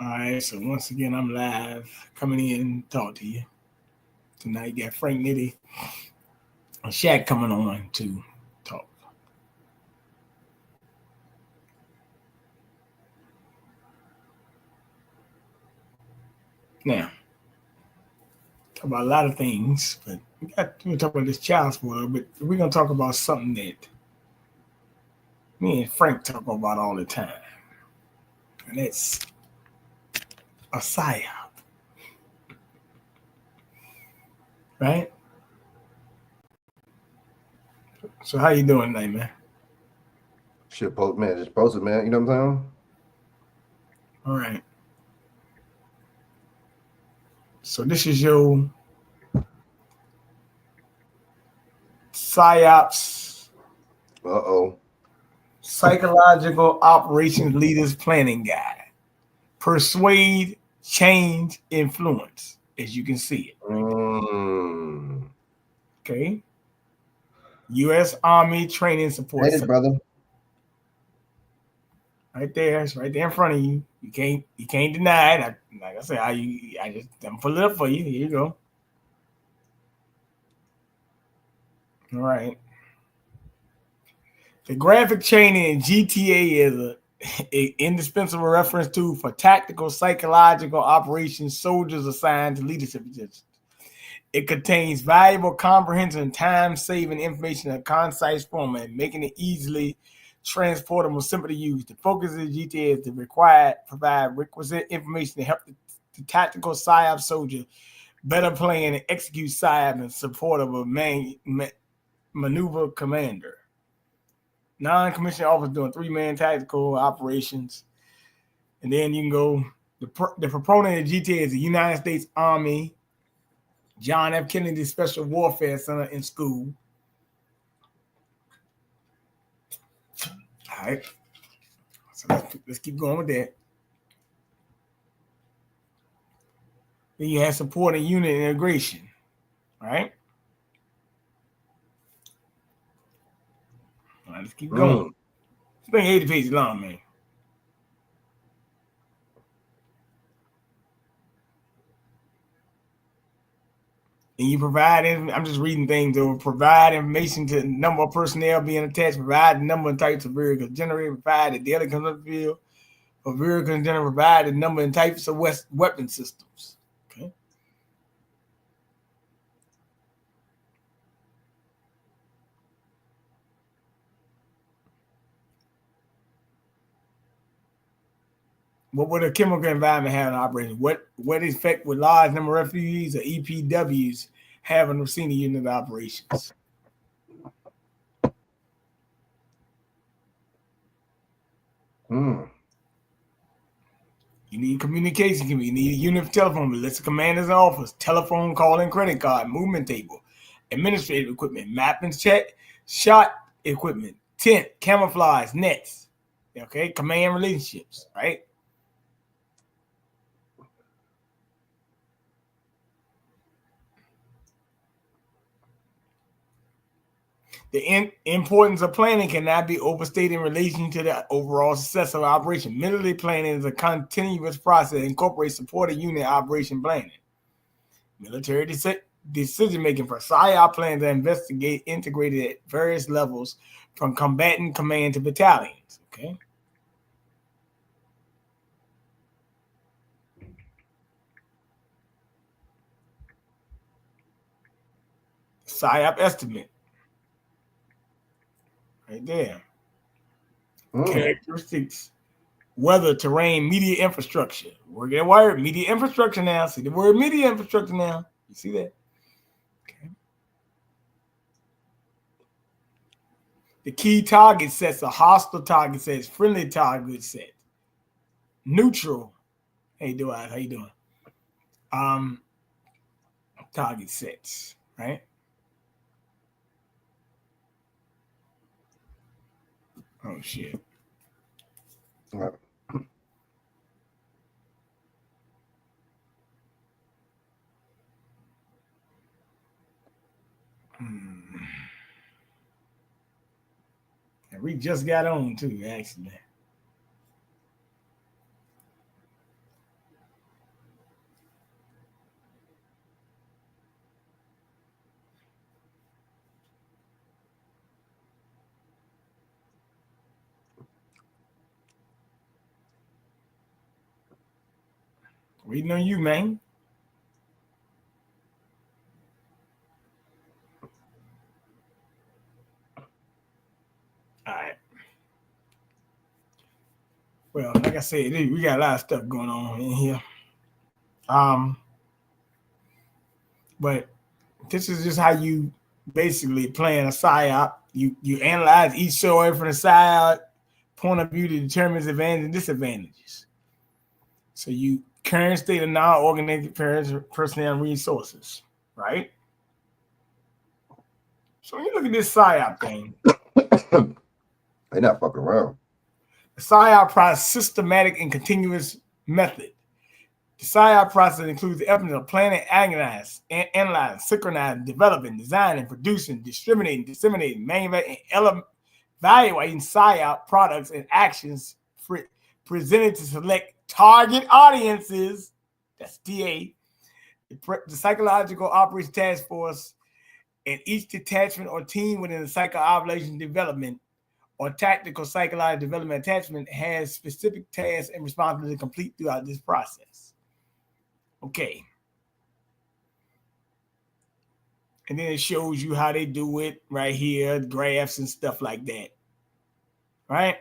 All right, so once again, I'm live coming in to talk to you. Tonight, you got Frank Nitty and Chak coming on to talk. Now, talk about a lot of things, but we're going to talk about this child spoiler, but we're going to talk about something that me and Frank talk about all the time, and it's a psyop, right? So how you doing tonight, man? Shit, man, just post it, man. You know what I'm saying? All right. So this is your psyops. Psychological Operations Leaders Planning Guide. Persuade, change, influence, as you can see it. Right Okay. U.S. Army Training Support Center. Brother. Right there. It's right there in front of you. You can't deny it. Like I said, I'm pulling it up for you. Here you go. All right. The graphic training in GTA is an indispensable reference tool for tactical, psychological operations soldiers assigned to leadership positions. It contains valuable, comprehensive, and time-saving information in a concise format, making it easily transportable, simple to use. The focus of the GTA is to provide requisite information to help the tactical PSYOP soldier better plan and execute PSYOP in support of a maneuver commander. Non-commissioned officers doing 3-man tactical operations. And then you can go, the proponent of GTA is the United States Army John F. Kennedy Special Warfare Center in school. All right. So let's keep going with that. Then you have support and unit integration. All right. All right, let's keep going. It's been 80 pages long, man. And you provide, I'm just reading things, that will provide information to the number of personnel being attached, provide the number and types of vehicles generated, provide the daily consumption field of vehicles generated, provide the number and types of weapon systems. Okay. What would a chemical environment have in operation? What effect would large number of refugees or EPWs have on the senior unit of operations? You need communication. You need a unit of telephone, list of commanders and officers, telephone, calling, credit card, movement table, administrative equipment, mapping, check, shot equipment, tent, camouflage, nets. Okay, command relationships, right? The importance of planning cannot be overstated in relation to the overall success of operation. Military planning is a continuous process that incorporates supporting unit operation planning. Military decision-making for PSYOP plans are integrated at various levels from combatant command to battalions. Okay. PSYOP estimate. Right there. Characteristics, weather, terrain, media infrastructure. We're getting wired. Media infrastructure now. See the word media infrastructure now. You see that? Okay. The key target sets are hostile target sets, friendly target set, neutral. Hey, how you doing? Target sets, right? Oh shit. Right. And we just got on too, actually. Waiting on you, man. All right. Well, like I said, we got a lot of stuff going on in here. But this is just how you basically plan a psyop. You analyze each story from the psyop point of view to determine its advantages and disadvantages. So you current state of non-organic personnel resources, right? So when you look at this psyop thing, They're not fucking around. the psyop process systematic and continuous method. The psyop process includes the effort of planning, analyzing, synchronizing, developing, designing, producing, distributing, disseminating, manufacturing, and evaluating psyop products and actions presented to select target audiences. That's TA. The Psychological Operations Task Force and each detachment or team within the psycho-operation development or tactical psychological development attachment has specific tasks and responsibilities to complete throughout this process. Okay. And then it shows you how they do it right here, graphs and stuff like that. Right?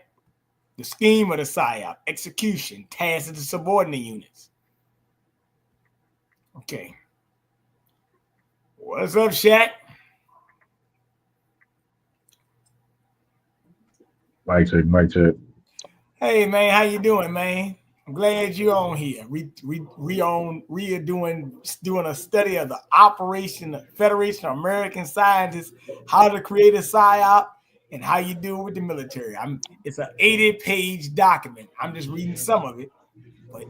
The scheme of the PSYOP, execution, tasks of the subordinate units. Okay. What's up, Chak? Mic check. Hey, man, how you doing, man? I'm glad you're on here. We are doing a study of the Federation of American Scientists, how to create a PSYOP, and how you do it with the military. It's an 80-page document. I'm just reading some of it, but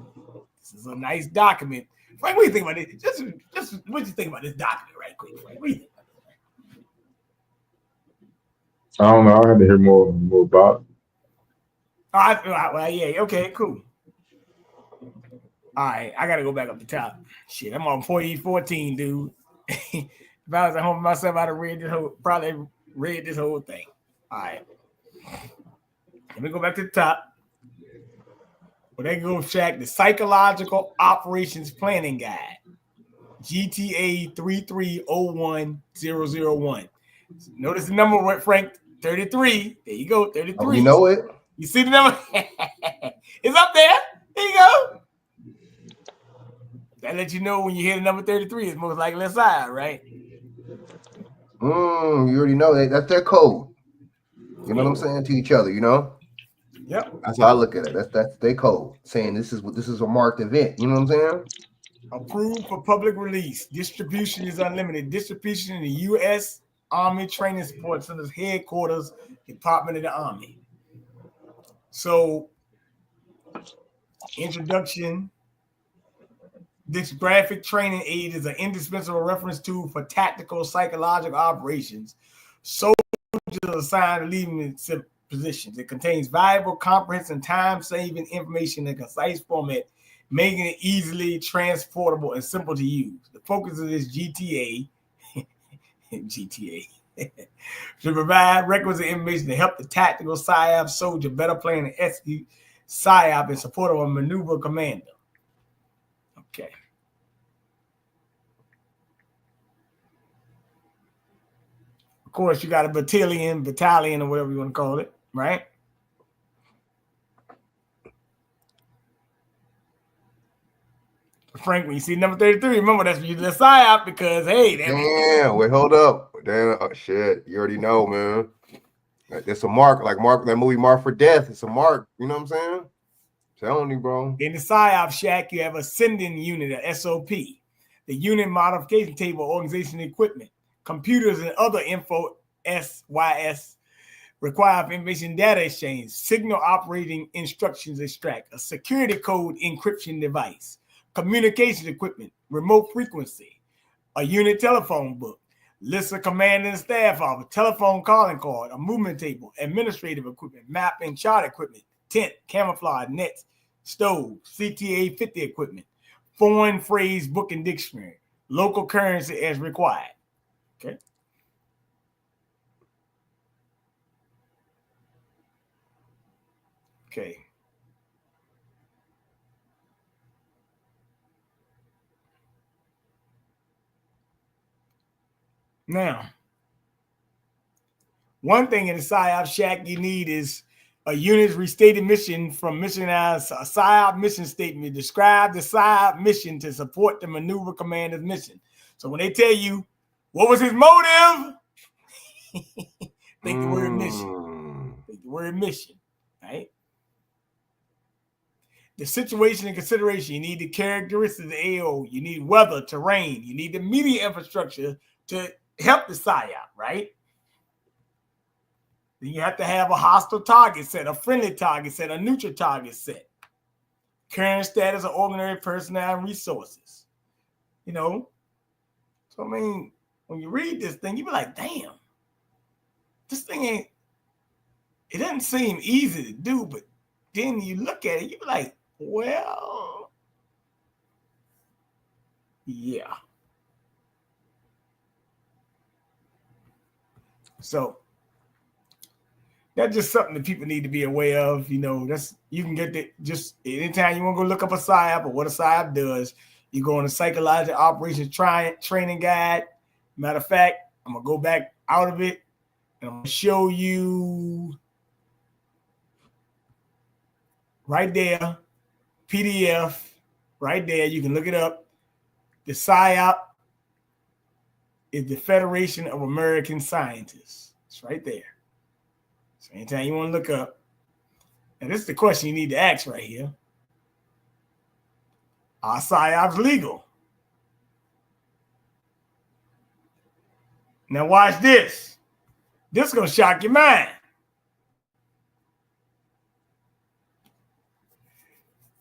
this is a nice document. Frank, what do you think about it? Just what do you think about this document, right quick, Frank? What do you think about this? I don't know. I had to hear more about. All right, well, yeah, okay, cool. All right, I gotta go back up the top. Shit, I'm on 14, dude. If I was at home myself, I'd have probably read this whole thing. All right. Let me go back to the top. Well, there goes Chak, the Psychological Operations Planning Guide. GTA 3301001. Notice the number went Frank 33. There you go, 33. Oh, you know it? You see the number? It's up there. There you go. That lets you know when you hear the number 33, it's most likely a side, right? You already know that. That's their code. You know what I'm saying to each other, you know? Yep. That's how I look at it. That's their code, saying this is a marked event. You know what I'm saying? Approved for public release. Distribution is unlimited. Distribution in the U.S. Army Training Support Center's headquarters, Department of the Army. So, introduction. This graphic training aid is an indispensable reference tool for tactical psychological operations. Soldiers are assigned to leading positions. It contains valuable, comprehensive, time-saving information in a concise format, making it easily transportable and simple to use. The focus of this GTA to provide requisite information to help the tactical PSYOP soldier better plan and execute PSYOP in support of a maneuver commander. Okay. Of course, you got a battalion, or whatever you want to call it, right? Frank, when you see number 33, remember that's usually a PSYOP because, hey. Damn, wait, hold up. Damn, shit, you already know, man. It's a mark, like that movie Mark for Death. It's a mark, you know what I'm saying? Telling you, bro. In the PSYOP shack, you have a sending unit, a SOP, the unit modification table, organization equipment, computers and other info, SYS, require information data exchange, signal operating instructions extract, a security code encryption device, communication equipment, remote frequency, a unit telephone book, list of command and staff office, telephone calling card, a movement table, administrative equipment, map and chart equipment, tent, camouflage, nets, stove, CTA 50 equipment, foreign phrase book and dictionary, local currency as required. Okay. Okay. Now, one thing in the PSYOP shack you need is a unit's restated mission from mission as a PSYOP mission statement. Describe the PSYOP mission to support the maneuver commander's mission. So when they tell you what was his motive, think the word mission. Think the word mission, right? The situation and consideration. You need the characteristics of the AO. You need weather, terrain. You need the media infrastructure to help the PSYOP, right? Then you have to have a hostile target set, a friendly target set, a neutral target set. Current status of ordinary personnel and resources. You know? So, I mean, when you read this thing, you be like, damn, this thing ain't, it doesn't seem easy to do, but then you look at it, you be like, well, yeah. So, that's just something that people need to be aware of. You know, that's you can get that just anytime you want to go look up a PSYOP or what a PSYOP does, you go on the psychological operations training guide. Matter of fact, I'm gonna go back out of it and I'm gonna show you right there, PDF, right there. You can look it up. The PSYOP is the Federation of American Scientists. It's right there. So anytime you want to look up, and this is the question you need to ask right here. Are PSYOPs legal? Now watch this. This is going to shock your mind.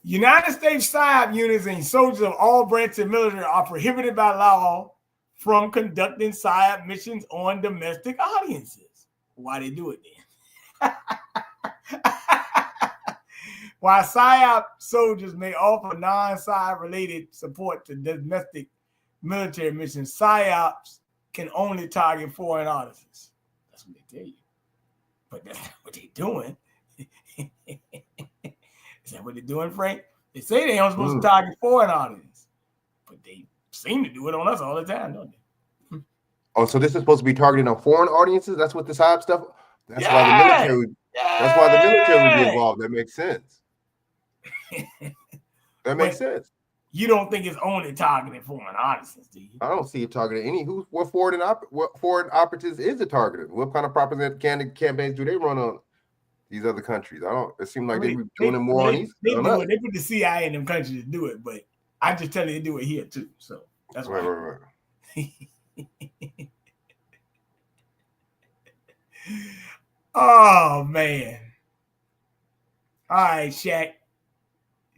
United States PSYOP units and soldiers of all branches of military are prohibited by law from conducting PSYOP missions on domestic audiences. Why they do it then? While PSYOP soldiers may offer non-PSYOP related support to domestic military missions, PSYOPs can only target foreign audiences. That's what they tell you. But that's not what they're doing. Is that what they're doing, Frank? They say they aren't supposed to target foreign audiences, but they seem to do it on us all the time, don't they? Oh, so this is supposed to be targeted on foreign audiences? That's what the PSYOP stuff. That's why the military. That's why the military would be involved. That makes sense. That makes sense. You don't think it's only targeting foreign audiences, do you? I don't see it targeting any. What foreign operatives is it targeted? What kind of propaganda campaigns do they run on these other countries? It seems like they're doing it more on these. They do it. They put the CIA in them countries to do it, but I just tell you they do it here too. So that's why. Right. Oh man. All right, Chak.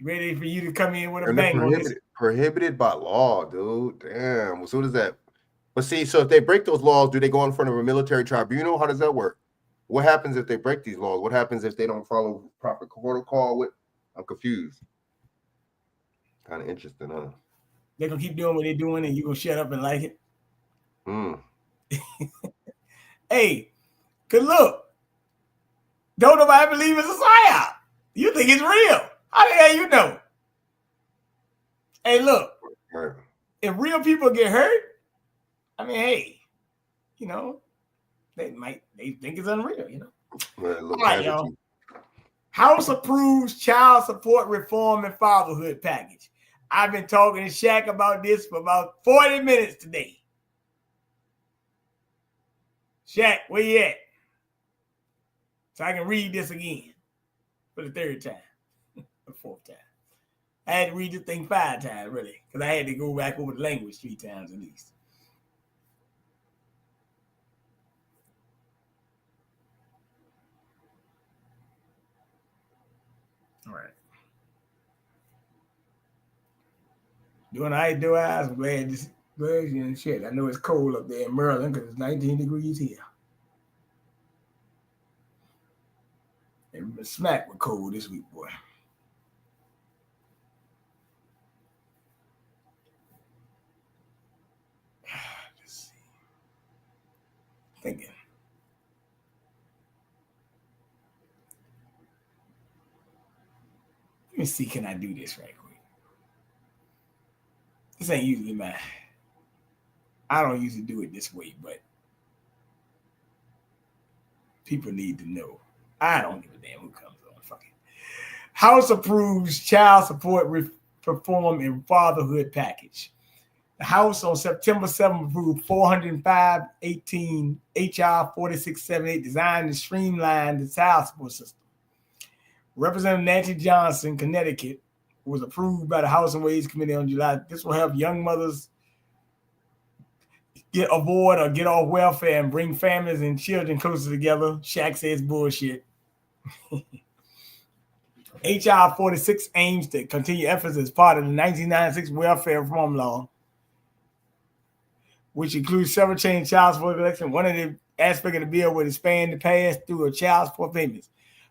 Ready for you to come in with a bang on this? Prohibited by law, dude. Damn. Well, so does that? But see, so if they break those laws, do they go in front of a military tribunal? How does that work? What happens if they break these laws? What happens if they don't follow proper protocol? I'm confused. Kind of interesting, huh? They're gonna keep doing what they're doing, and you gonna shut up and like it. Hey, cause look, don't nobody believe it's a PSYOP. You think it's real? How the hell you know? Hey, look, if real people get hurt, I mean, hey, you know, they think it's unreal, you know. All right, y'all. House approves child support reform and fatherhood package. I've been talking to Chak about this for about 40 minutes today. Chak, where you at? So I can read this again for the third time, the fourth time. I had to read this thing 5 times, really, because I had to go back over the language 3 times at least. All right. Doing all right, do I? I'm glad this version and shit. I know it's cold up there in Maryland because it's 19 degrees here. And been smacked with cold this week, boy. Let's see. Thinking. Let me see, can I do this right quick? This ain't usually mine. I don't usually do it this way, but people need to know. I don't give a damn who comes on. Fuck it. House approves child support reform and fatherhood package. The House on September 7th approved 405-18 HR 4678 designed to streamline the child support system. Representative Nancy Johnson, Connecticut, was approved by the House and Ways Committee on July. This will help young mothers avoid or get off welfare and bring families and children closer together. Chak says bullshit. HR 46 aims to continue efforts as part of the 1996 Welfare Reform Law, which includes several change child support collection. One of the aspects of the bill would expand the pass-through of child support payments.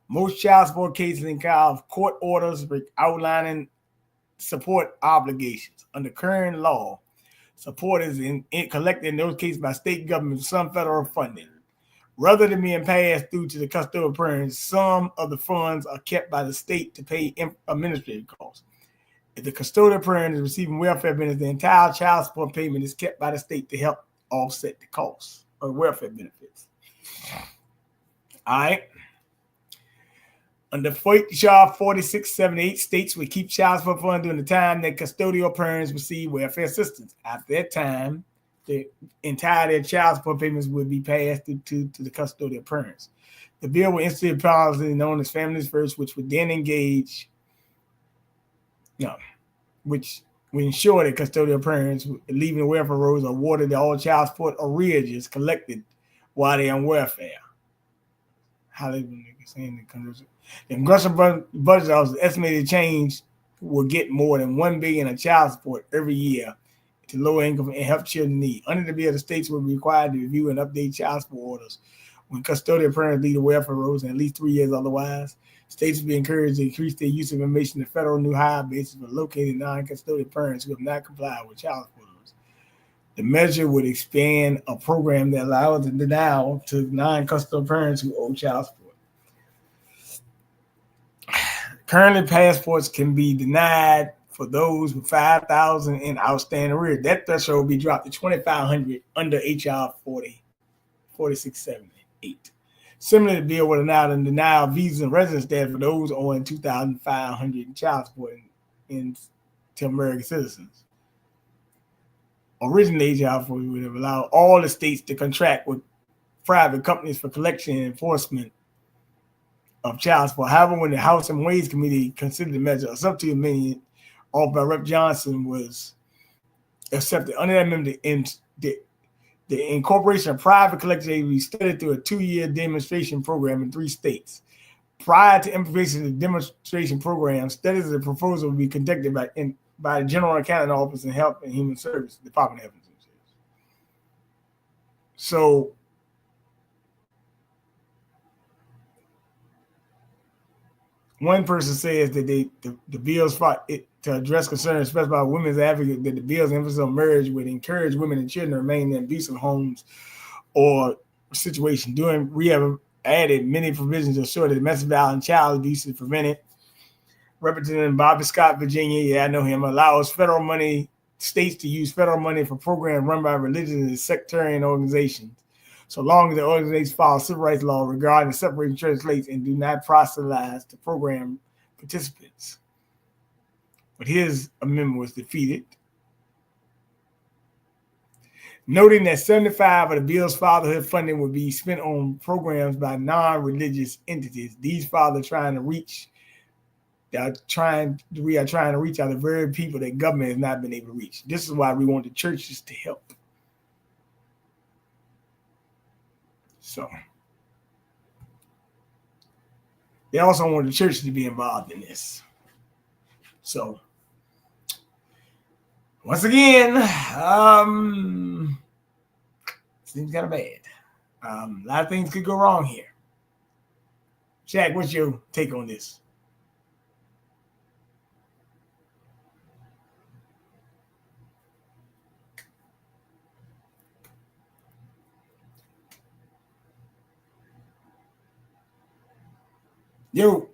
Most child support cases involve court orders outlining support obligations. Under current law, support is collected in those cases by state government with some federal funding. Rather than being passed through to the custodial parents, some of the funds are kept by the state to pay administrative costs. If the custodial parent is receiving welfare benefits, the entire child support payment is kept by the state to help offset the costs of welfare benefits. All right. Under HR 4678, states would keep child support funds during the time that custodial parents receive welfare assistance. After that time, the entire child support payments would be passed to the custodial parents. The bill will institute a policy known as Families First, which would then which would ensure that custodial parents leaving the welfare rolls are awarded all child support arrearages collected while they're on welfare. How they saying the Congressional Budget Office estimated change will get more than $1 billion in child support every year to low income and help children need. Under the bill, the states will be required to review and update child support orders when custodial parents leave the welfare rolls in at least 3 years otherwise. States will be encouraged to increase their use of information to federal new hire bases for located non-custodial parents who have not complied with child support orders. The measure would expand a program that allows the denial to non-custodial parents who owe child support. Currently, passports can be denied for those with $5,000 in outstanding arrears. That threshold will be dropped to $2,500 under HR 4678. Similarly, the bill would allow the denial of visas and residence status for those owing $2,500 in child support to American citizens. Originally, HR 40 would have allowed all the states to contract with private companies for collection and enforcement of child support. However, when the House and Ways Committee considered the measure, a substitute amendment offered by Rep. Johnson was accepted. Under that amendment, the incorporation of private collection agencies studied through a 2-year demonstration program in 3 states. Prior to implementation of the demonstration program, studies of the proposal would be conducted by the General Accounting Office and Health and Human Services, Department of Health and Human Services. So, one person says that the bills fought it to address concerns expressed by women's advocates that the bill's emphasis on marriage would encourage women and children to remain in abusive homes or situation. We have added many provisions to ensure that domestic violence and child abuse is prevented. Representative Bobby Scott, Virginia, yeah, I know him, allows states to use federal money for programs run by religious and sectarian organizations, so long as the organizations follow civil rights law regarding separating church slates and do not proselytize to program participants. But his amendment was defeated. Noting that 75% of the bill's fatherhood funding would be spent on programs by non-religious entities. These fathers we are trying to reach are the very people that government has not been able to reach. This is why we want the churches to help. So they also want the church to be involved in this. So once again, seems kind of bad. A lot of things could go wrong here. Chak, what's your take on this? Yo.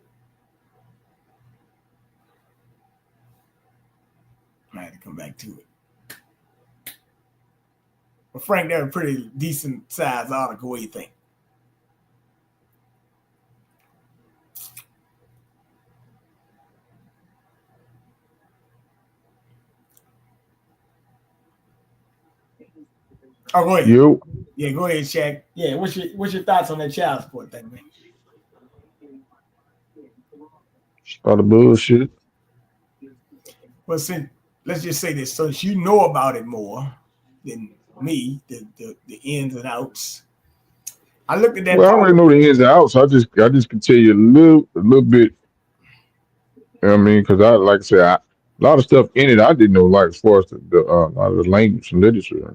I had to come back to it. Well, Frank, they're a pretty decent sized article. What do you think? Oh, go ahead. You Yeah, go ahead, Chak. Yeah, what's your thoughts on that child support thing, man? all the bullshit. Well, since let's just say this, since you know about it more than me, the ins and outs. I looked at that. Well, I already know the ins and outs. I just can tell you a little bit. You know what I mean, because like I said, a lot of stuff in it I didn't know, like as far as the a lot of the language and literature.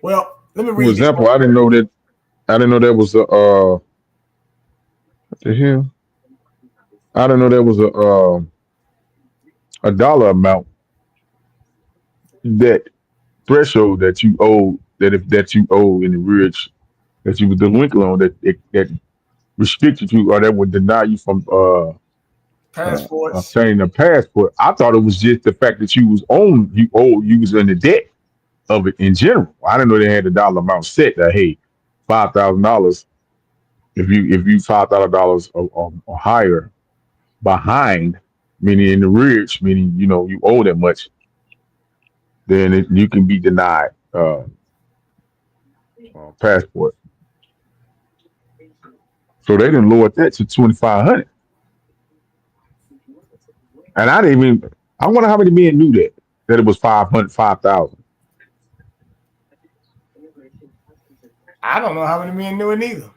Well, let me For read this. example, I didn't know that was what the hell? I didn't know there was a dollar amount that threshold that you owe that you owe in the rich that you was delinquent on that restricted you or that would deny you from Passports. obtaining a passport. I thought it was just the fact that you was in the debt of it in general. I didn't know they had the dollar amount set that hey, $5,000 if you $5,000 or higher behind, meaning in the rich, meaning you owe that much, then you can be denied passport. So they didn't lower that to 2,500, and I didn't even. I wonder how many men knew that it was 500, 5,000. I don't know how many men knew it neither.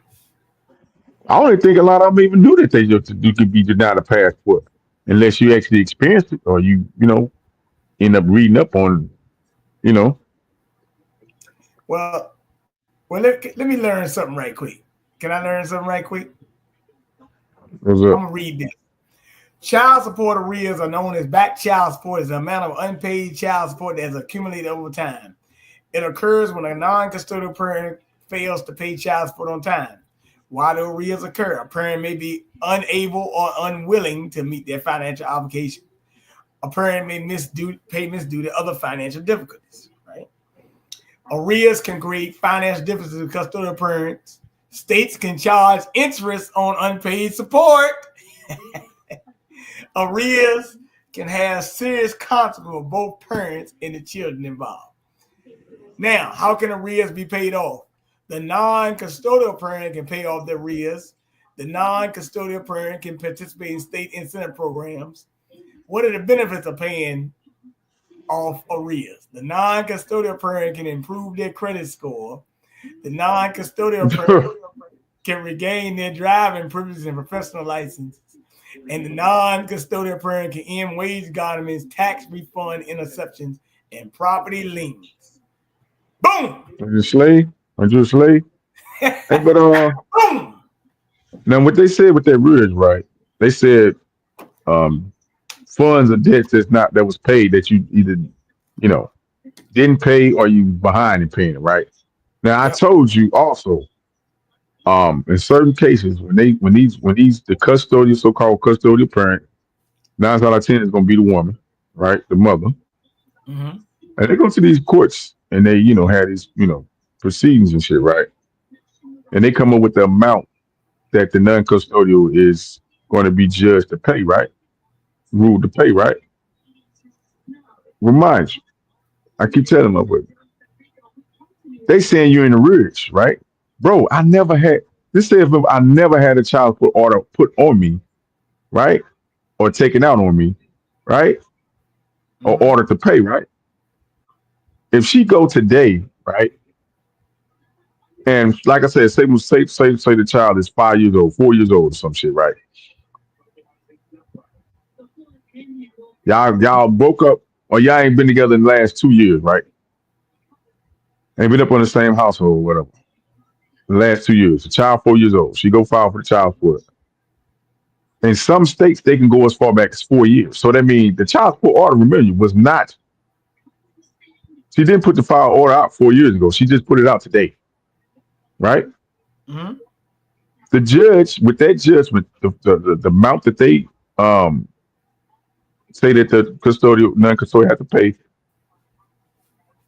I don't think a lot of them even knew that you could be denied a passport unless you actually experienced it or you end up reading up on Well, let me learn something right quick. Can I learn something right quick? What's I'm up? gonna read this. Child support arrears are known as back child support. Is the amount of unpaid child support that has accumulated over time. It occurs when a non-custodial parent fails to pay child support on time. Why do arrears occur? A parent may be unable or unwilling to meet their financial obligation. A parent may miss payments due to other financial difficulties. Right? Arrears can create financial differences with custodial parents. States can charge interest on unpaid support. Arrears can have serious consequences for both parents and the children involved. Now, how can arrears be paid off? The non-custodial parent can pay off the arrears. The non-custodial parent can participate in state incentive programs. What are the benefits of paying off arrears? The non-custodial parent can improve their credit score. The non-custodial parent can regain their driving privileges and professional licenses. And the non-custodial parent can end wage garnishments, tax refund interceptions, and property liens. Boom! Are you a slave? Are you a slave? Hey, but Boom! now what they said with that arrears, right? They said funds or debts that was paid that you either didn't pay or you behind in paying it, right? Now I Yep. told you also, in certain cases when these the custodial so-called custodial parent, 9 out of 10 is gonna be the woman, right? The mother. Mm-hmm. And they go to these courts and they, have these, proceedings and shit, right? And they come up with the amount that the non-custodial is going to be judged to pay, right? Ruled to pay, right? Remind you, I keep telling them with they saying you're in arrears, right? Bro, I never had this says I never had a child support order put on me, right? Or taken out on me, right? Or Mm-hmm. order to pay, right? If she go today, right? And like I said, say the child is 5 years old, 4 years old, or some shit, right? Y'all broke up, or y'all ain't been together in the last 2 years, right? Ain't been up on the same household, or whatever. The last 2 years. The child 4 years old. She go file for the child support. In some states, they can go as far back as 4 years. So that means the child support order, remember, was not. She didn't put the file order out 4 years ago. She just put it out today, right? Mm-hmm. The judge, with that judgment, the amount that they say that the non-custodial have to pay,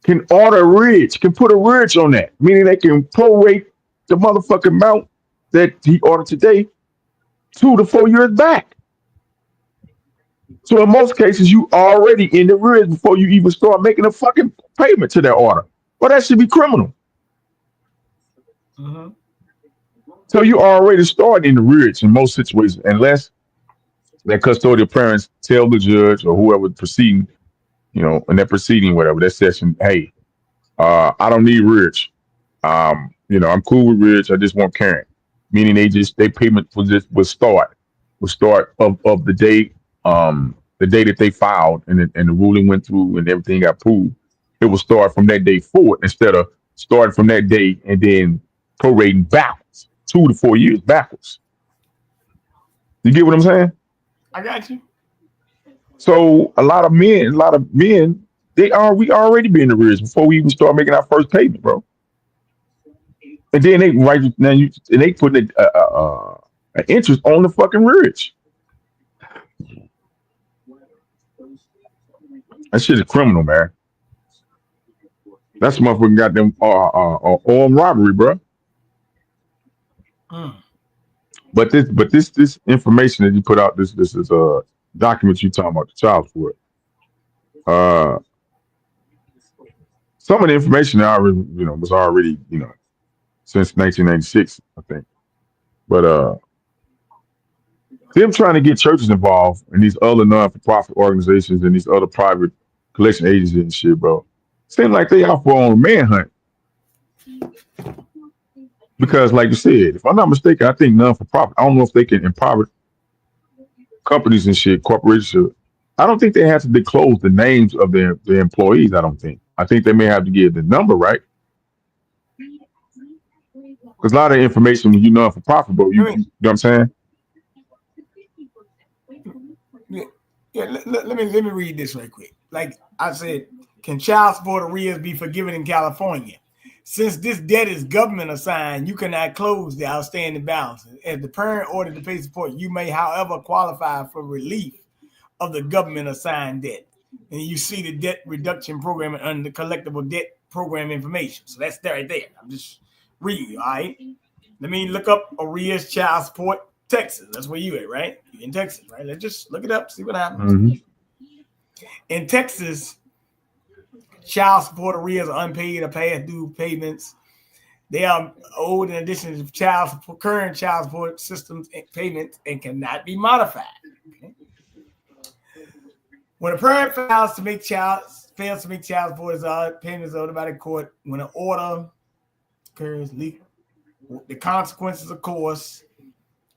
can order arrears, can put arrears on that, meaning they can prorate the motherfucking amount that he ordered today 2 to 4 years back. So in most cases, you already in the arrears before you even start making a fucking payment to that order. Well, that should be criminal. Mm-hmm. So you already start in the arrears in most situations, unless that custodial parents tell the judge or whoever proceeding, in that proceeding, whatever that session, hey, I don't need rich. I'm cool with rich. I just want Karen. Meaning they payment for this will start of the day that they filed and the ruling went through and everything got approved. It will start from that day forward instead of starting from that day and then prorating backwards 2 to 4 years backwards. You get what I'm saying? I got you. So a lot of men, we already be in the arrears before we even start making our first payment, bro. And then they put an interest on the fucking arrears. That shit is criminal, man. That's motherfucking goddamn armed robbery, bro. Mm. But this information that you put out, this is document you talking about the child support. Some of the information was already since 1996, I think. But them trying to get churches involved and these other non-for-profit organizations and these other private collection agencies and shit, bro, seem like they out for on a manhunt. Because, like you said, if I'm not mistaken, I think non-for-profit. I don't know if they can in private companies and shit, corporations. I don't think they have to disclose the names of their employees. I think they may have to give the number, right? Because a lot of information when you non-for-profit, bro, you know what I'm saying? Yeah, let me read this right quick. Like I said, can child support arrears be forgiven in California? Since this debt is government assigned, you cannot close the outstanding balances. As the parent ordered to pay support, you may, however, qualify for relief of the government assigned debt. And you see the debt reduction program under the collectible debt program information. So that's right there. I'm just reading, all right? Let me look up arrears child support Texas. That's where you at, right? You're in Texas, right? Let's just look it up, see what happens. Mm-hmm. In Texas, child support arrears are unpaid or past due payments. They are owed in addition to current child support systems and payments and cannot be modified. Okay? When a parent fails to make child support, payments owed by the court. When an order occurs, the consequences, of course,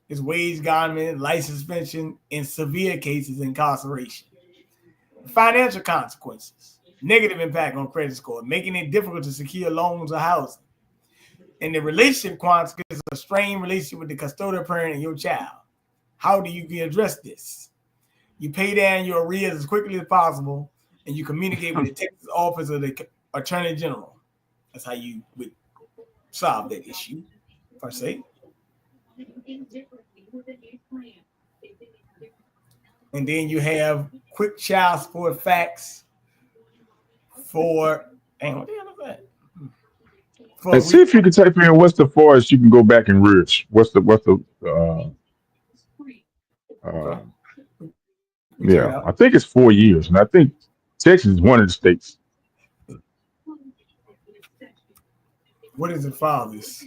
is wage garnishment, license suspension, in severe cases, incarceration. Financial consequences, negative impact on credit score, making it difficult to secure loans or housing. And the relationship consequences, a strained relationship with the custodial parent and your child. How do you address this? You pay down your arrears as quickly as possible, and you communicate with the Texas Office of the Attorney General. That's how you would solve that issue, per se. And then you have quick child support facts for, what the hell is that? And see if you can type in what's the farthest you can go back in rich. Yeah, I think it's 4 years, and I think Texas is one of the states. What is the farthest?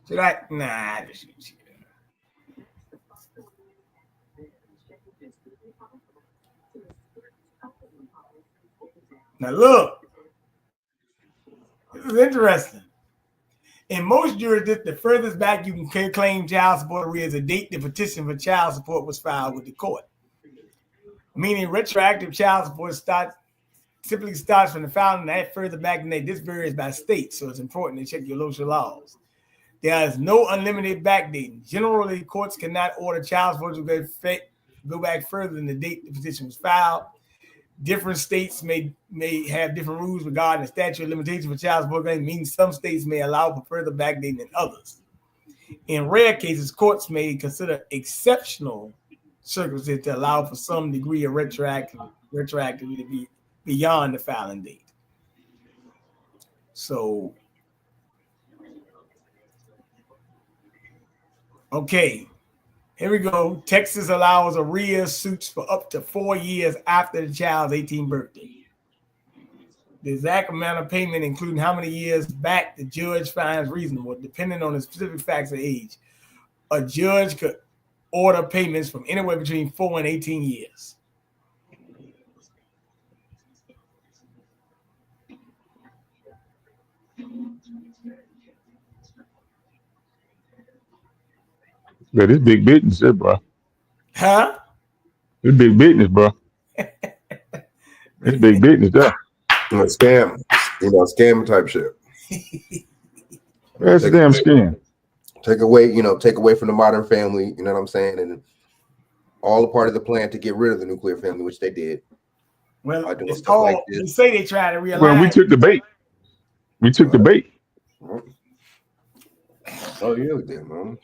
Should I? Nah. Now look, this is interesting. In most jurisdictions, the furthest back you can claim child support arrears is the date the petition for child support was filed with the court. Meaning retroactive child support typically starts from the filing, that further back than that. This varies by state, so it's important to check your local laws. There is no unlimited backdating. Generally, courts cannot order child support to go back further than the date the petition was filed. Different states may have different rules regarding the statute of limitations for child support claims, meaning some states may allow for further backdating than others. In rare cases, courts may consider exceptional circumstances to allow for some degree of retroactivity to be beyond the filing date. So, okay, here we go. Texas allows arrears suits for up to 4 years after the child's 18th birthday. The exact amount of payment, including how many years back the judge finds reasonable, depending on the specific facts of age. A judge could order payments from anywhere between 4 and 18 years. Yeah, this big business, there, bro. Huh? This big business, bro. This big business, there. Scam, scam type shit. That's a damn scam. Take away from the modern family, you know what I'm saying? And all a part of the plan to get rid of the nuclear family, which they did. Well, it's called, they say they try to realign. Well, we took the bait. The bait. Oh, yeah, we did, man.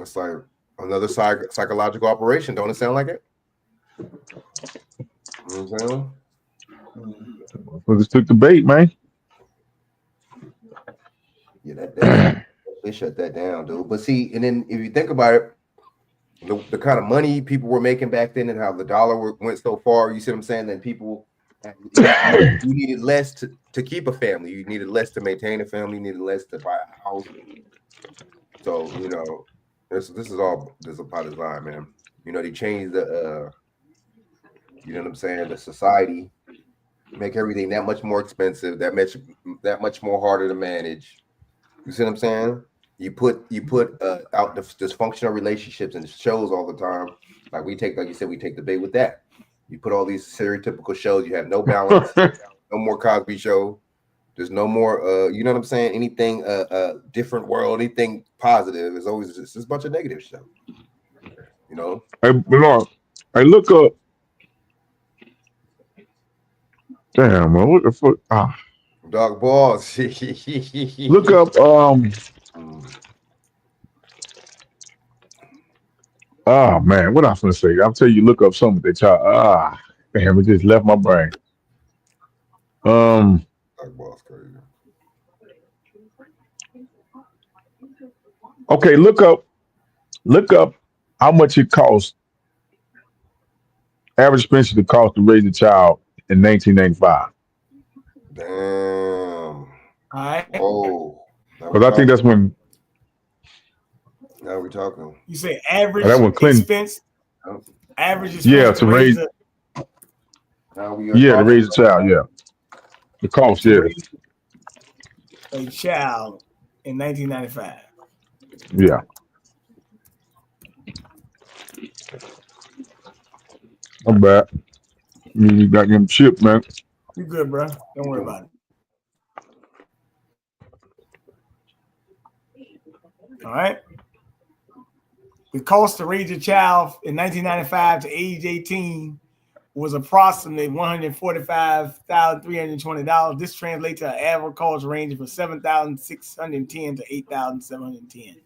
It's like another psychological operation. Don't it sound like it? You know what I'm saying? We just took the bait, man. Yeah, they shut that down, dude. But see, and then if you think about it, the kind of money people were making back then and how the dollar went so far, you see what I'm saying? Then people, you needed less to keep a family. You needed less to maintain a family. You needed less to buy a house. So, this is all by design, man. They changed the, you know what I'm saying, the society, make everything that much more expensive, that much more harder to manage. You see what I'm saying? You put out the dysfunctional relationships and shows all the time. Like you said, we take the bait with that. You put all these stereotypical shows. You have no balance. No more Cosby Show. There's no more. You know what I'm saying? Anything different world, anything positive is always just a bunch of negative stuff. Hey, Bernard, hey, look up. Damn, man, what the fuck? Dog balls. Look up. Oh man, what I was gonna say? I'll tell you. Look up something they try. Damn, it just left my brain. Dog balls crazy. Okay, look up how much it costs. Average expense to cost to raise a child in 1995. Damn. All right. Oh. Because I think that's when. Now we're talking. You say average expense? Average expense. Yeah, to raise. To raise a child. Yeah. The cost. Yeah. A child in 1995. Yeah. I'm back. You got them shipped, man. You good, bro? Don't worry about it. All right. The cost to raise a child in 1995 to age 18 was approximately $145,320. This translates to an average cost ranging from $7,610 to $8,710.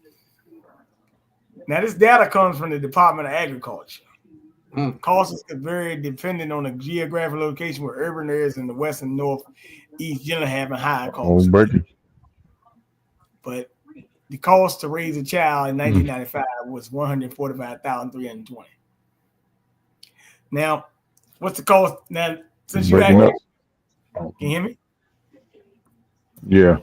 Now, this data comes from the Department of Agriculture. Costs could vary depending on the geographic location, where urban areas in the west and northeast generally have a higher cost. But the cost to raise a child in 1995 was $145,320. Now, what's the cost? Now, since you can you hear me? Yeah.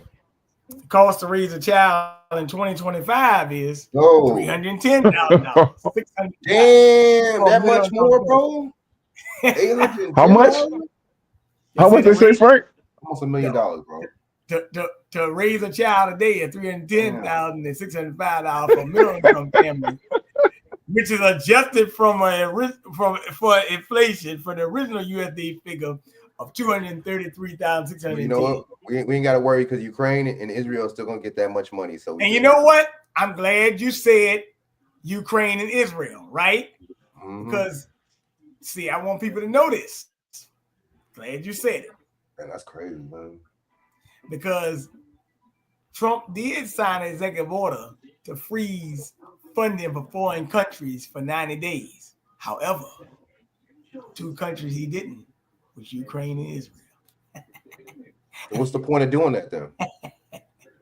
The cost to raise a child in 2025 is $310,000. Damn, that much more, bro? How much? How much they say, Frank? Almost $1 million, bro. To raise a child today at $310,605 for a middle income family, which is adjusted for inflation for the original USD figure of $233,610. You know what? We ain't got to worry because Ukraine and Israel are still gonna get that much money. So you know what? I'm glad you said Ukraine and Israel, right? Because, see, I want people to know this. Glad you said it. Man, that's crazy, man. Because Trump did sign an executive order to freeze funding for foreign countries for 90 days. However, 2 countries he didn't, was Ukraine and Israel. What's the point of doing that, then?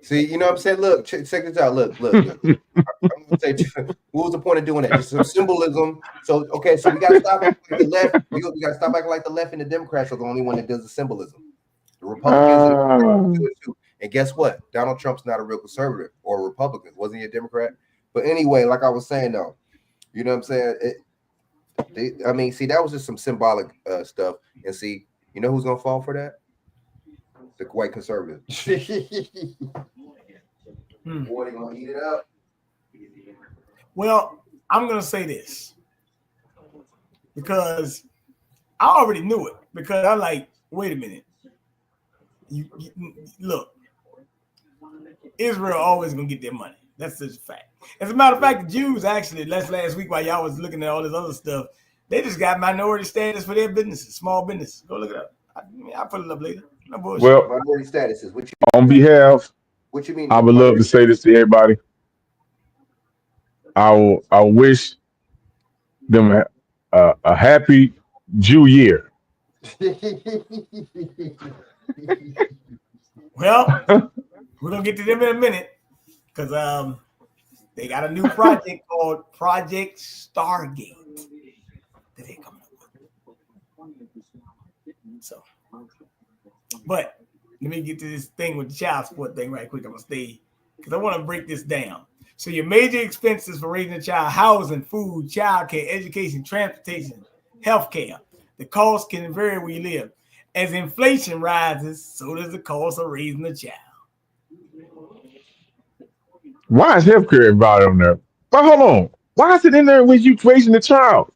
See, you know what I'm saying? Look, check this out. Look. I'm gonna say, what was the point of doing that? Just some symbolism. So, okay, so we got to stop acting like the left. We got to stop acting like the left and the Democrats are the only one that does the symbolism. The Republicans do it too. And guess what? Donald Trump's not a real conservative or a Republican. Wasn't he a Democrat? But anyway, like I was saying, though, you know what I'm saying? See, that was just some symbolic stuff. And see, you know who's gonna fall for that? The white conservative. Boy, they gonna eat it up. Well, I'm gonna say this because I already knew it. Because I'm like, wait a minute. You look, Israel always gonna get their money. That's just a fact. As a matter of fact, the Jews actually last week while y'all was looking at all this other stuff, they just got minority status for their businesses, small businesses. Go look it up. I'll put it up later. No bullshit. Well, minority statuses. On behalf, what you mean? I would love to say this to everybody. I wish them a happy Jew year. Well, we're gonna get to them in a minute because they got a new project called Project Stargate that they're coming up with. So, but let me get to this thing with the child support thing right quick. I'm gonna stay because I want to break this down. So your major expenses for raising a child: housing, food, child care, education, transportation, health care. The cost can vary where you live. As inflation rises, so does the cost of raising a child. Why is healthcare involved on there? But hold on. Why is it in there when you raising a child?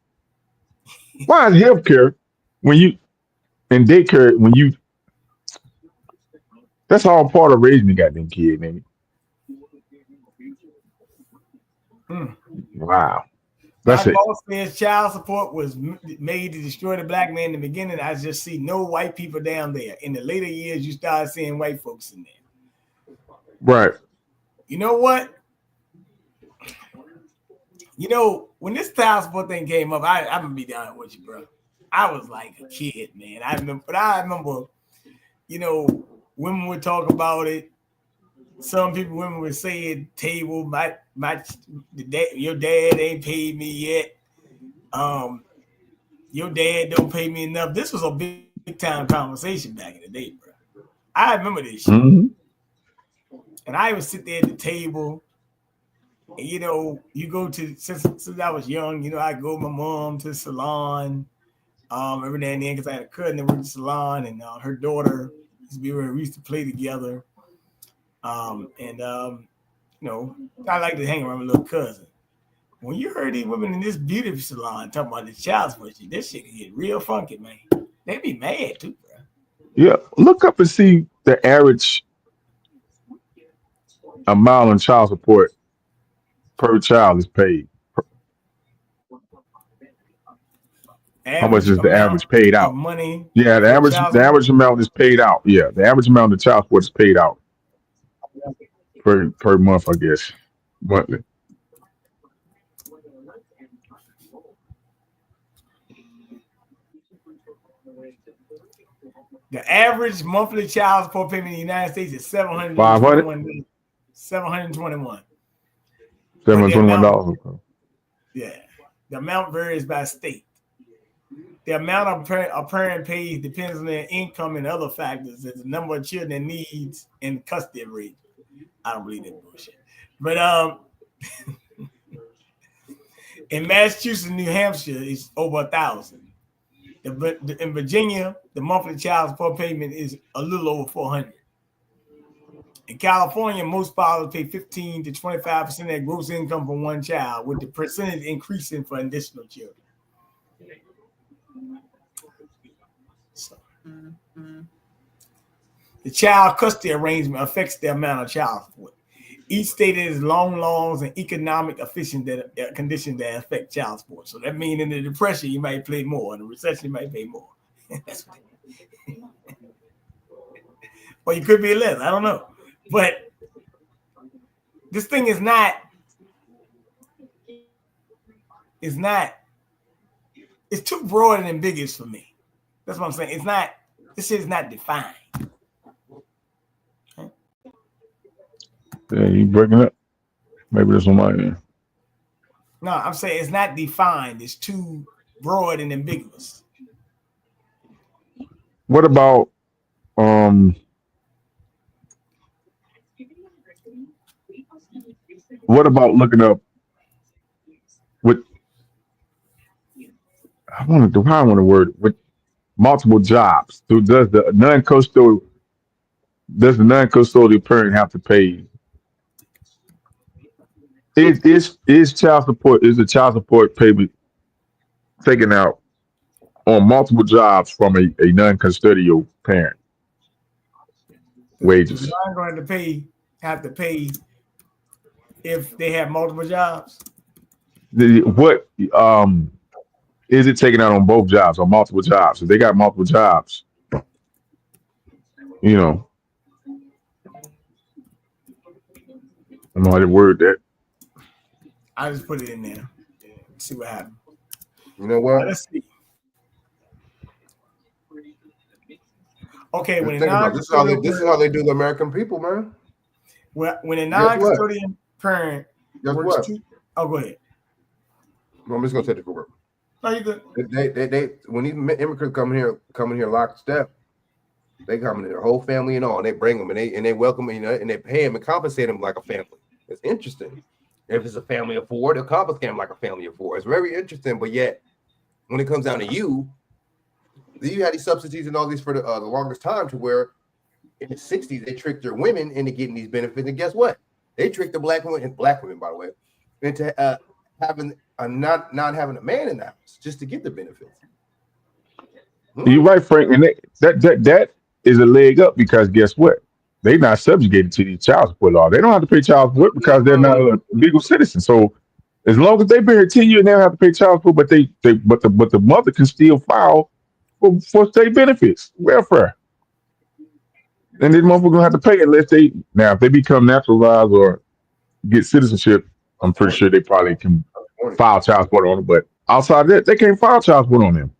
Why is healthcare when you in daycare when you? That's all part of raising the goddamn kid, man. Wow. That's My it. boss says child support was made to destroy the black man in the beginning. I just see no white people down there. In the later years, you start seeing white folks in there. Right. You know what? You know, when this child support thing came up, I'm gonna be down with you, bro. I was like a kid, man. I remember, you know, women would talk about it. Some women would say at table, your dad ain't paid me yet. Your dad don't pay me enough. This was a big time conversation back in the day, bro. I remember this shit. Mm-hmm. And I would sit there at the table. And, you know, you go to since I was young, you know, I go with my mom to the salon. Every now and then, because I had a cousin that went to the salon, and her daughter used to be where we used to play together. You know, I like to hang around my little cousin. When you heard these women in this beauty salon talking about the child support, this shit can get real funky, man. They be mad too, bro. Yeah. Look up and see the average amount of child support per child is paid. How much is the average paid out? Money. Yeah, the average amount is paid out. Yeah, the average amount of child support is paid out per month, I guess, monthly. The average monthly child support payment in the United States is $721. $721. $721. Yeah, the amount varies by state. The amount a parent pays depends on their income and other factors, as the number of children and needs and custody rate. I don't believe that bullshit. But in Massachusetts and New Hampshire, it's over 1,000. In Virginia, the monthly child support payment is a little over 400. In California, most fathers pay 15 to 25% of their gross income for one child, with the percentage increasing for additional children. So, the child custody arrangement affects the amount of child support. Each state has long laws and economic efficient conditions that affect child support. So that means in the depression you might pay more, in the recession you might pay more. Or you could be less. I don't know. But this thing is not. It's too broad and ambiguous for me. That's what I'm saying. It's not. This shit is not defined. Yeah, you breaking up? Maybe that's on my end. No, I'm saying it's not defined. It's too broad and ambiguous. What about looking up with I want to word with multiple jobs? Does the non-custodial parent have to pay? Is child support the child support payment taken out on multiple jobs from a non-custodial parent? Wages. You're not going to have to pay if they have multiple jobs. What is it taken out on both jobs or multiple jobs? If they got multiple jobs, you know, I don't know how to word that. I just put it in there. See what happens. You know what? Let's see. Okay, this is how they do the American people, man. When a non-custodian parent works oh, go ahead. No, I'm just gonna take it for work. No, you good. They when these immigrants come in here lockstep, they come in their whole family and all, and they bring them and they welcome them, and they pay them and compensate them like a family. It's interesting. If it's a family of four, they'll compensate them like a family of four. It's very interesting, but yet when it comes down to you had these subsidies and all these for the longest time, to where in the 60s they tricked their women into getting these benefits, and guess what? They tricked the black women, by the way, into having not having a man in the house just to get the benefits. You're right, Frank, and that is a leg up, because guess what? They're not subjugated to these child support laws. They don't have to pay child support because they're not a legal citizen. So as long as they've been here 10 years, they don't have to pay child support, but the mother can still file for state benefits, welfare. And this motherfucker gonna have to pay unless if they become naturalized or get citizenship. I'm pretty sure they probably can file child support on them, but outside of that, they can't file child support on them.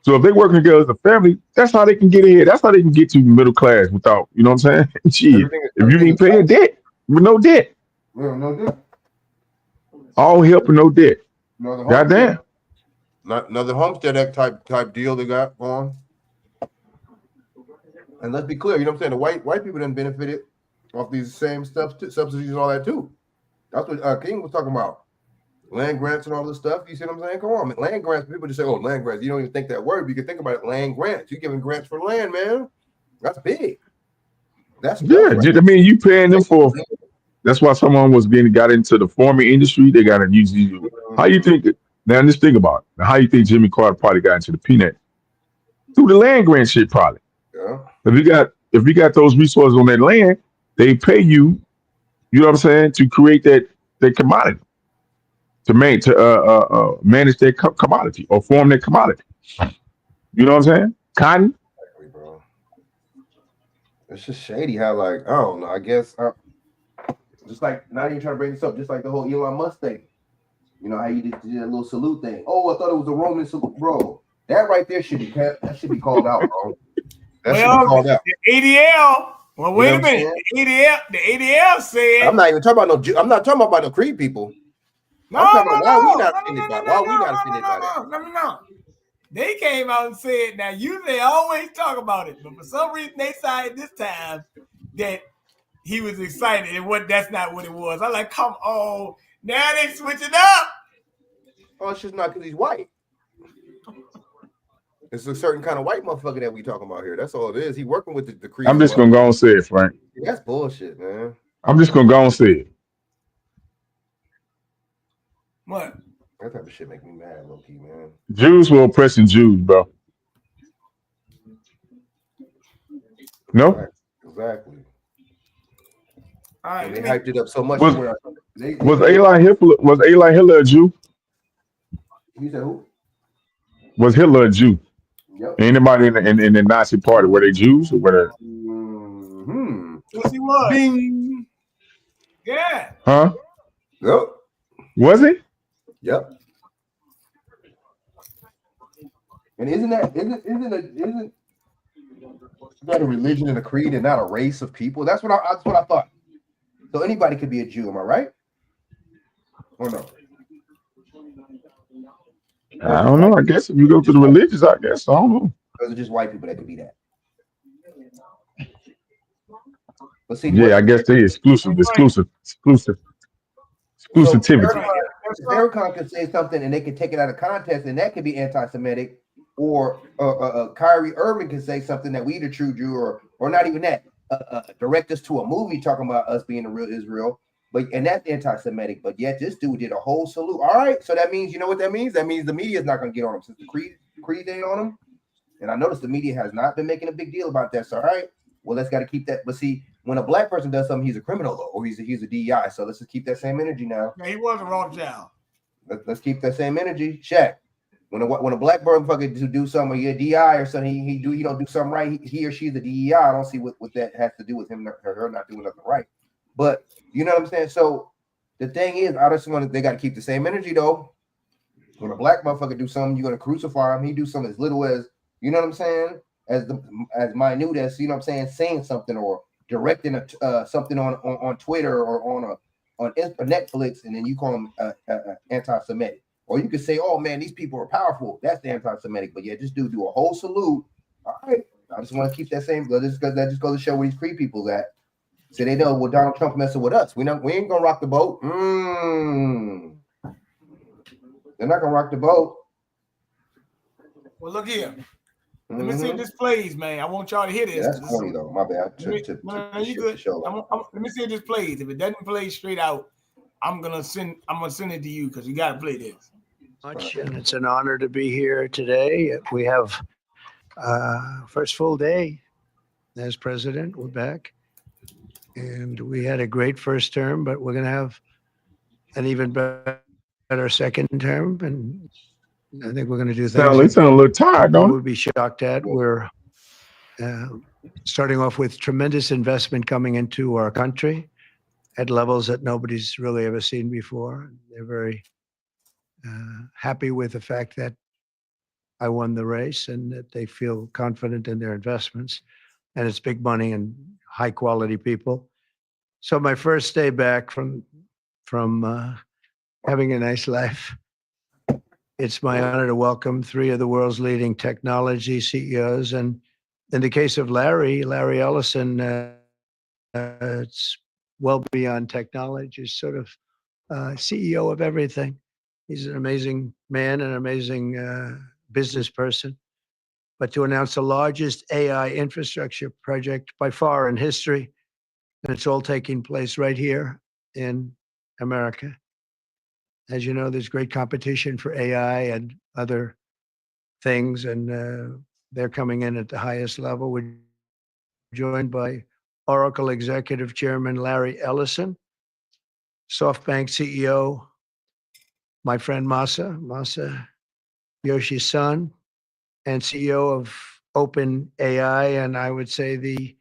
So if they working together as a family, that's how they can get ahead. That's how they can get to middle class without, you know what I'm saying? Shit, if you ain't paying debt, with no debt. No debt. All help and no debt. Goddamn. Another Homestead Act type deal they got on. And let's be clear, you know what I'm saying? The white people done benefited off these same stuff, subsidies and all that too. That's what King was talking about. Land grants and all this stuff. You see what I'm saying? Come on, man. Land grants. People just say, "Oh, land grants." You don't even think that word. You can think about it. Land grants. You're giving grants for land, man. That's big. That's I mean, you paying them for. That's why someone got into the farming industry. They got to use you. How you think? Now, just think about it. Now, how you think Jimmy Carter probably got into the peanut? Through the land grant shit, probably. Yeah. If you got those resources on that land, they pay you. You know what I'm saying, to create that commodity. To manage their commodity or form their commodity. You know what I'm saying? Cotton. Exactly, bro. It's just shady how, like, I don't know. I guess just like, not even trying to bring this up, just like the whole Elon Musk thing. You know how you did that little salute thing. Oh, I thought it was a Roman salute, bro. That right there should be kept. That should be called out, bro. That should be called out. The ADL. Well, wait a minute. The ADL said. I'm not even talking about no. I'm not talking about no Creed people. No. They came out and said, now usually they always talk about it, but for some reason they decided this time that he was excited, and that's not what it was. I'm like, come on, now they switch it up. Oh, it's just not because he's white. It's a certain kind of white motherfucker that we talking about here. That's all it is. He working with the Creed. I'm just gonna go and say it, Frank. That's bullshit, man. I'm just gonna go and say it. What? That type of shit make me mad, low key, man. Jews were oppressing Jews, bro. No? Exactly. All right. And they hyped it up so much. Was They Eli Hitler a Jew? You said who? Was Hitler a Jew? Yep. Anybody in the Nazi party, were they Jews or were they? Mm-hmm. Yes, he was. Bing. Yeah. Huh? Yep. Was he? Yep. And isn't that a religion and a creed and not a race of people? That's what I thought. So anybody could be a Jew, am I right? Or no? I don't know. I guess if you go to the religious, I guess. I don't know. Or is it just white people that could be that? But see, Yeah, I guess they exclusivity. So Farrakhan can say something and they can take it out of context, and that could be anti-Semitic. Or Kyrie Irving can say something that we the true Jew, or not even that. Direct us to a movie talking about us being the real Israel, and that's anti-Semitic. But yet this dude did a whole salute. All right, so that means, you know what that means? That means the media is not going to get on him since the creed ain't on him. And I noticed the media has not been making a big deal about that. So all right, well, let's got to keep that. But see, when a black person does something, he's a criminal though, or he's a DEI. So let's just keep that same energy now. Yeah, he was a Rothschild. Let's keep that same energy. Shaq. When a black motherfucker do something, or a DI or something, he don't do something right. He or she's a DEI. I don't see what that has to do with him or her not doing nothing right. But you know what I'm saying. So the thing is, I just want they got to keep the same energy though. When a black motherfucker do something, you're gonna crucify him. He do something as little as, you know what I'm saying, as minute as, you know what I'm saying, saying something or directing something on Twitter or on Netflix, and then you call him anti-Semitic. Or you could say, oh man, these people are powerful. That's the anti-Semitic. But yeah, just do a whole salute. All right. I just want to keep that same. That just goes to show where these free people's at. So they know, well, Donald Trump messing with us. We ain't gonna rock the boat. They're not gonna rock the boat. Well, look here. Let me see if this plays, man. I want y'all to hear this. Yeah, that's corny though. My bad. You good? Let me see if this plays. If it doesn't play straight out, I'm gonna send it to you because you gotta play this. And it's an honor to be here today. We have first full day as president. We're back, and we had a great first term, but we're going to have an even better second term, and I think we're going to do things. They sound a little tired, don't you would be shocked at. We're starting off with tremendous investment coming into our country at levels that nobody's really ever seen before. They're very happy with the fact that I won the race and that they feel confident in their investments, and it's big money and high quality people. So my first day back from having a nice life, it's my honor to welcome 3 of the world's leading technology CEOs. And in the case of Larry Ellison, it's well beyond technology. He's sort of CEO of everything. He's an amazing man, an amazing business person. But to announce the largest AI infrastructure project by far in history, and it's all taking place right here in America. As you know, there's great competition for AI and other things, and they're coming in at the highest level. We're joined by Oracle Executive Chairman Larry Ellison, SoftBank CEO, my friend Masa Yoshi's son, and CEO of OpenAI, and I would say the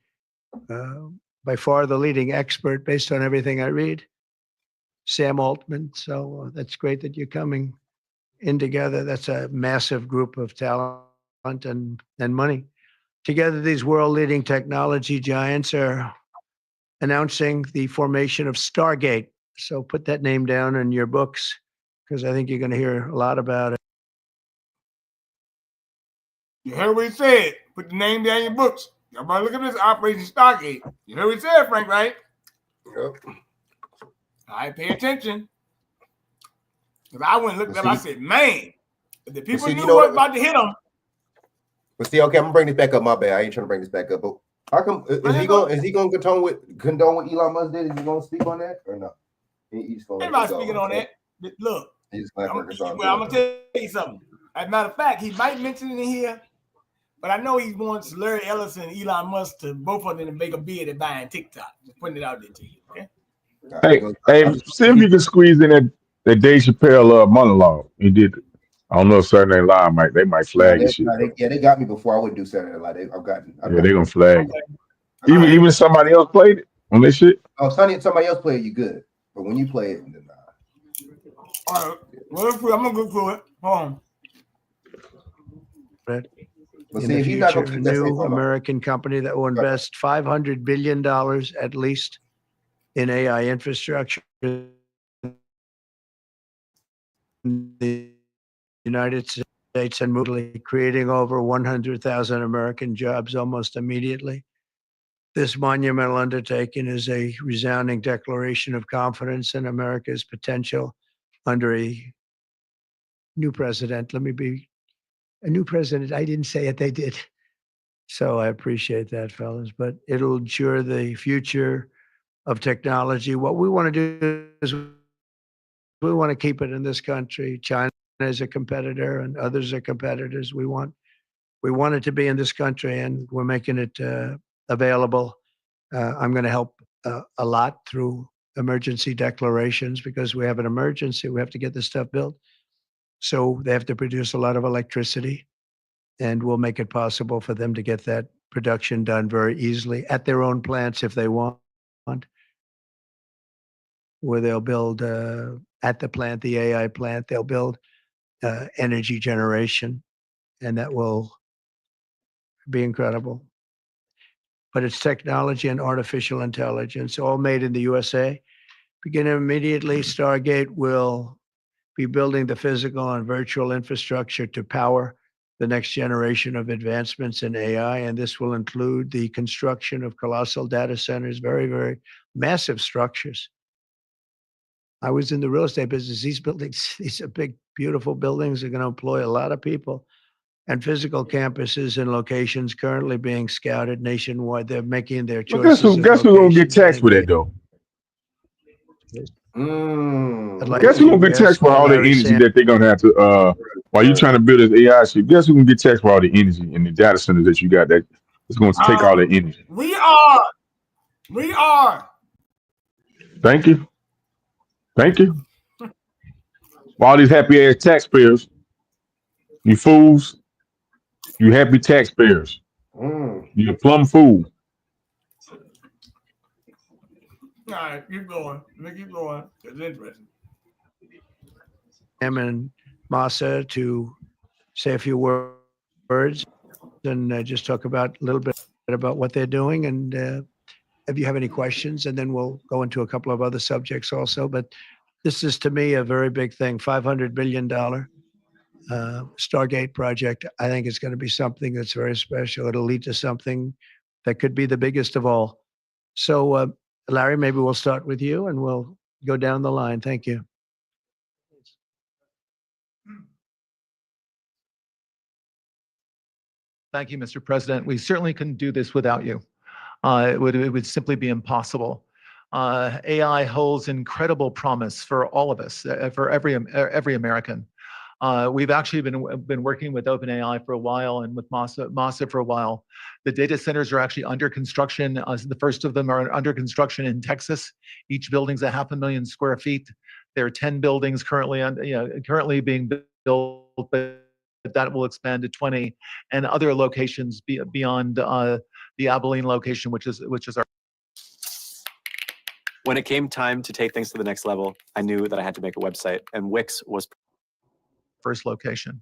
by far the leading expert based on everything I read, Sam Altman. So that's great that you're coming in together. That's a massive group of talent and money. Together, these world-leading technology giants are announcing the formation of Stargate. So put that name down in your books, because I think you're going to hear a lot about it. You heard what he said. Put the name down in your books. Everybody look at this Operation Stargate. You heard what he said, Frank, right? Yep. All right, pay attention. Because I went and looked up, I said, man, if the people knew what was about to hit them. But see, okay, I'm gonna bring this back up. My bad. I ain't trying to bring this back up. But how come is he going to condone what Elon Musk did? Is he going to speak on that or no? He's not speaking on that. Look, I'm gonna tell you something. As a matter of fact, he might mention it in here, but I know he wants Larry Ellison and Elon Musk to both of them to make a bid at buying TikTok. Just putting it out there to you, okay? I Hey, go, hey, see if you can squeeze in that Dave Chappelle monologue. He did. I don't know if Saturday Night Live they might flag your shit. yeah, they got me before I would do Saturday Night Live. I've Yeah, they gotten. gonna flag it. Okay. All Even right. even if somebody else played it on their shit. Oh, Sonny, somebody else play it, you good. But when you play it, then, All right. Well, I'm gonna go through it. Hold on. but In see, the if he's not future, gonna a keep that same new promo, American company that will go ahead. invest $500 billion at least in AI infrastructure in the United States and moving, creating over 100,000 American jobs almost immediately. This monumental undertaking is a resounding declaration of confidence in America's potential under a new president. Let me be a new president. I didn't say it, they did. So I appreciate that, fellas. But it'll ensure the future of technology. What we want to do is we want to keep it in this country. China is a competitor and others are competitors. We want it to be in this country, and we're making it available. I'm going to help a lot through emergency declarations because we have an emergency. We have to get this stuff built. So they have to produce a lot of electricity, and we'll make it possible for them to get that production done very easily at their own plants if they want, where they'll build at the plant, the AI plant, they'll build energy generation, and that will be incredible. But it's technology and artificial intelligence, all made in the USA. Beginning immediately, Stargate will be building the physical and virtual infrastructure to power the next generation of advancements in AI. And this will include the construction of colossal data centers, very, very massive structures. I was in the real estate business. These buildings, these are big, beautiful buildings. Are going to employ a lot of people. And physical campuses and locations currently being scouted nationwide. They're making their But guess choices who? of Guess who gonna get locations. I taxed think for that though? I'd like Guess to who gonna get suggest taxed for all the Larry energy Sanders. that they're gonna have to while you trying to build this AI shit? Guess who can get taxed for all the energy and the data centers that you got that is going to take all the energy? We are. We are. Thank you. Thank you. For all these happy ass taxpayers, you fools, you happy taxpayers. You a plum fool. All right, keep going. Let me keep going. It's interesting. And Masa to say a few words and just talk about a little bit about what they're doing. And if you have any questions, and then we'll go into a couple of other subjects also. But this is to me a very big thing, $500 billion Stargate project. I think it's going to be something that's very special. It'll lead to something that could be the biggest of all. So, Larry, maybe we'll start with you and we'll go down the line. Thank you. Thank you, Mr. President. We certainly couldn't do this without you. It would simply be impossible. AI holds incredible promise for all of us, for every American. We've actually been working with OpenAI for a while and with Masa for a while. The data centers are actually under construction. The first of them are under construction in Texas. Each building's 500,000 square feet. There are 10 buildings currently being built, but that will expand to 20 and other locations beyond the Abilene location, which is our. When it came time to take things to the next level, I knew that I had to make a website, and Wix was first location.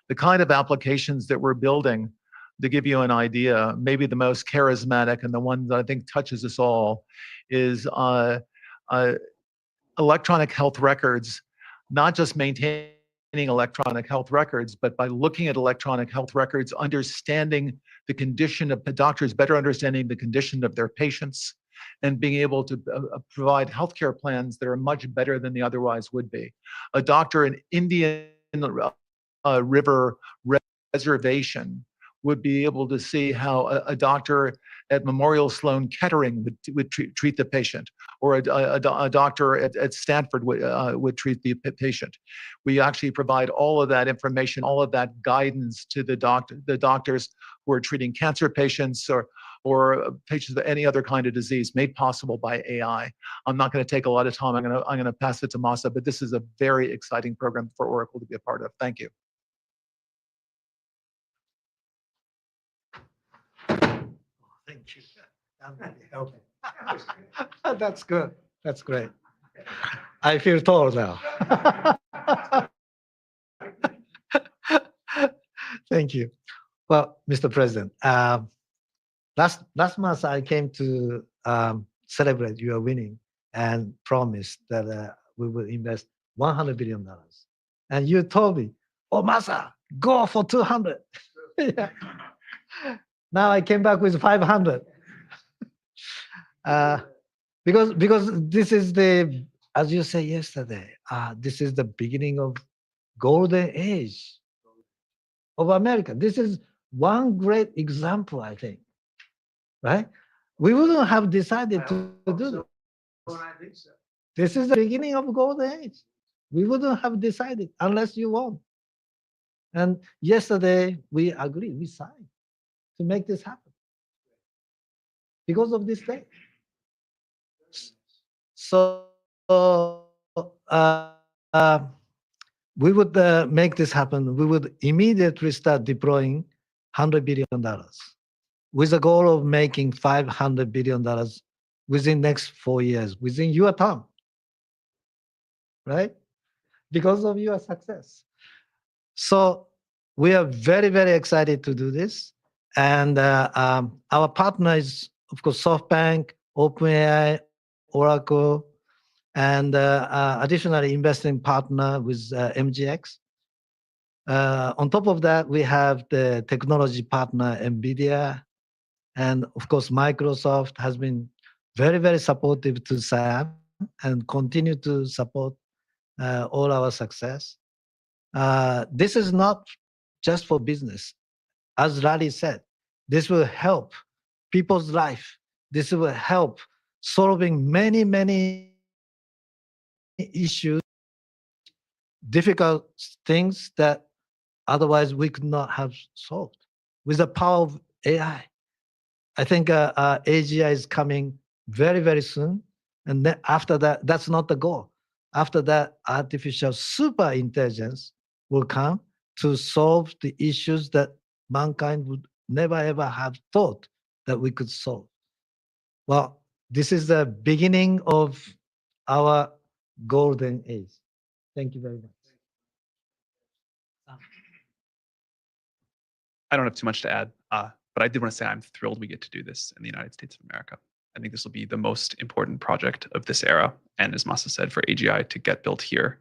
The kind of applications that we're building, to give you an idea, maybe the most charismatic and the one that I think touches us all is electronic health records, not just maintaining electronic health records, but by looking at electronic health records, understanding the condition of the doctors, better understanding the condition of their patients, and being able to provide healthcare plans that are much better than they otherwise would be. A doctor in Indian River Reservation would be able to see how a doctor at Memorial Sloan Kettering would treat the patient, or a doctor at Stanford would treat the patient. We actually provide all of that information, all of that guidance to the doctors who are treating cancer patients or patients with any other kind of disease made possible by AI. I'm not going to take a lot of time. I'm going to pass it to Masa, but this is a very exciting program for Oracle to be a part of. Thank you. Thank you. I'm really helping. That's good. That's great. I feel tall now. Thank you. Well, Mr. President, last month I came to celebrate your winning and promised that we will invest $100 billion. And you told me, oh, Masa, go for 200. Yeah. Now I came back with 500. Because this is the, as you said yesterday, this is the beginning of golden age of America. This is one great example, I think, right? We wouldn't have decided to do this. This is the beginning of golden age. We wouldn't have decided unless you won. And yesterday we agreed, we signed to make this happen because of this day. So we would make this happen. We would immediately start deploying $100 billion with the goal of making $500 billion within next 4 years, within your term, right? Because of your success. So we are very, very excited to do this. And our partner is, of course, SoftBank, OpenAI, Oracle, and additionally investing partner with MGX. On top of that, we have the technology partner, NVIDIA, and of course, Microsoft has been very, very supportive to SAM and continue to support all our success. This is not just for business. As Larry said, this will help people's life. This will help solving many, many issues, difficult things that otherwise we could not have solved with the power of AI. I think AGI is coming very, very soon. And then after that, that's not the goal. After that, artificial super intelligence will come to solve the issues that mankind would never, ever have thought that we could solve. Well, this is the beginning of our golden age. Thank you very much. I don't have too much to add, but I did want to say I'm thrilled we get to do this in the United States of America. I think this will be the most important project of this era. And as Masa said, for AGI to get built here,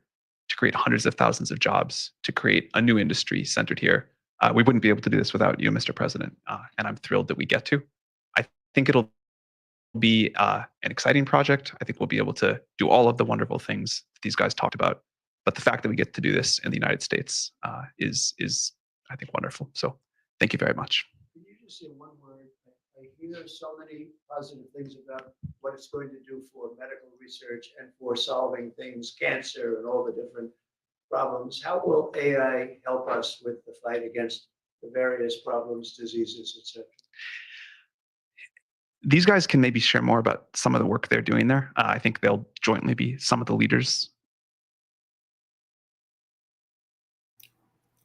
to create hundreds of thousands of jobs, to create a new industry centered here, we wouldn't be able to do this without you, Mr. President. And I'm thrilled that we get to. I think it'll be an exciting project. I think we'll be able to do all of the wonderful things that these guys talked about. But the fact that we get to do this in the United States is, I think, wonderful. So thank you very much. Can you just say one word? I hear so many positive things about what it's going to do for medical research and for solving things, cancer and all the different problems. How will AI help us with the fight against the various problems, diseases, etc.? These guys can maybe share more about some of the work they're doing there. I think they'll jointly be some of the leaders.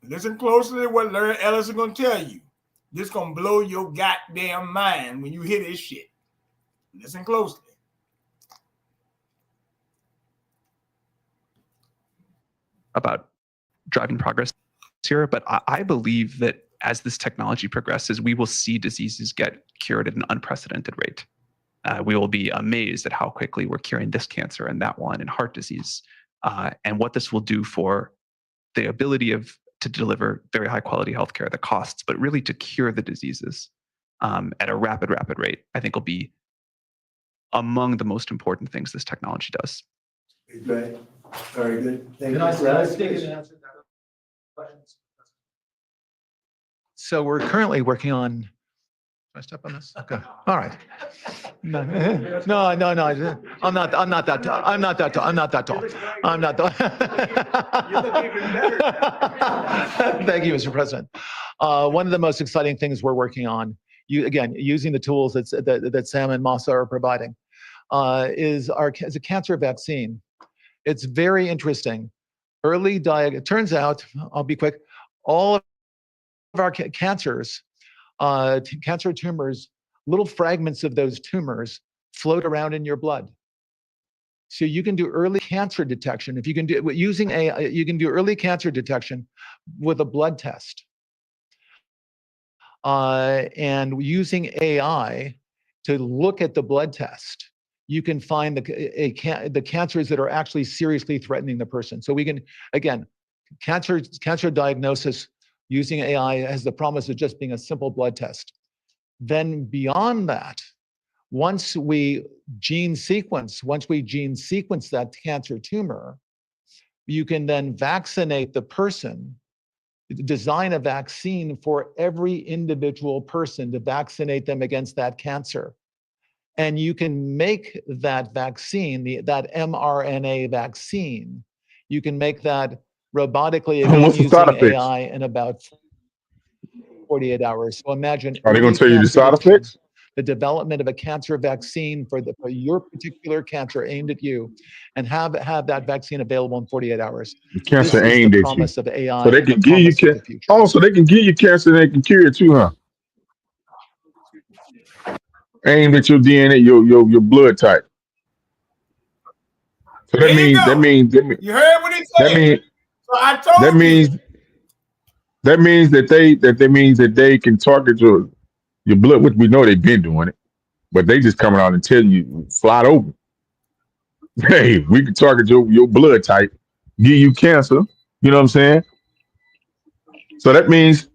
Listen closely to what Larry Ellis is going to tell you. This is going to blow your goddamn mind when you hear this shit. Listen closely. About driving progress here, but I believe that as this technology progresses, we will see diseases get cured at an unprecedented rate. We will be amazed at how quickly we're curing this cancer and that one and heart disease, and what this will do for the ability to deliver very high quality healthcare, the costs, but really to cure the diseases at a rapid rate, I think will be among the most important things this technology does. Great. Very good. Thank Can you. I speak and answer that question? So we're currently working on. Can I step on this? Okay. All right. No. I'm not that tall. I'm not that tall. You look even better. Thank you, Mr. President. One of the most exciting things we're working on using the tools that Sam and Masa are providing, is a cancer vaccine. It's very interesting. It turns out, I'll be quick, all of our cancers, cancer tumors, little fragments of those tumors float around in your blood. So you can do early cancer detection. If you can do using AI, you can do early cancer detection with a blood test. And using AI to look at the blood test, you can find the cancers that are actually seriously threatening the person. So we can, again, cancer diagnosis using AI has the promise of just being a simple blood test. Then beyond that, once we gene sequence that cancer tumor, you can then vaccinate the person, design a vaccine for every individual person to vaccinate them against that cancer. And you can make that vaccine, that mRNA vaccine, you can make that robotically again What's the side using effects? AI in about 48 hours. So imagine Are they going early to tell you the cancer side detection, effects? the development of a cancer vaccine for your particular cancer aimed at you, and have that vaccine available in 48 hours. The cancer This is aimed the at you. promise of AI. So they and the can give you promise of the future. Oh, so they can give you cancer and they can cure it too, huh? Aimed at your DNA, your blood type. So There you go. You heard what he said. So I told you. That means that they can target your blood, which we know they've been doing it, but they just coming out and telling you flat open. Hey, we can target your blood type, give you cancer. You know what I'm saying? So that means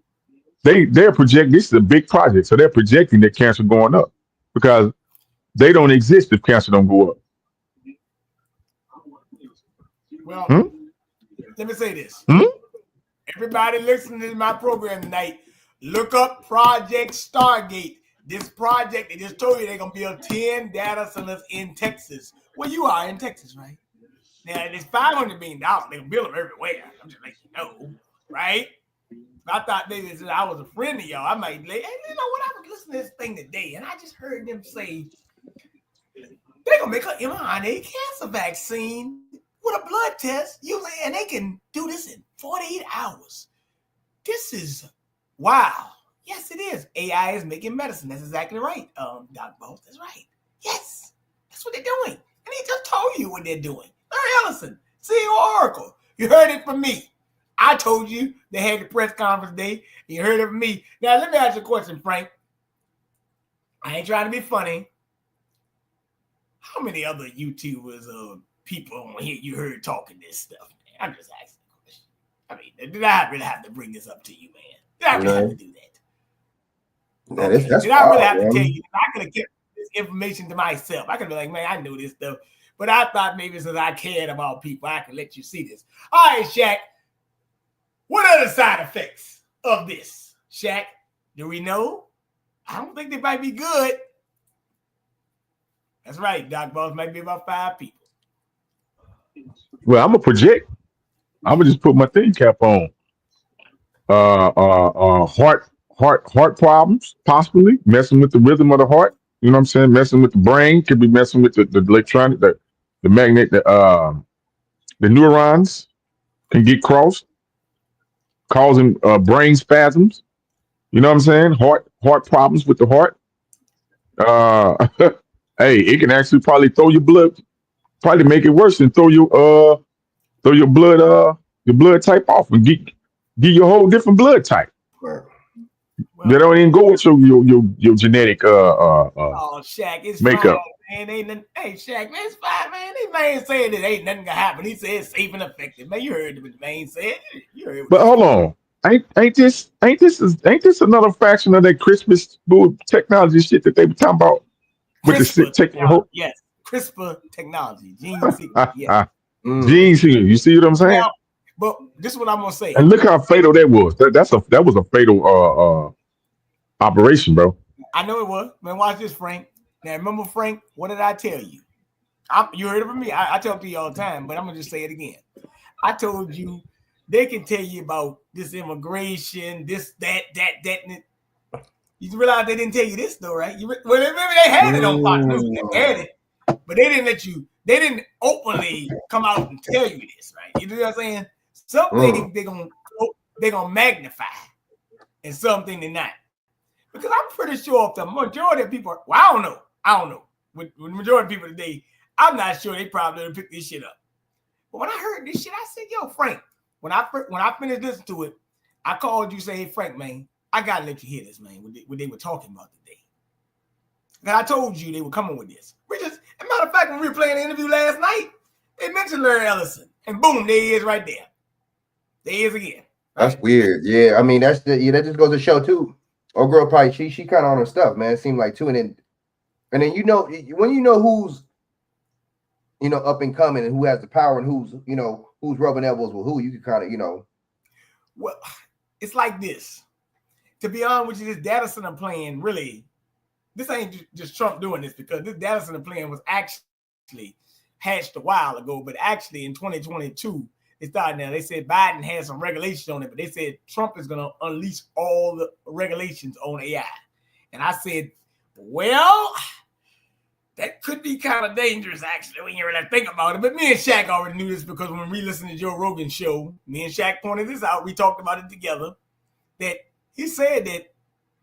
they're projecting. This is a big project, so they're projecting that cancer going up because they don't exist if cancer don't go up. Well, Hmm? let me say this. Hmm? Everybody listening to my program tonight, look up Project Stargate. This project, they just told you they're going to build 10 data centers in Texas. Well, you are in Texas, right? Now, it's $500 million. They're going to build them everywhere. I'm just letting you know, right? I thought maybe since I was a friend of y'all, I might, hey, you know what? I was listening to this thing today, and I just heard them say they're going to make an mRNA cancer vaccine with a blood test, and they can do this in 48 hours. This is wow. Yes, it is. AI is making medicine. That's exactly right. Doc Bolt, that's right. Yes, that's what they're doing. And he just told you what they're doing. Larry Ellison, CEO Oracle. You heard it from me. I told you they had the press conference day. You heard it from me. Now, let me ask you a question, Frank. I ain't trying to be funny. How many other YouTubers or people on here you heard talking this stuff? Man? I'm just asking a question. I mean, did I really have to bring this up to you, man? Did I really have to do that? Man, Okay. that's Did I really wild, have to tell man. you? I could have kept this information to myself. I could be like, man, I knew this stuff. But I thought maybe since I cared about people, I could let you see this. All right, Shaq. What are the side effects of this? Shaq, do we know? I don't think they might be good. That's right. Doc Boss might be about 5 people. Well, I'm gonna project. I'm gonna just put my thin cap on. Heart problems, possibly messing with the rhythm of the heart. You know what I'm saying? Messing with the brain, could be messing with the electronic, the magnet, the neurons can get crossed, causing brain spasms. You know what I'm saying? Heart problems with the heart. Uh, hey, it can actually probably throw your blood, probably make it worse and throw your blood type off and give you a whole different blood type. Right. Well, They don't even go with your genetic oh, Shaq, it's makeup. fine, man. Ain't nothing, hey, Shaq, man, it's fine, man. This man said that ain't nothing gonna happen. He said it's safe and effective. Man, you heard what the man said. You heard what But he hold said. on, ain't this another faction of that Christmas bull technology shit that they were talking about with the CRISPR taking your technology, whole yes. CRISPR technology, gene sequence, yes. genes here? You see what I'm saying? Now, but this is what I'm gonna say. And look how fatal that was. That was a fatal operation, bro. I know it was. Man, watch this, Frank. Now, remember, Frank, what did I tell you? You heard it from me. I talk to you all the time, but I'm going to just say it again. I told you they can tell you about this immigration, this, that. And You realize they didn't tell you this though, right? Well, maybe they had it on Fox News. They had it, but they didn't let you. They didn't openly come out and tell you this, right? You know what I'm saying? Some things they're gonna magnify, and something they're not. Because I'm pretty sure if the majority of people, well, I don't know. With the majority of people today, I'm not sure they probably didn't pick this shit up. But when I heard this shit, I said, "Yo, Frank." When I finished listening to it, I called you, say, "Hey, Frank, man, I gotta let you hear this, man. What they were talking about today." And I told you they were coming with this. As a matter of fact, when we were playing the interview last night, they mentioned Larry Ellison, and boom, there he is right there. There he is again. That's right? weird. Yeah, I mean that just goes to show too. Old girl probably she kind of on her stuff, man. It seemed like too, and then when you know who's up and coming and who has the power and who's rubbing elbows with who, you can kind of Well, it's like this. To be honest with you, this data center plan really, this ain't just Trump doing this, because this data center plan was actually hatched a while ago, but actually in 2022, it started now. They said Biden had some regulations on it, but they said Trump is going to unleash all the regulations on AI. And I said, well, that could be kind of dangerous, actually, when you really think about it. But me and Shaq already knew this, because when we listened to Joe Rogan's show, me and Shaq pointed this out. We talked about it together, that he said that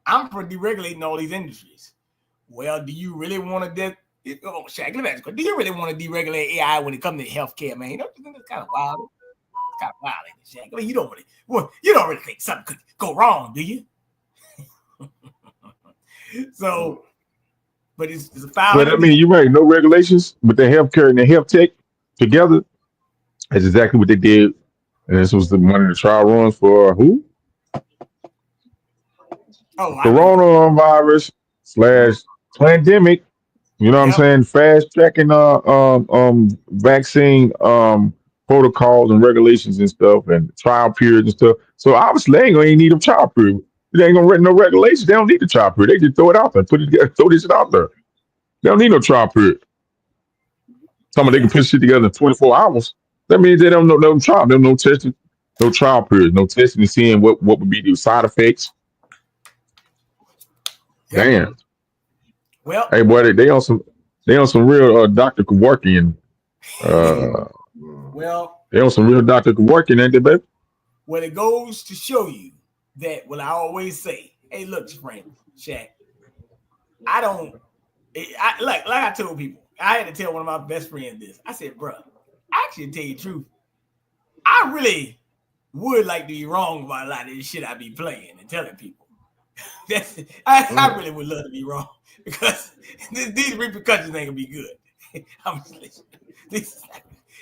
I'm for deregulating all these industries. Well, do you really want to Shaq, let me ask you, do you really want to deregulate AI when it comes to healthcare, man? Don't you think it's kind of wild? It's kind of wild, ain't it, Shaq? I mean, you don't really think something could go wrong, do you? So, but it's a foul. But I mean, you're right. No regulations, but the healthcare and the health tech together. That's exactly what they did. And this was one of the trial runs for who? Coronavirus / pandemic. You know what I'm saying? Fast tracking vaccine protocols and regulations and stuff, and trial periods and stuff. So obviously they ain't gonna need a trial period. They ain't gonna no regulations. They don't need the trial period. They just throw it out there, throw this shit out there. They don't need no trial period. Somebody they can put shit together in 24 hours. That means they don't know no trial. There's no testing, no trial period, no testing and seeing what would be the side effects. Yep. Damn. Well, hey boy, they on some real Dr. Kevorkian. Well, they on some real Dr. Kevorkian, ain't they, baby? Well, it goes to show you that I always say, hey, look, Frank, Shaq, like I told people, I had to tell one of my best friends this. I said, bro, I actually tell you the truth, I really would like to be wrong about a lot of this shit I be playing and telling people. I really would love to be wrong, because these repercussions ain't gonna be good.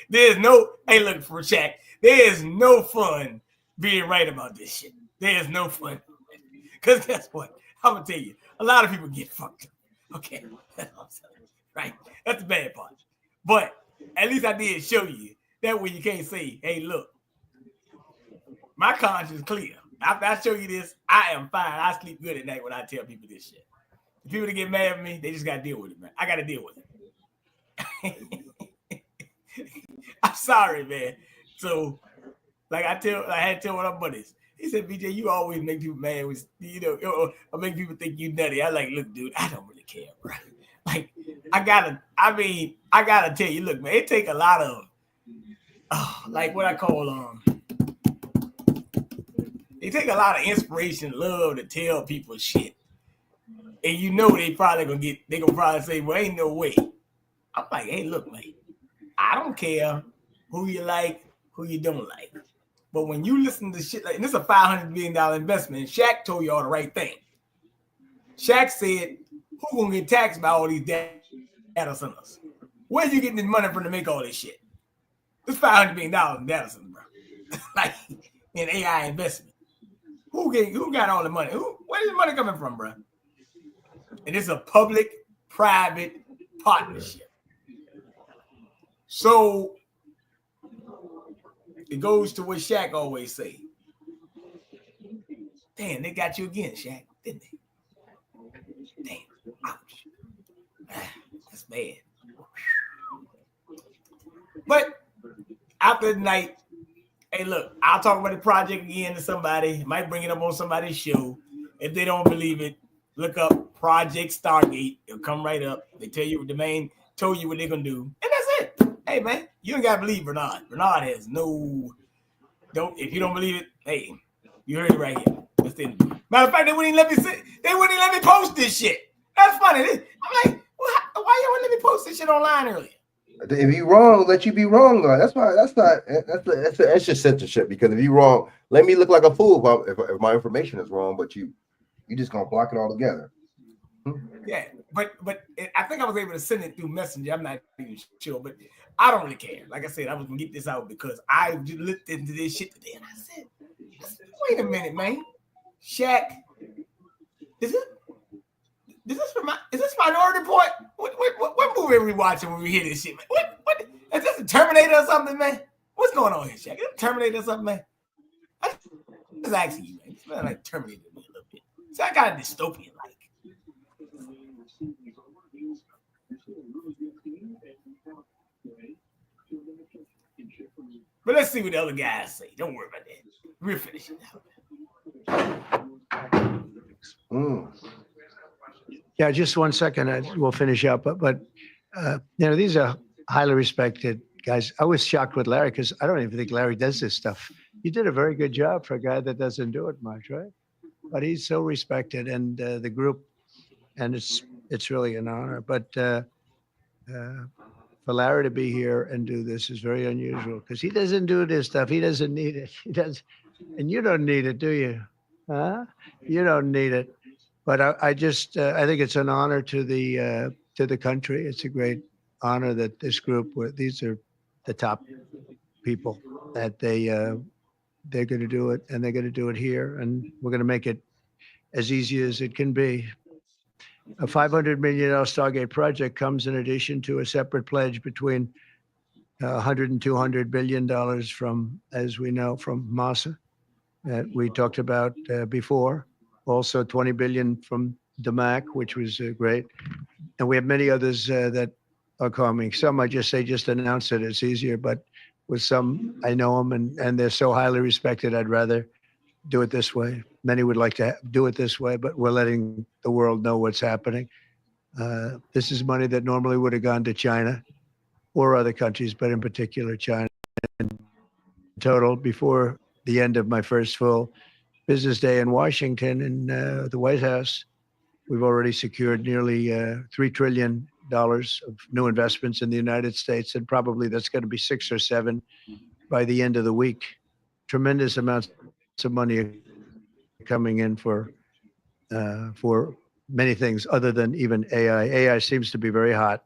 There's no, hey, look, for Shaq, there is no fun being right about this shit. There's no fun. Because guess what? I'm gonna tell you, a lot of people get fucked up. Okay, that's what I'm saying. Right? That's the bad part. But at least I did show you that way you can't say, hey, look, my conscience is clear. After I show you this, I am fine. I sleep good at night when I tell people this shit. The people that get mad at me, they just gotta deal with it, man. I gotta deal with it. I'm sorry, man. So, like I had to tell one of my buddies. He said, BJ, you always make people mad with, or make people think you nutty. I like, look, dude, I don't really care, bro. Like, I gotta tell you, look, man, it take a lot of, like what I call, it take a lot of inspiration, love to tell people shit. And they gonna probably say, well, ain't no way. I'm like, hey, look, man, I don't care who you like, who you don't like. But when you listen to shit like, and this is a $500 million investment, and Shaq told you all the right thing. Shaq said, who gonna get taxed by all these data centers? Where you getting this money from to make all this shit? This $500 million in data centers, bro. Like, in AI investment. Who got all the money? Where's the money coming from, bro? And it's a public-private partnership. So it goes to what Shaq always say. Damn, they got you again, Shaq, didn't they? Damn, ouch. That's bad. But after the night, hey, look, I'll talk about the project again to somebody. Might bring it up on somebody's show. If they don't believe it, Look up Project Stargate. It'll come right up. They tell you the main told you what they're gonna do, and that's it. Hey man, you don't gotta believe Bernard. Bernard has no. Don't if you don't believe it. Hey, you heard it right here. That's the interview. Matter of fact, they wouldn't even let me sit. They wouldn't even let me post this shit. That's funny. I'm like, why you wouldn't let me post this shit online earlier? If you wrong, let you be wrong. Though. That's just censorship. Because if you wrong, let me look like a fool if my information is wrong. But you just gonna block it all together. Yeah, but I think I was able to send it through Messenger. I'm not even sure, but I don't really care. Like I said, I was gonna get this out because I just looked into this shit today, and I said, "Wait a minute, man, Chak, is this Minority Report? What movie are we watching when we hear this shit, man? What is this a Terminator or something, man? What's going on here, Chak? Is it a Terminator or something, man? I was asking you, man. It's like Terminator to me a little bit. So I got a dystopian like. But let's see what the other guys say. Don't worry about that. We'll finish it now. Yeah, just 1 second. We'll finish up. But these are highly respected guys. I was shocked with Larry because I don't even think Larry does this stuff. You did a very good job for a guy that doesn't do it much, right? But he's so respected, and the group, and it's really an honor. But for Larry to be here and do this is very unusual because he doesn't do this stuff. He doesn't need it. He does, and you don't need it, do you? Huh? You don't need it. But I think it's an honor to the country. It's a great honor that this group, these are the top people, that they're going to do it, and they're going to do it here, and we're going to make it as easy as it can be. A $500 million Stargate project comes in addition to a separate pledge between $100 and $200 billion from, as we know, from Massa that we talked about before. Also 20 billion from DMAC, which was great. And we have many others that are coming. Some I just announce it. It's easier, but with some, I know them and they're so highly respected. I'd rather do it this way. Many would like to do it this way, but we're letting the world know what's happening. This is money that normally would have gone to China or other countries, but in particular China. In total, before the end of my first full business day in Washington in the White House, we've already secured nearly $3 trillion of new investments in the United States, and probably that's going to be 6 or 7 by the end of the week. Tremendous amounts of money are coming in for many things other than even AI. AI seems to be very hot.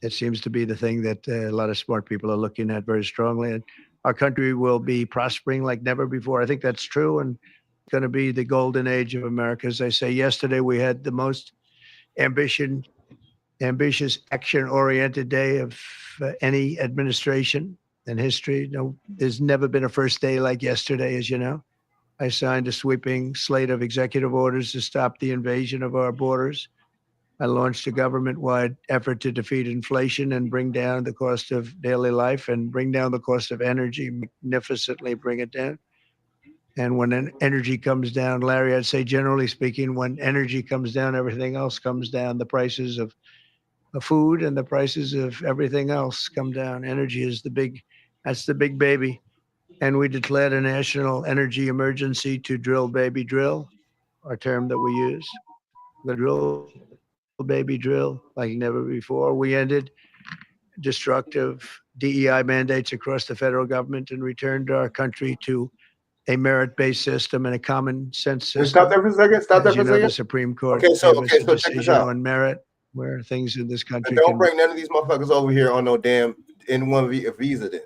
It seems to be the thing that a lot of smart people are looking at very strongly. And our country will be prospering like never before. I think that's true. And it's going to be the golden age of America. As I say, yesterday we had the most ambitious, action-oriented day of any administration in history. No, there's never been a first day like yesterday, as you know. I signed a sweeping slate of executive orders to stop the invasion of our borders. I launched a government-wide effort to defeat inflation and bring down the cost of daily life and bring down the cost of energy, magnificently bring it down. And when energy comes down, Larry, I'd say generally speaking, when energy comes down, everything else comes down. The prices of food and the prices of everything else come down. Energy is that's the big baby. And we declared a national energy emergency to drill, baby, drill, our term that we use. The drill, baby, drill like never before. We ended destructive DEI mandates across the federal government and returned our country to a merit-based system and a common sense system. Stop there for a second. The Supreme Court gave us a decision on merit, where things in this country don't bring none of these motherfuckers over here on no damn N1 visa then.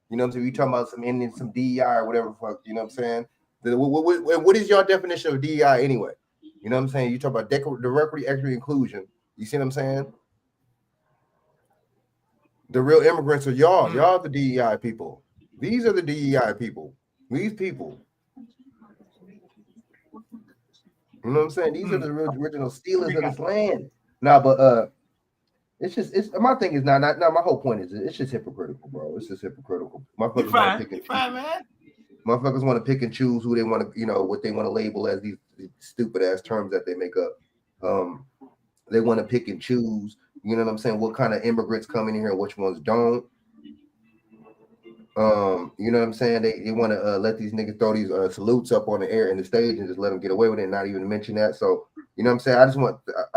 You know what I'm saying? We talking about some DEI or whatever fuck, you know what I'm saying? What is your definition of DEI anyway? You know what I'm saying? You talk about directly equity inclusion. You see what I'm saying? The real immigrants are y'all. Y'all the DEI people. These are the DEI people. These people. You know what I'm saying? These are the real original stealers of this land. But it's my thing is not my whole point is it's just hypocritical, bro. It's just hypocritical. Motherfuckers want to pick and choose who they want to, what they want to label as these stupid ass terms that they make up. They want to pick and choose. You know what I'm saying? What kind of immigrants come in here, which ones don't. You know what I'm saying? They want to let these niggas throw these salutes up on the air in the stage and just let them get away with it, and not even mention that. So you know what I'm saying? I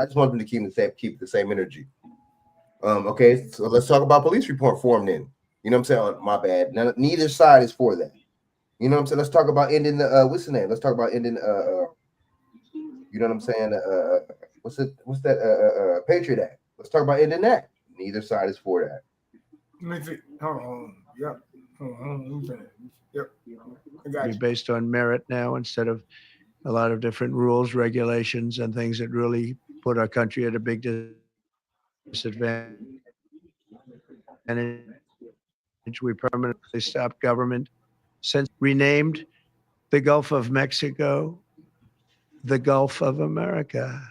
just want them to keep the same energy. Okay, so let's talk about police report form then. You know what I'm saying? My bad. Now, neither side is for that. You know what I'm saying? Let's talk about ending the what's the name? Let's talk about ending you know what I'm saying? What's that Patriot Act? Let's talk about ending that. Neither side is for that. Let me see. Hold on. Yep. Hold on. Yep. I got Be you. based on merit now instead of a lot of different rules, regulations, and things that really put our country at a big disadvantage. We permanently stopped government, since renamed the Gulf of Mexico the Gulf of America.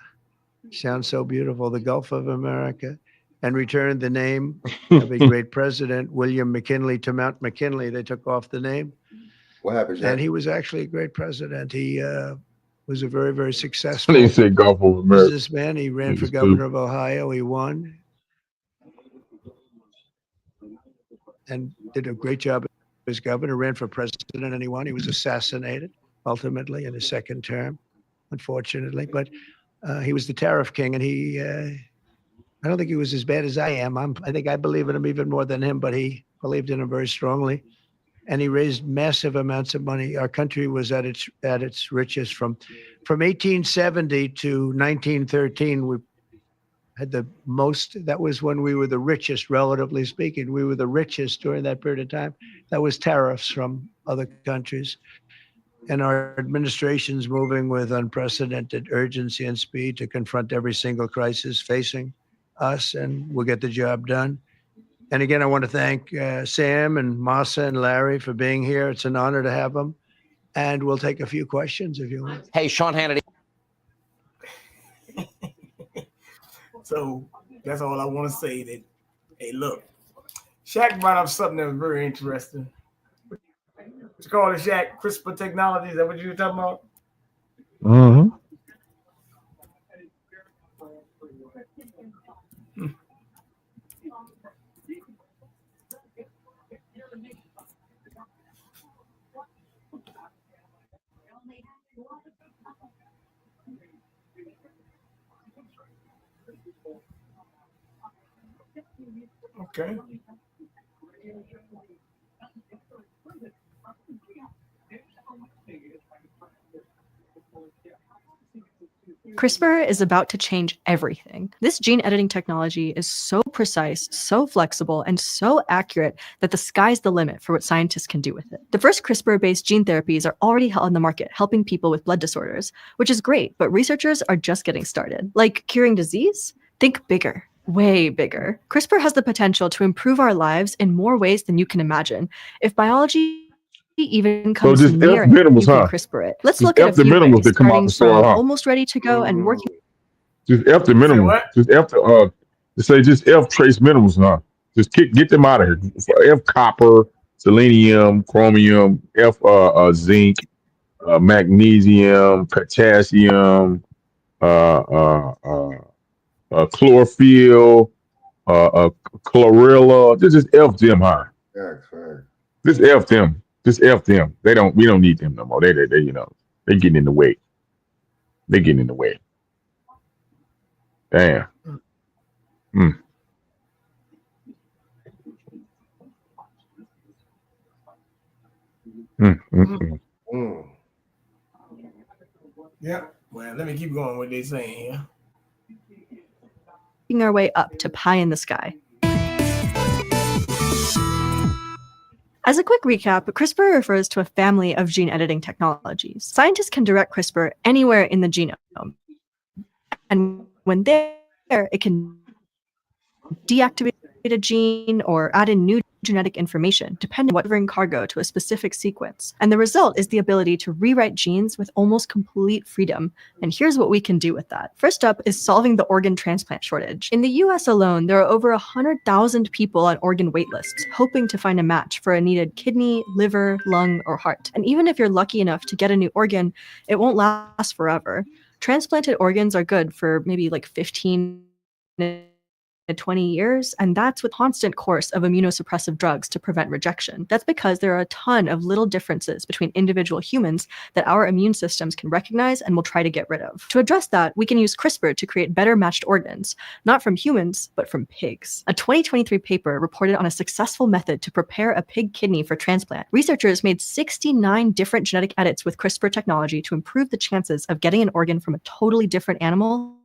Sounds so beautiful, the Gulf of America, and returned the name of a great president, William McKinley, to Mount McKinley. They took off the name. What happened, Jack? And he was actually a great president. He was a very, very I successful didn't say Gulf of America. businessman. He ran for Niggas governor of Ohio. He won and did a great job as governor, ran for president, and he won. He was assassinated ultimately in his second term, unfortunately. But he was the tariff king, and I don't think he was as bad as I am. I think I believe in him even more than him, but he believed in him very strongly. And he raised massive amounts of money. Our country was at its richest from 1870 to 1913. We had the most. That was when we were the richest, relatively speaking. We were the richest during that period of time. That was tariffs from other countries. And our administration's moving with unprecedented urgency and speed to confront every single crisis facing us, and we'll get the job done. And again, I want to thank Sam and Masa and Larry for being here. It's an honor to have them. And we'll take a few questions if you want. Hey, Sean Hannity. So that's all I want to say. That hey, look, Shaq brought up something that was very interesting. What you call it, Shaq? CRISPR technology? Is that what you were talking about? Mm-hmm. Okay. CRISPR is about to change everything. This gene editing technology is so precise, so flexible, and so accurate that the sky's the limit for what scientists can do with it. The first CRISPR-based gene therapies are already on the market, helping people with blood disorders, which is great, but researchers are just getting started. Like curing disease? Think bigger. Way bigger. CRISPR has the potential to improve our lives in more ways than you can imagine. If biology even comes just near F it, minimals, you can huh? CRISPR it. Let's Just look at a F the few minimals ways, that come out starting the soil, from huh? almost ready to go and working. Just F the minimals. what? Just F the just F trace minimals, huh? Just get them out of here. F copper, selenium, chromium, F zinc, magnesium, potassium, chlorophyll, chlorella. Just F them high. Just F them. Just F them. We don't need them no more. They they getting in the way. They getting in the way. Damn. Mm. Yeah. Well, let me keep going what they're saying here. Our way up to pie in the sky. As a quick recap, CRISPR refers to a family of gene editing technologies. Scientists can direct CRISPR anywhere in the genome. And when there, it can deactivate a gene or add in new genetic information, depending on what delivering cargo to a specific sequence. And the result is the ability to rewrite genes with almost complete freedom. And here's what we can do with that. First up is solving the organ transplant shortage. In the US alone, there are over 100,000 people on organ waitlists, hoping to find a match for a needed kidney, liver, lung, or heart. And even if you're lucky enough to get a new organ, it won't last forever. Transplanted organs are good for maybe like 15 to 20 years, and that's with constant course of immunosuppressive drugs to prevent rejection. That's because there are a ton of little differences between individual humans that our immune systems can recognize and will try to get rid of. To address that, we can use CRISPR to create better matched organs, not from humans, but from pigs. A 2023 paper reported on a successful method to prepare a pig kidney for transplant. Researchers made 69 different genetic edits with CRISPR technology to improve the chances of getting an organ from a totally different animal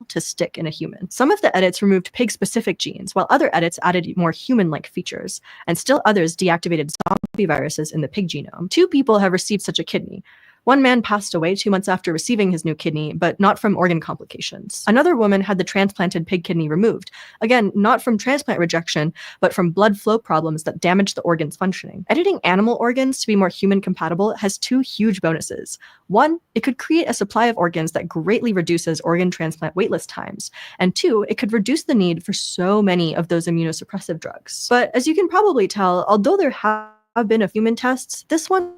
to stick in a human. Some of the edits removed pig-specific genes, while other edits added more human-like features, and still others deactivated zombie viruses in the pig genome. 2 people have received such a kidney. One man passed away 2 months after receiving his new kidney, but not from organ complications. Another woman had the transplanted pig kidney removed. Again, not from transplant rejection, but from blood flow problems that damaged the organ's functioning. Editing animal organs to be more human compatible has 2 huge bonuses. 1, it could create a supply of organs that greatly reduces organ transplant waitlist times. And 2, it could reduce the need for so many of those immunosuppressive drugs. But as you can probably tell, although there have been a few human tests, this one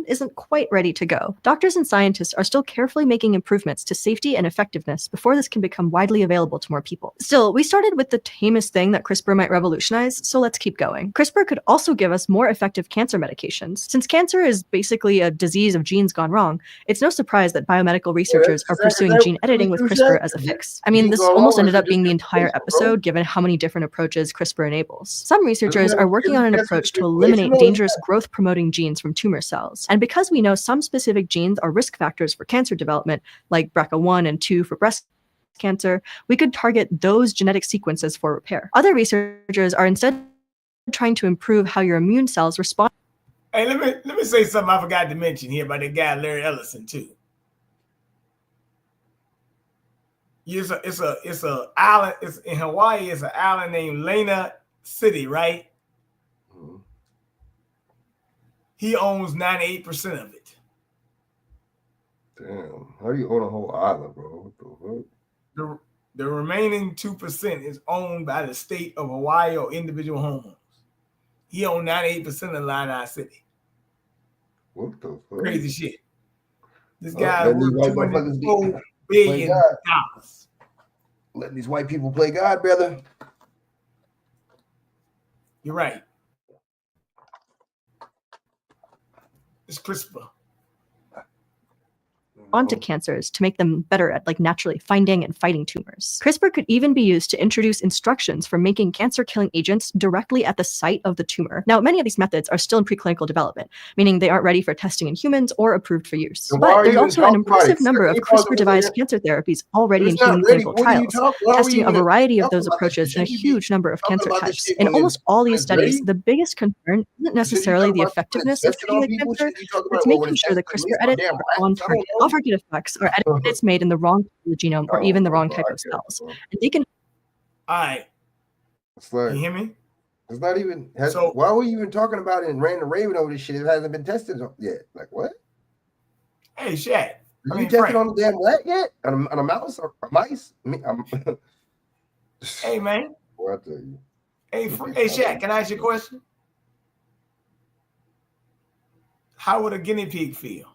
isn't quite ready to go. Doctors and scientists are still carefully making improvements to safety and effectiveness before this can become widely available to more people. Still, we started with the tamest thing that CRISPR might revolutionize, so let's keep going. CRISPR could also give us more effective cancer medications. Since cancer is basically a disease of genes gone wrong, it's no surprise that biomedical researchers are pursuing gene editing with CRISPR as a fix. I mean, this almost ended up being the entire episode, given how many different approaches CRISPR enables. Some researchers are working on an approach to eliminate dangerous growth-promoting genes from tumor cells. And because we know some specific genes are risk factors for cancer development, like BRCA1 and 2 for breast cancer, we could target those genetic sequences for repair. Other researchers are instead trying to improve how your immune cells respond. Hey, let me say something I forgot to mention here about that guy Larry Ellison too. It's a island. It's in Hawaii. It's an island named Lahaina City, right? Mm-hmm. He owns 98% of it. Damn, how do you own a whole island, bro? What the fuck? The remaining 2% is owned by the state of Hawaii or individual homeowners. He owns 98% of Lahaina City. What the fuck? Crazy shit. This guy worth $204 billion. Letting these white people play God, brother. You're right. It's CRISPR. Onto cancers to make them better at naturally finding and fighting tumors. CRISPR could even be used to introduce instructions for making cancer-killing agents directly at the site of the tumor. Now, many of these methods are still in preclinical development, meaning they aren't ready for testing in humans or approved for use. But there's also an impressive number of CRISPR-devised cancer therapies already in human clinical trials, testing a variety of those approaches in a huge number of cancer types. In almost all these studies, the biggest concern isn't necessarily the effectiveness of treating the cancer, it's making sure the CRISPR edits are on target. Off-target effects are edits made in the wrong part of the genome or even the wrong type of cells. And they can. All right. It's like, can you hear me? It's not even. So why were you even talking about it and Random Raven over this shit? It hasn't been tested yet. Like what? Hey, Shaq. Are you tested on the damn rat yet? On a mouse or a mice? Hey, man. Boy, I tell you. Hey, Shaq, can I ask you a question? How would a guinea pig feel?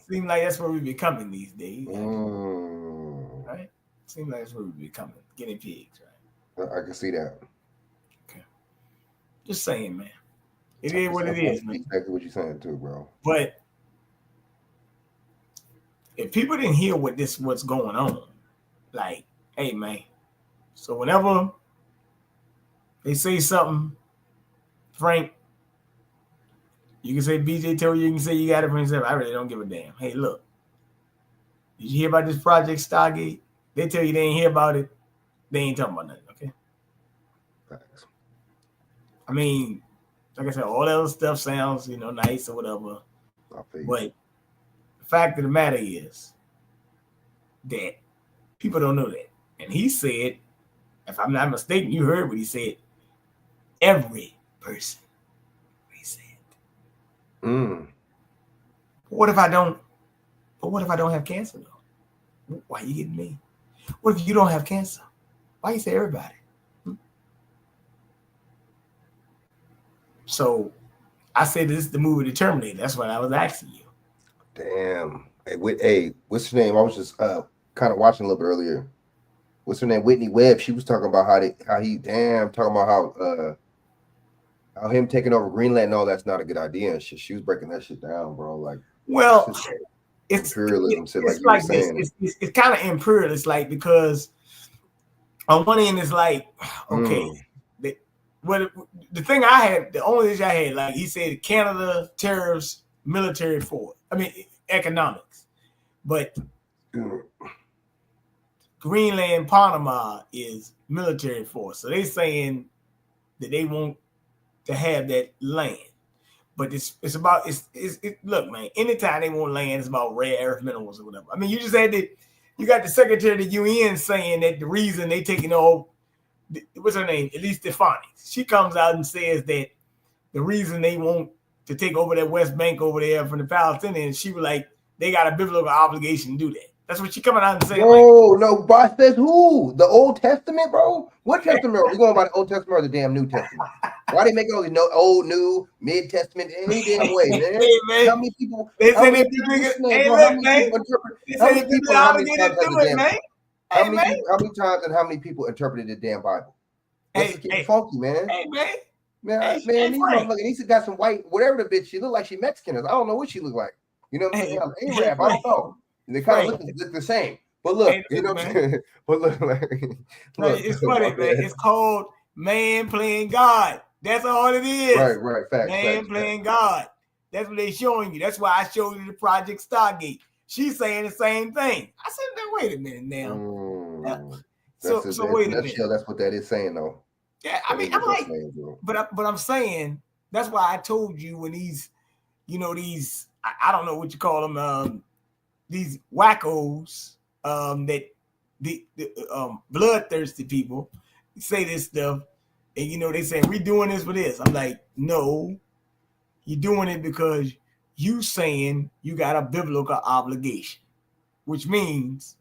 Seems like that's where we're becoming these days. Right? Seems like that's where we're becoming. Guinea pigs, right? I can see that. Okay. Just saying, man. It is what it is, man. Exactly what you're saying too, bro. But if people didn't hear what's going on, like, hey, man. So whenever they say something, Frank, you can say BJ told you can say you got it for yourself. I really don't give a damn. Hey, look. Did you hear about this Project Stargate? They tell you they ain't hear about it. They ain't talking about nothing, okay? Thanks. I mean, like I said, all that other stuff sounds, nice or whatever. But the fact of the matter is that people don't know that. And he said, if I'm not mistaken, you heard what he said. Every person. What if I don't? But what if I don't have cancer though? Why are you getting me? What if you don't have cancer? Why you say everybody? So I said this is the movie The Terminator. That's what I was asking you. Damn. Hey, what's her name? I was just kind of watching a little bit earlier. What's her name? Whitney Webb. She was talking about talking about how him taking over Greenland and all that's not a good idea and shit. She was breaking that shit down, bro. Like, well, it's imperialism. It's like you like were saying. this. It's kind of imperialist, like, because on one end it's like, okay, the thing I had, the only issue I had, like he said, Canada tariffs, military force. I mean, economics, but Greenland, Panama is military force. So they saying that they want to have that land. But it's about look, man, anytime they want land, it's about rare earth minerals or whatever. I mean, you just had you got the Secretary of the UN saying that the reason they taking all, what's her name? Elise Stefanik. She comes out and says that the reason they want to take over that West Bank over there from the Palestinians, she was like, they got a biblical obligation to do that. That's what she coming out and saying. No, boss says who? The Old Testament, bro? What Testament? Are we going by the Old Testament or the damn New Testament? Why they make all these old, new, mid Testament any damn way, man? Hey, man. How many people? They how say many they people how many people interpreted the damn Bible? It's getting funky, man. Hey, man. Man, these motherfuckers, these got some white, whatever the bitch, she look like she Mexican. I don't know what she look like. You know what I'm saying? Arab, I don't know. They kind of look the same. But look, you know what I'm saying? But look, it's funny, man. It's called man playing God. That's all it is. Right. Facts. Man playing God. That's what they're showing you. That's why I showed you the Project Stargate. She's saying the same thing. I said, now wait a minute now. So wait a minute. That's what that is saying, though. Yeah, I mean, I'm like, but I'm saying that's why I told you when these, I don't know what you call them, these wackos, that the bloodthirsty people say this stuff, and they say we doing this for this. I'm like, no, you're doing it because you saying you got a biblical obligation, which means,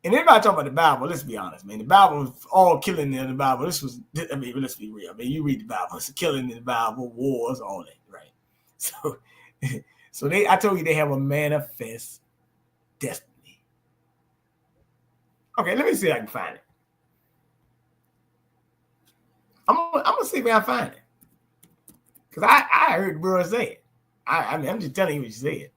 and everybody talk about the Bible. Let's be honest, man. The Bible was all killing in the Bible. Let's be real. I mean, you read the Bible, it's killing in the Bible, wars, all that, right? So I told you they have a manifest destiny. Okay, let me see if I can find it. I'm gonna see if I can find it, because I heard the bro say it. I'm just telling you what you said.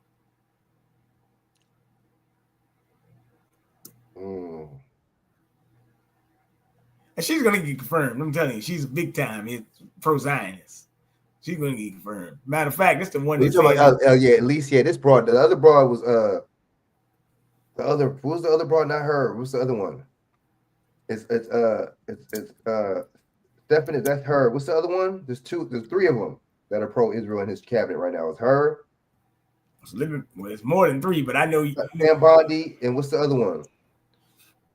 And she's gonna get confirmed. I'm telling you, she's a big time pro-Zionist. She's gonna get confirmed. Matter of fact, it's the one that at least this broad. The other broad was what was the other broad? Not her. What's the other one? It's Stephanie. That's her. What's the other one? There's three of them that are pro-Israel in his cabinet right now. It's her. It's more than three, but I know Sam Bondi, and what's the other one?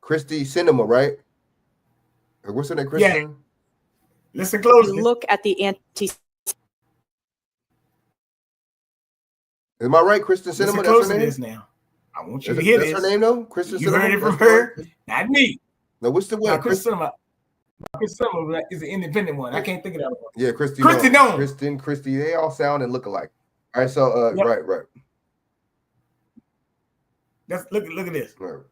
Christy Cinema, right? Or what's her name? Christy? Yeah. Listen closely. Look at the anti. Am I right, Kristen Cinema? That's her name. Now, I want you to hear this. That's her name, though. Kristen you Cinema. Heard it from her, not me. No, what's the one? Kristen Cinema. Kristen Cinema is an independent one. I can't think of that one. Yeah, Christy. Christy. They all sound and look alike. All right, so yep. Right. Look at this. Right.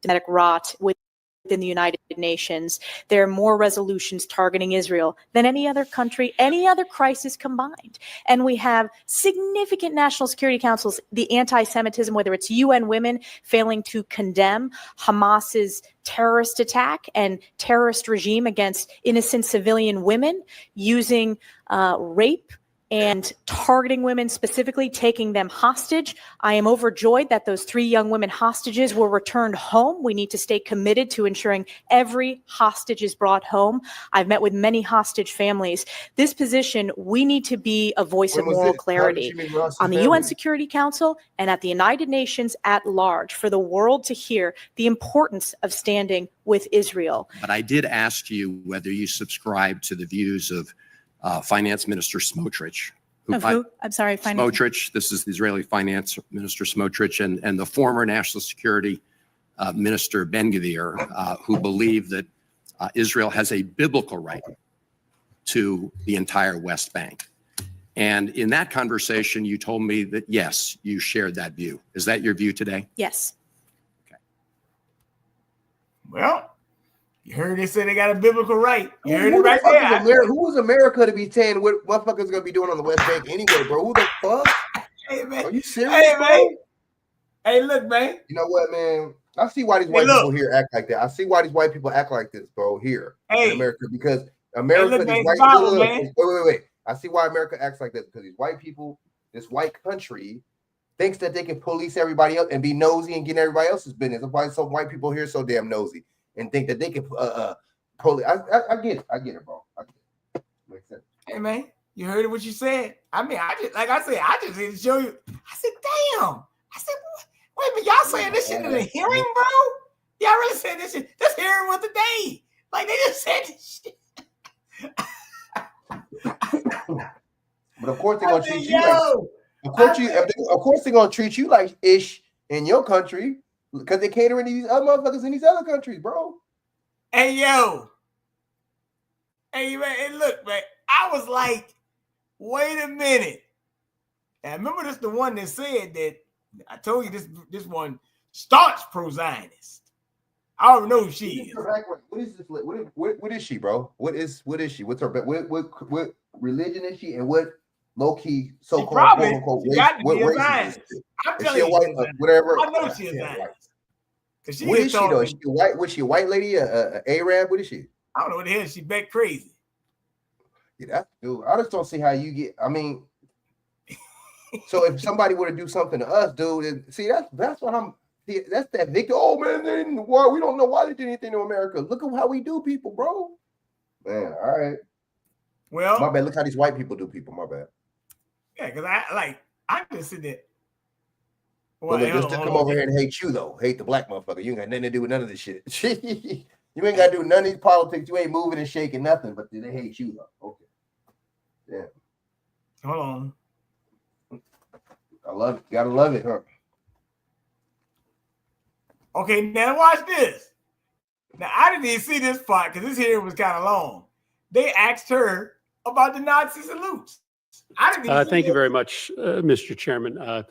Genetic rot within the United Nations. There are more resolutions targeting Israel than any other country, any other crisis combined. And we have significant national security councils, the anti-Semitism, whether it's UN Women failing to condemn Hamas's terrorist attack and terrorist regime against innocent civilian women, using rape and targeting women specifically, taking them hostage. I am overjoyed that those 3 young women hostages were returned home. We need to stay committed to ensuring every hostage is brought home. I've met with many hostage families. This position, we need to be a voice of moral clarity on the UN Security Council and at the United Nations at large for the world to hear the importance of standing with Israel. But I did ask you whether you subscribe to the views of Finance Minister Smotrich. Who? I'm sorry, Smotrich. This is the Israeli Finance Minister Smotrich and the former National Security Minister Ben-Gvir, who believe that Israel has a biblical right to the entire West Bank. And in that conversation, you told me that, yes, you shared that view. Is that your view today? Yes. Well, you heard they say they got a biblical right. You heard it Who the right fuck there. is America? Who is America to be saying what motherfuckers gonna be doing on the West Bank anyway, bro? Who the fuck? Hey, man. Are you serious, Hey, bro? man. Hey, look, man. You know what, man? I see why these white people here act like that. I see why these white people act like this, bro, here in America, because America, look, these man, white wait. I see why America acts like this, because these white people, this white country, thinks that they can police everybody else and be nosy and get in everybody else's business. That's why some white people here so damn nosy and think that they can police. I get it, bro. I get it. Makes sense. Hey, man, you heard what you said. I mean, I just didn't show you. I said, damn. I said, wait a minute, y'all saying this shit in a hearing, bro? Y'all really saying this shit? This hearing was today. Like, they just said this shit. But of course they're gonna treat you like, of course they're gonna treat you like ish in your country because they catering to these other motherfuckers in these other countries, bro. Hey, yo. Hey, man, hey, look, man. I was like, wait a minute. And I remember this the one that said that I told you this one staunch pro-Zionist. I don't know who she is. What is this? What is she, bro? What is she? What's her what religion is she, and what low-key so-called quote unquote race? What race is she? I'm is telling she a you, white, whatever? I know she is Zionist. What is she though? Is she a white? Was she a white lady? A Arab? What is she? I don't know what the hell she bet crazy. Yeah, that dude. I just don't see how you get. I mean, so if somebody were to do something to us, dude, see that's what I'm. That's that victim. Oh man, they in the war. We don't know why they did anything to America. Look at how we do people, bro. Man, all right. Well, my bad. Look how these white people do people. My bad. Yeah, because I just said that. Well, look, just to come over here and hate you though, hate the black motherfucker. You ain't got nothing to do with none of this shit. You ain't got to do none of these politics. You ain't moving and shaking nothing, but they hate you though. Okay. Yeah. Hold on. I love it. Gotta love it, huh? Okay, now watch this. Now, I didn't even see this part because this hearing was kind of long. They asked her about the Nazi salutes. I didn't even Thank you very much, Mr. Chairman.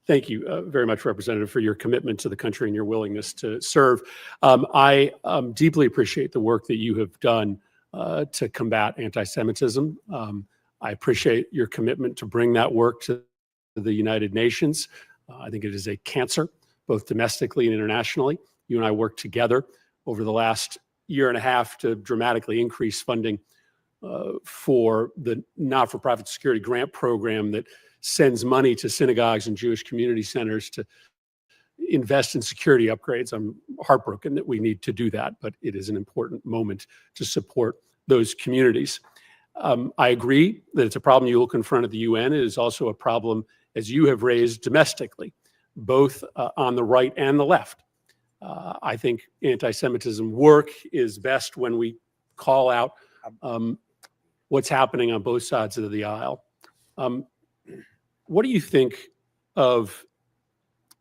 Thank you very much, Representative, for your commitment to the country and your willingness to serve. I deeply appreciate the work that you have done to combat anti-Semitism. I appreciate your commitment to bring that work to the United Nations. I think it is a cancer, both domestically and internationally. You and I worked together over the last year and a half to dramatically increase funding for the not-for-profit security grant program that sends money to synagogues and Jewish community centers to invest in security upgrades. I'm heartbroken that we need to do that, but it is an important moment to support those communities. I agree that it's a problem you will confront at the UN. It is also a problem, as you have raised, domestically, both on the right and the left. I think anti-Semitism work is best when we call out what's happening on both sides of the aisle. What do you think of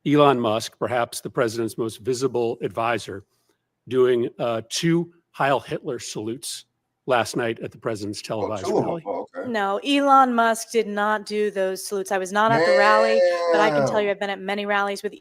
Elon Musk, perhaps the president's most visible advisor, doing 2 Heil Hitler salutes last night at the president's televised rally? No, Elon Musk did not do those salutes. I was not at the rally, but I can tell you I've been at many rallies with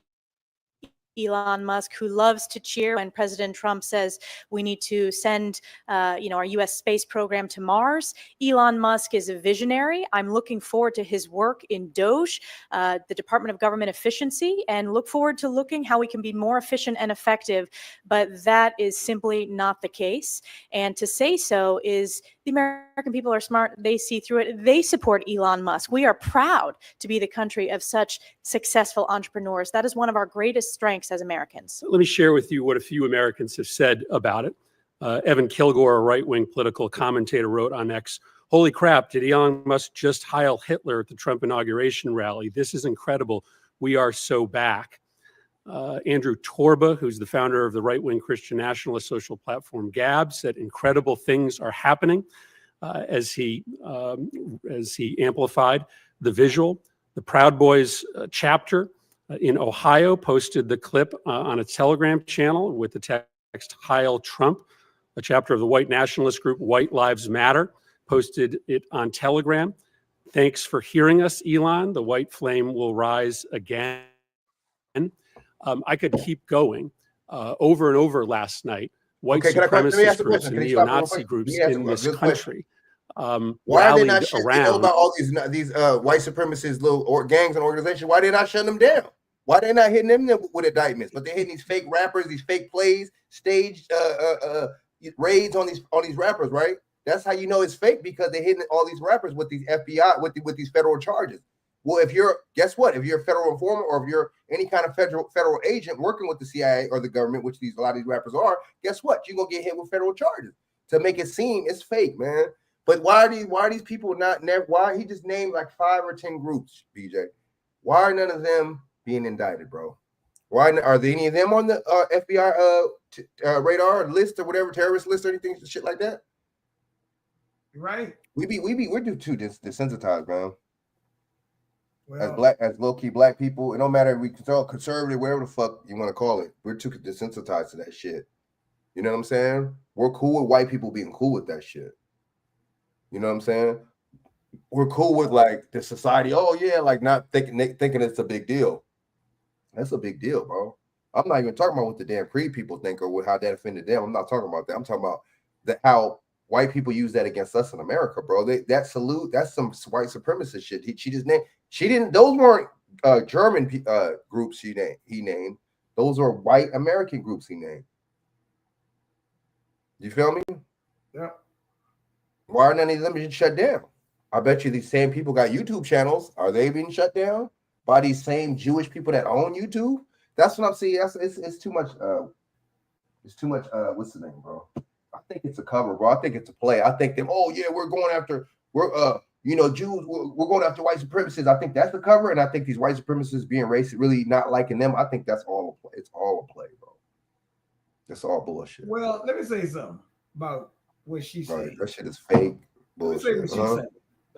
Elon Musk, who loves to cheer when President Trump says we need to send, our U.S. space program to Mars. Elon Musk is a visionary. I'm looking forward to his work in DOGE, the Department of Government Efficiency, and look forward to looking how we can be more efficient and effective. But that is simply not the case. And to say so is the American people are smart. They see through it. They support Elon Musk. We are proud to be the country of such successful entrepreneurs. That is one of our greatest strengths as Americans. Let me share with you what a few Americans have said about it. Evan Kilgore, a right-wing political commentator, wrote on X, "Holy crap, did Elon Musk just Heil Hitler at the Trump inauguration rally? This is incredible. We are so back." Andrew Torba, who's the founder of the right-wing Christian nationalist social platform Gab, said incredible things are happening as he amplified the visual. The Proud Boys chapter in Ohio posted the clip on its Telegram channel with the text "Heil Trump." A chapter of the white nationalist group White Lives Matter posted it on Telegram. Thanks for hearing us, Elon. The white flame will rise again. I could keep going over and over last night. White supremacist groups and neo-Nazi groups in this country why are they not rallied shut? They know around. about all these white supremacist little gangs and organizations. Why they not shutting them down? Why they not hitting them with indictments? But they're hitting these fake rappers, these fake plays, staged raids on these rappers, right? That's how you know it's fake, because they're hitting all these rappers with these FBI with these federal charges. Well, if you're guess what? If you're a federal informant, or if you're any kind of federal agent working with the CIA or the government, which a lot of these rappers are, guess what? You're gonna get hit with federal charges to make it seem it's fake, man. But why are these people not? Why he just named like 5 or 10 groups, BJ? Why are none of them being indicted, bro? Why are there any of them on the FBI radar list or whatever, terrorist list or anything, shit like that? Right. We're too desensitized, man. Well, as low-key black people, it don't matter if we conservative, whatever the fuck you want to call it. We're too desensitized to that shit. You know what I'm saying? We're cool with white people being cool with that shit. You know what I'm saying? We're cool with like the society. Oh yeah, like not thinking it's a big deal. That's a big deal, bro. I'm not even talking about what the damn Cree people think or how that offended them. I'm not talking about that. I'm talking about how white people use that against us in America, bro. That salute, that's some white supremacist shit. She just named. She didn't. Those weren't German groups he named. Those are white American groups he named. You feel me? Yeah. Why are none of them being shut down? I bet you these same people got YouTube channels. Are they being shut down by these same Jewish people that own YouTube? That's what I'm seeing. It's too much. It's too much. What's the name, bro? I think it's a cover, bro. I think it's a play. I think them. Oh yeah, we're going after. Jews. We're going after white supremacists. I think that's the cover, and I think these white supremacists being racist, really not liking them. I think that's all a play. It's all a play, bro. It's all bullshit. Well, let me say something about what she said. That shit is fake bullshit. Let me say what she said.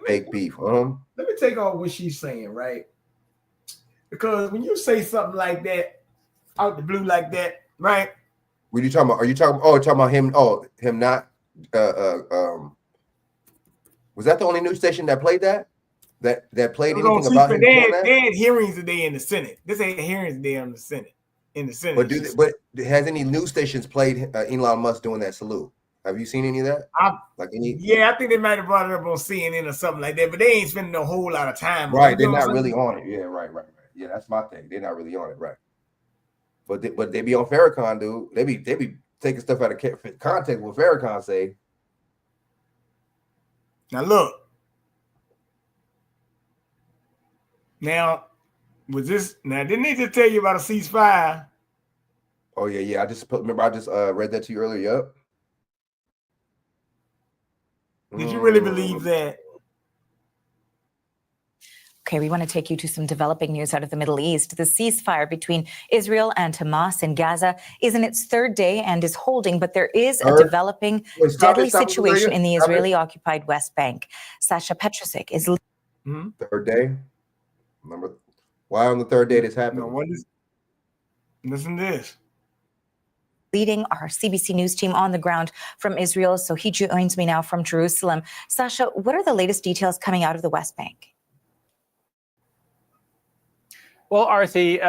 Fake beef. Let me take off what she's saying, right? Because when you say something like that, out the blue like that, right? What are you talking about? Are you talking? Oh, talking about him? Oh, him not. Was that the only news station that played that? That played anything about him? They had hearings today in the Senate. This ain't hearings today in the Senate. But has any news stations played Elon Musk doing that salute? Have you seen any of that? Yeah, I think they might have brought it up on CNN or something like that, but they ain't spending a whole lot of time. Right, they're not really on it. Yeah, right. Yeah, that's my thing. They're not really on it, right? But they be on Farrakhan, dude. They be taking stuff out of context. What Farrakhan say. Now look. Now, didn't they just tell you about a ceasefire? Oh yeah. I just read that to you earlier. Yep. Did you really believe that? Okay, we want to take you to some developing news out of the Middle East. The ceasefire between Israel and Hamas in Gaza is in its 3rd day and is holding, but there is a developing deadly situation in the Israeli-occupied West Bank. Sasha Petrusik is... 3rd day? Remember, why on the 3rd day this happened? No, listen to this. Leading our CBC News team on the ground from Israel, so he joins me now from Jerusalem. Sasha, what are the latest details coming out of the West Bank? Well, Arthi,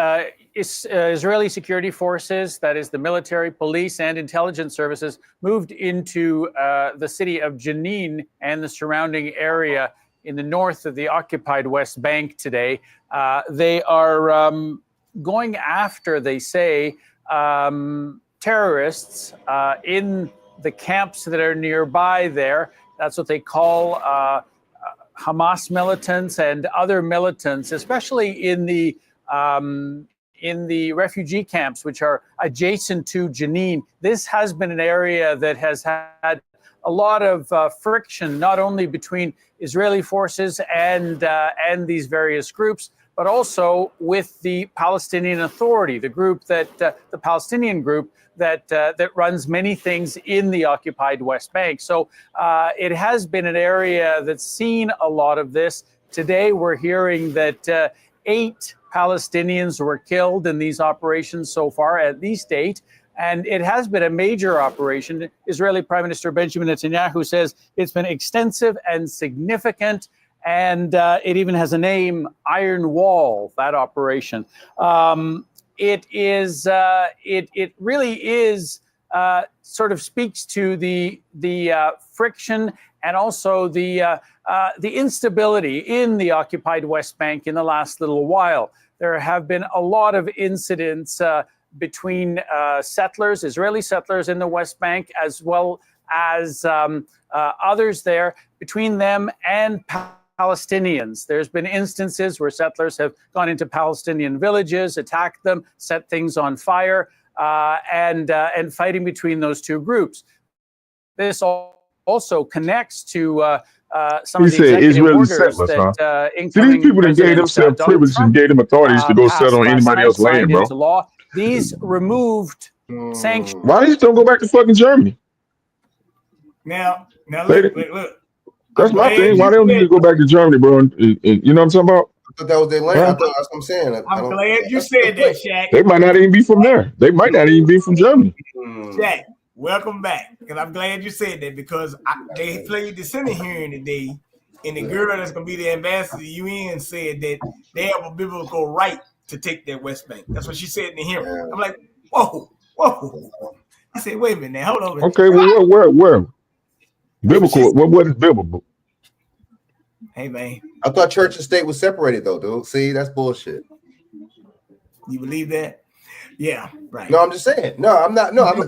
Israeli security forces, that is the military, police, and intelligence services, moved into the city of Jenin and the surrounding area in the north of the occupied West Bank today. They are going after, they say, terrorists in the camps that are nearby there. That's what they call Hamas militants and other militants, especially in the refugee camps, which are adjacent to Jenin. This has been an area that has had a lot of friction, not only between Israeli forces and these various groups, but also with the Palestinian Authority, the group that the Palestinian group that runs many things in the occupied West Bank. So it has been an area that's seen a lot of this. Today, we're hearing that 8 Palestinians were killed in these operations so far, at least 8. And it has been a major operation. Israeli Prime Minister Benjamin Netanyahu says it's been extensive and significant, and it even has a name, Iron Wall, that operation. It really is sort of speaks to the friction and also the instability in the occupied West Bank in the last little while. There have been a lot of incidents between settlers, Israeli settlers in the West Bank, as well as others there, between them and Palestinians. There's been instances where settlers have gone into Palestinian villages, attacked them, set things on fire, and fighting between those two groups. This also connects to some of the executive orders settlers, that See, these people that gave President themselves Donald privileges and Trump gave them authorities to go passed settle on last anybody night, else's land, signed bro. into law. These removed sanctions. Why don't you still go back to fucking Germany? Now look. That's my thing. Why they don't need to go back to Germany, bro? And you know what I'm talking about? I thought that was their land. Huh? I thought that's what I'm saying. I'm glad you said that, Shaq. They might not even be from there. They might not even be from Germany. Shaq, welcome back. And I'm glad you said that because they played the Senate hearing today, and the girl that's going to be the ambassador to the UN said that they have a biblical right to take their West Bank. That's what she said in the hearing. I'm like, whoa. I said, wait a minute, now, hold on. Okay, well, where? Biblical. What is biblical? Hey, man. I thought church and state was separated, though, dude. See, that's bullshit. You believe that? Yeah, right. No, I'm just saying. No, I'm not. No, I'm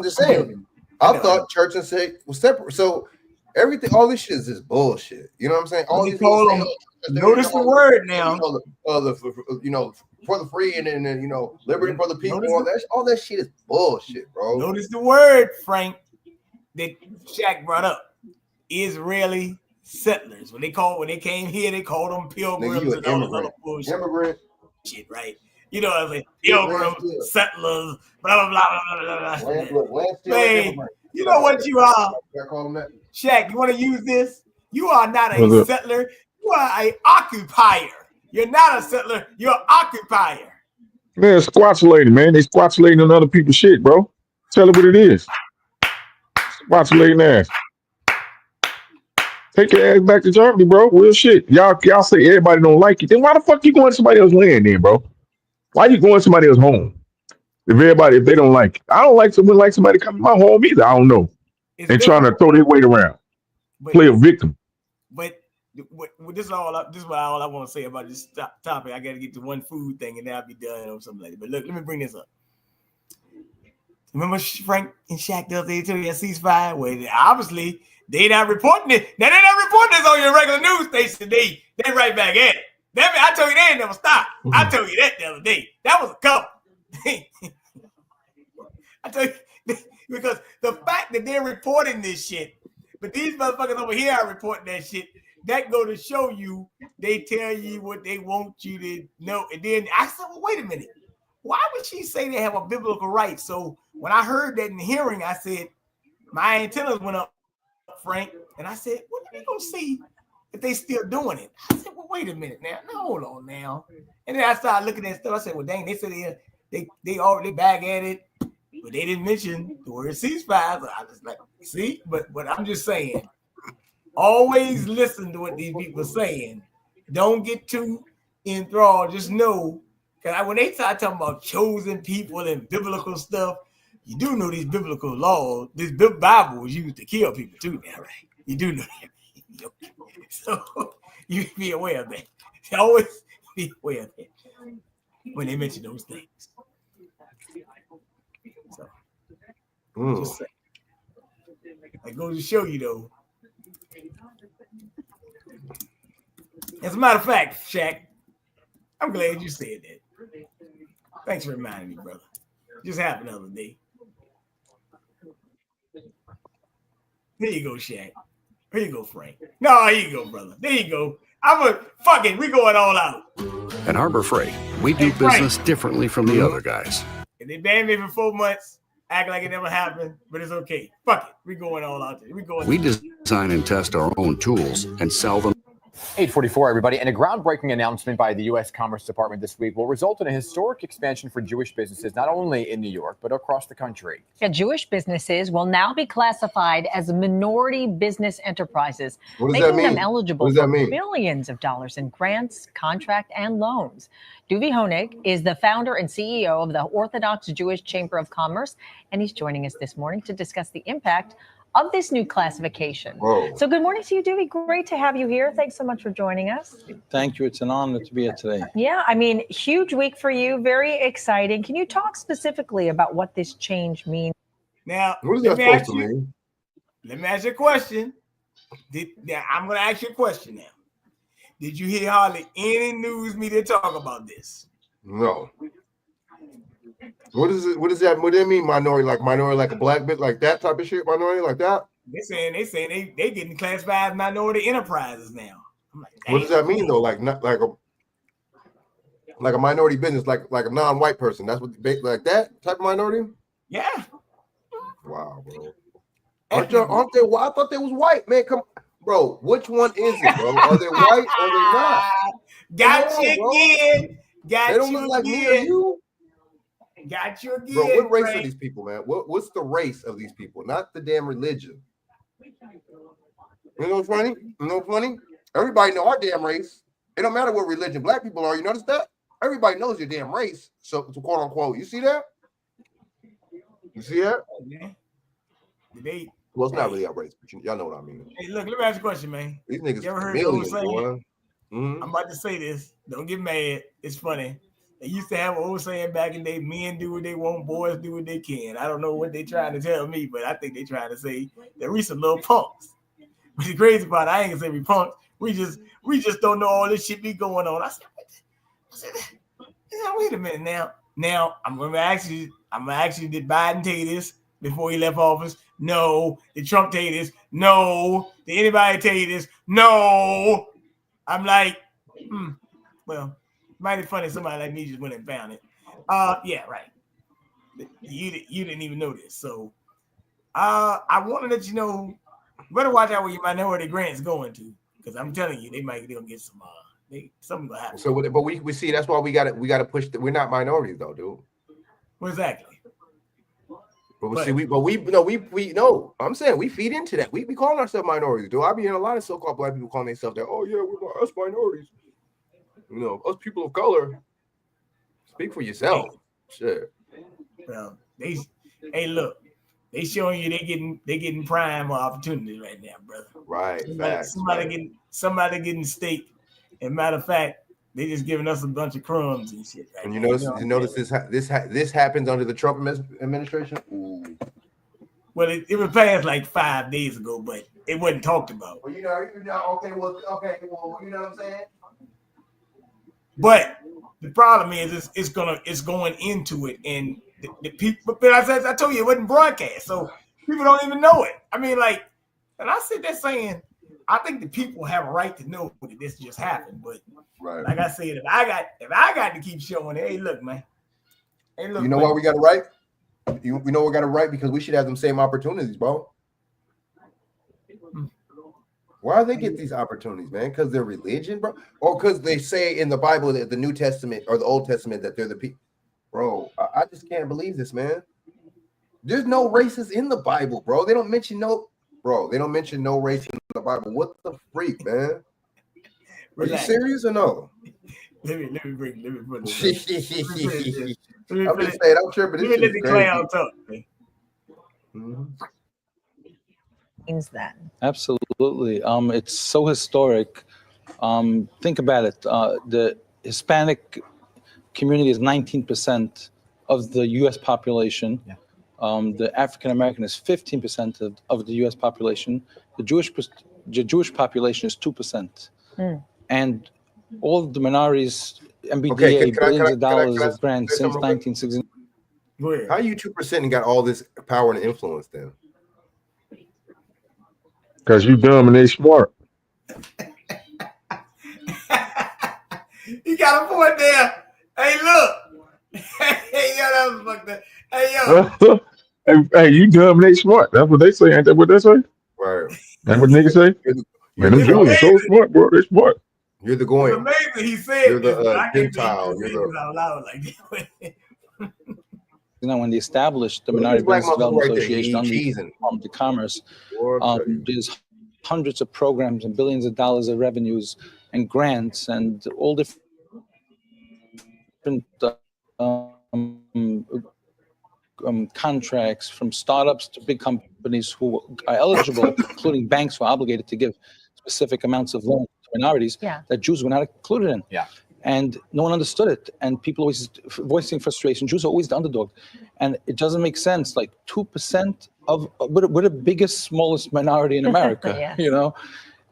just saying. I thought church and state was separate. So everything, all this shit is just bullshit. You know what I'm saying? All these people notice the word now. For the free and then liberty for the people. All that shit is bullshit, bro. Notice the word, Frank, that Shaq brought up. Israeli settlers. When they came here, they called them pilgrims and all this other bullshit. Immigrant shit, right? You know what I'm saying? Pilgrims, settlers, blah, blah, blah, blah, blah. Man, you know what you are? Shaq, you want to use this? You are not a settler. You are an occupier. You're not a settler. You're an occupier. Man, squatulating, man. They squatulating on other people's shit, bro. Tell it what it is. Squatulating ass. Take your ass back to Germany, bro. Real shit. Y'all say everybody don't like it. Then why the fuck you going to somebody else's land then, bro? Why you going to somebody else's home? If they don't like it. I don't like somebody come to my home either. I don't know. And trying to throw their weight around. Play a victim. But this is all I want to say about this topic. I got to get to one food thing and then I'll be done or something like that. But look, let me bring this up. Remember Frank and Shaq the other day told you that ceasefire? Well, obviously they not reporting it. Now they're not reporting this on your regular news station. They right back at it. I told you they ain't never stop. I told you that the other day. That was a couple. I tell you, because the fact that they're reporting this shit, but these motherfuckers over here are reporting that shit, that go to show you, they tell you what they want you to know. And then I said, well, wait a minute. Why would she say they have a biblical right? So when I heard that in the hearing, I said, my antennas went up, Frank. And I said, well, let me go see if they still doing it. I said, well, wait a minute now. No, hold on now. And then I started looking at stuff. I said, well, dang, they said they already back at it, but they didn't mention the word ceasefire. So I was like, see, but I'm just saying, always listen to what these people are saying. Don't get too enthralled. Just know, because when they start talking about chosen people and biblical stuff, you do know these biblical laws, this Bible was used to kill people too now, right? You do know that. So you be aware of that. Always be aware of that when they mention those things. So just say, that goes to show you though. As a matter of fact, Shaq, I'm glad you said that. Thanks for reminding me, brother. Just happened the other day. There you go, Shaq. Here you go, Frank. No, here you go, brother. There you go. Fuck it. We going all out. At Harbor Freight, we do business differently from the other guys. And they banned me for 4 months, act like it never happened, but it's okay. Fuck it. We going all out there. We design and test our own tools and sell them. 8:44, everybody. And a groundbreaking announcement by the U.S. Commerce Department this week will result in a historic expansion for Jewish businesses, not only in New York, but across the country. Yeah, Jewish businesses will now be classified as minority business enterprises, making them eligible for billions of dollars in grants, contract, and loans. Duvi Honig is the founder and CEO of the Orthodox Jewish Chamber of Commerce, and he's joining us this morning to discuss the impact of this new classification. Whoa. So good morning to you, Duvi. Great to have you here. Thanks so much for joining us. Thank you. It's an honor to be here today. Yeah, I mean, huge week for you. Very exciting. Can you talk specifically about what this change means? Now, what is that supposed to mean? Let me ask you a question. I'm going to ask you a question now. Did you hear hardly any news media talk about this? No. What is it? What does that mean? Minority like a black bit, like that type of shit? Minority like that? They saying they getting classified as minority enterprises now. I'm like, what does that mean though? Like not like a minority business, like a non-white person. That's what like that type of minority? Yeah. Wow, bro. Aren't they? I thought they was white, man. Come, bro. Which one is it, bro? Are they white or they not? Got you again. Got they don't look like me or you. Got you again, bro. What race are these people, man? What's the race of these people? Not the damn religion. You know what's funny? You know what's funny? Everybody know our damn race. It don't matter what religion black people are. You notice that? Everybody knows your damn race. So quote unquote. You see that? You see that? Well, it's not really our race, but y'all know what I mean. Hey, look, let me ask you a question, man. These niggas you ever heard the old saying? Mm-hmm. I'm about to say this. Don't get mad. It's funny. They used to have an old saying back in the day, men do what they want, boys do what they can. I don't know what they trying to tell me, but I think they trying to say that we some little punks. But the crazy part, I ain't gonna say we punks. We just don't know all this shit be going on. I said, wait a minute now. Now I'm gonna ask you, did Biden tell you this before he left office? No. Did Trump tell you this? No. Did anybody tell you this? No. I'm like, well. Mighty funny, somebody like me just went and found it. Yeah, right. You didn't even know this. So I want to let you know, you better watch out where your minority grants going to, because I'm telling you, they're gonna get some something gonna happen. So but we see that's why we gotta push we're not minorities though, dude. Well, exactly. But we know. I'm saying we feed into that. We calling ourselves minorities, dude. I be hearing a lot of so-called black people calling themselves that, oh yeah, we're us minorities. You know, us people of color. Speak for yourself. Shit. Well, look, they showing you they getting prime opportunities right now, brother. Right. Somebody getting steak. And matter of fact, they just giving us a bunch of crumbs and shit. Right and now. You notice this happens under the Trump administration. Ooh. Well, it was passed like 5 days ago, but it wasn't talked about. Well, okay, well, you know what I'm saying. But the problem is, it's going into it, and the people. But I told you it wasn't broadcast, so people don't even know it. I mean, like, and I sit there saying, I think the people have a right to know that this just happened. But like I said, if I got to keep showing, hey, look, man. Hey, look, you know why we got it right? You know we got it right because we should have them same opportunities, bro. Why do they get these opportunities, man? Because they're religion, bro? Or because they say in the Bible, that the New Testament or the Old Testament, that they're the people? Bro, I just can't believe this, man. There's no races in the Bible, bro. They don't mention no race in the Bible. What the freak, man? Are you serious or no? Let me put it. I'm just saying, I'm tripping. Let me let the clown talk, man. Means that. Absolutely. It's so historic. Think about it. The Hispanic community is 19% of the U.S. population. Yeah. The African American is 15% of the U.S. population. The Jewish population is 2%. And all of the minorities, MBDA, billions of dollars of grants since 1960. How you 2% and got all this power and influence then? Because you dumb and they smart. You got a point there. Hey, look. Hey, yo, that was fucked up. Hey, yo. Hey, you dumb and they smart. That's what they say. Ain't that what they say? Right. That's what niggas say? Man, them Jews are so smart, bro. They're smart. You're the It's Goyim. amazing he said You're this, the but I can't Gentile. say You're this out loud like that. When they established the Look at Minority this black Business motherfucker Development right there. Association He under the cheesing. Department of Commerce, Boy, there's hundreds of programs and billions of dollars of revenues and grants and all different contracts from startups to big companies who are eligible, including banks who are obligated to give specific amounts of loans to minorities that Jews were not included in. Yeah. And no one understood it. And people always voicing frustration. Jews are always the underdog. And it doesn't make sense. Like 2% of, we're the biggest, smallest minority in America, you know?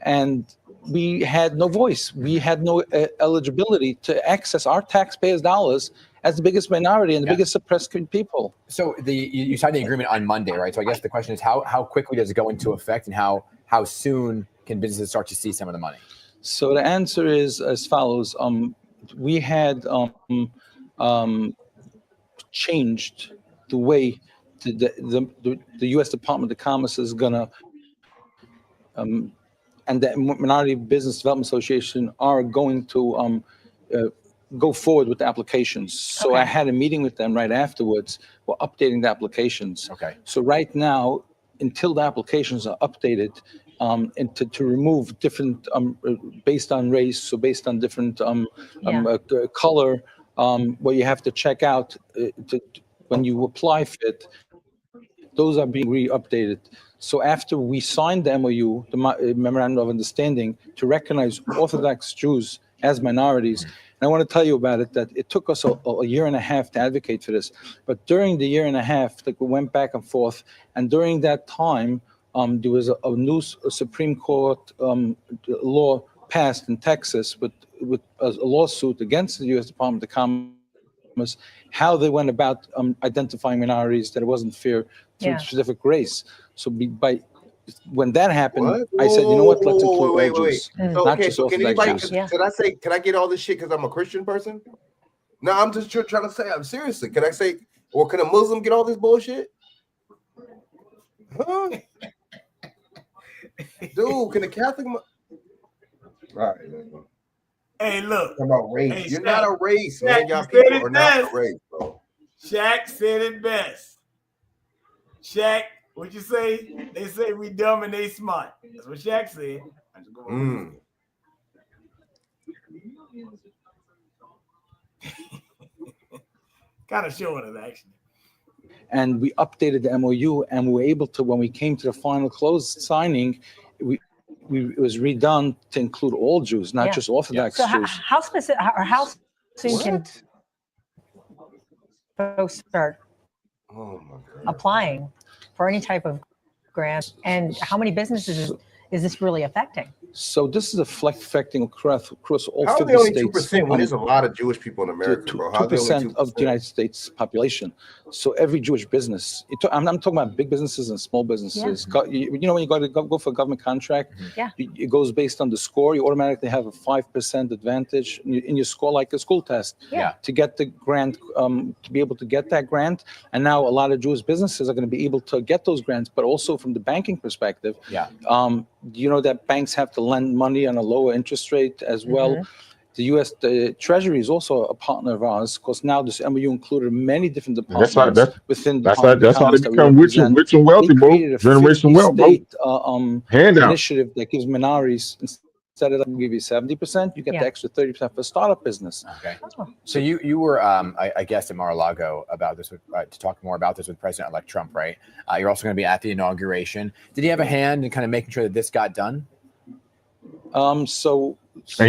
And we had no voice. We had no eligibility to access our taxpayers' dollars as the biggest minority and the biggest suppressed people. So you signed the agreement on Monday, right? So I guess the question is how quickly does it go into effect, and how soon can businesses start to see some of the money? So the answer is as follows. We had changed the way the U.S. Department of Commerce is gonna and the Minority Business Development Association are going to go forward with the applications. So I had a meeting with them right afterwards. We're updating the applications. Okay. So right now, until the applications are updated, and to remove different based on race, so based on different color, what you have to check out when you apply for it, those are being re-updated. So after we signed the MOU, the Memorandum of Understanding, to recognize Orthodox Jews as minorities, and I want to tell you about it, that it took us a year and a half to advocate for this. But during the year and a half, we went back and forth, and during that time, there was a new Supreme Court law passed in Texas with a lawsuit against the U.S. Department of Commerce, how they went about identifying minorities, that it wasn't fair to a specific race. So when that happened, I said, you know what, let's include all Jews, not just Orthodox Jews. Can I get all this shit because I'm a Christian person? No, I'm just trying to say, I'm seriously, can I say, or can a Muslim get all this bullshit? Huh? Dude, can a Catholic? All right. Hey, look. About race. Hey, You're Shaq, not a race, Shaq, man. Y'all you said people it are not best. a race, bro. Shaq said it best. Shaq, what you say? They say we dumb and they smart. That's what Shaq said. Kind of showing it, actually. And we updated the MOU, and we were able to, when we came to the final close signing, it was redone to include all Jews, not just Orthodox So Jews. how specific, or how soon can folks start applying for any type of grant, and how many businesses is this really affecting? So this is affecting across all How are 50 they only states. 2% when there's a lot of Jewish people in America, bro? How are they only 2% of the United States population. So every Jewish business, I'm talking about big businesses and small businesses. You know, when you go for a government contract, it goes based on the score. You automatically have a 5% advantage in your score, like a school test, to get the grant, to be able to get that grant. And now a lot of Jewish businesses are going to be able to get those grants, but also from the banking perspective. You know that banks have to lend money on a lower interest rate as well. The U.S. the Treasury is also a partner of ours, because now this MOU included many different departments within the Department of how they Commerce that we become rich and represent. wealthy, bro. They created a Generation wealth, bro. 50-state Handout. initiative that gives minorities, instead of give you 70%, you get the extra 30% for startup business. Okay. So you were, I guess, at Mar-a-Lago about this, to talk more about this with President-elect Trump, right? You're also going to be at the inauguration. Did he have a hand in kind of making sure that this got done? And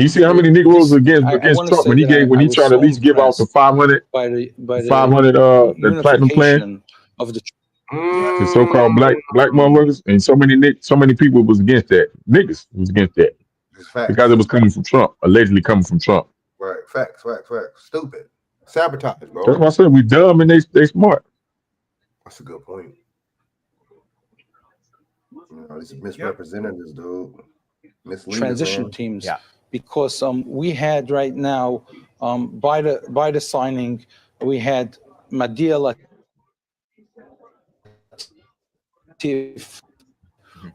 you see how many Negroes against Trump when he tried to at least give out the 500 the platinum plan of the so-called black motherfuckers, and so many people was against that. Niggas was against that because it was coming from Trump, allegedly coming from Trump. Right, facts. Stupid, sabotage, bro. That's why I said we dumb and they smart. That's a good point. You know, this is misrepresenting this dude. Transition teams, because we had right now by the signing, we had Madia Latif,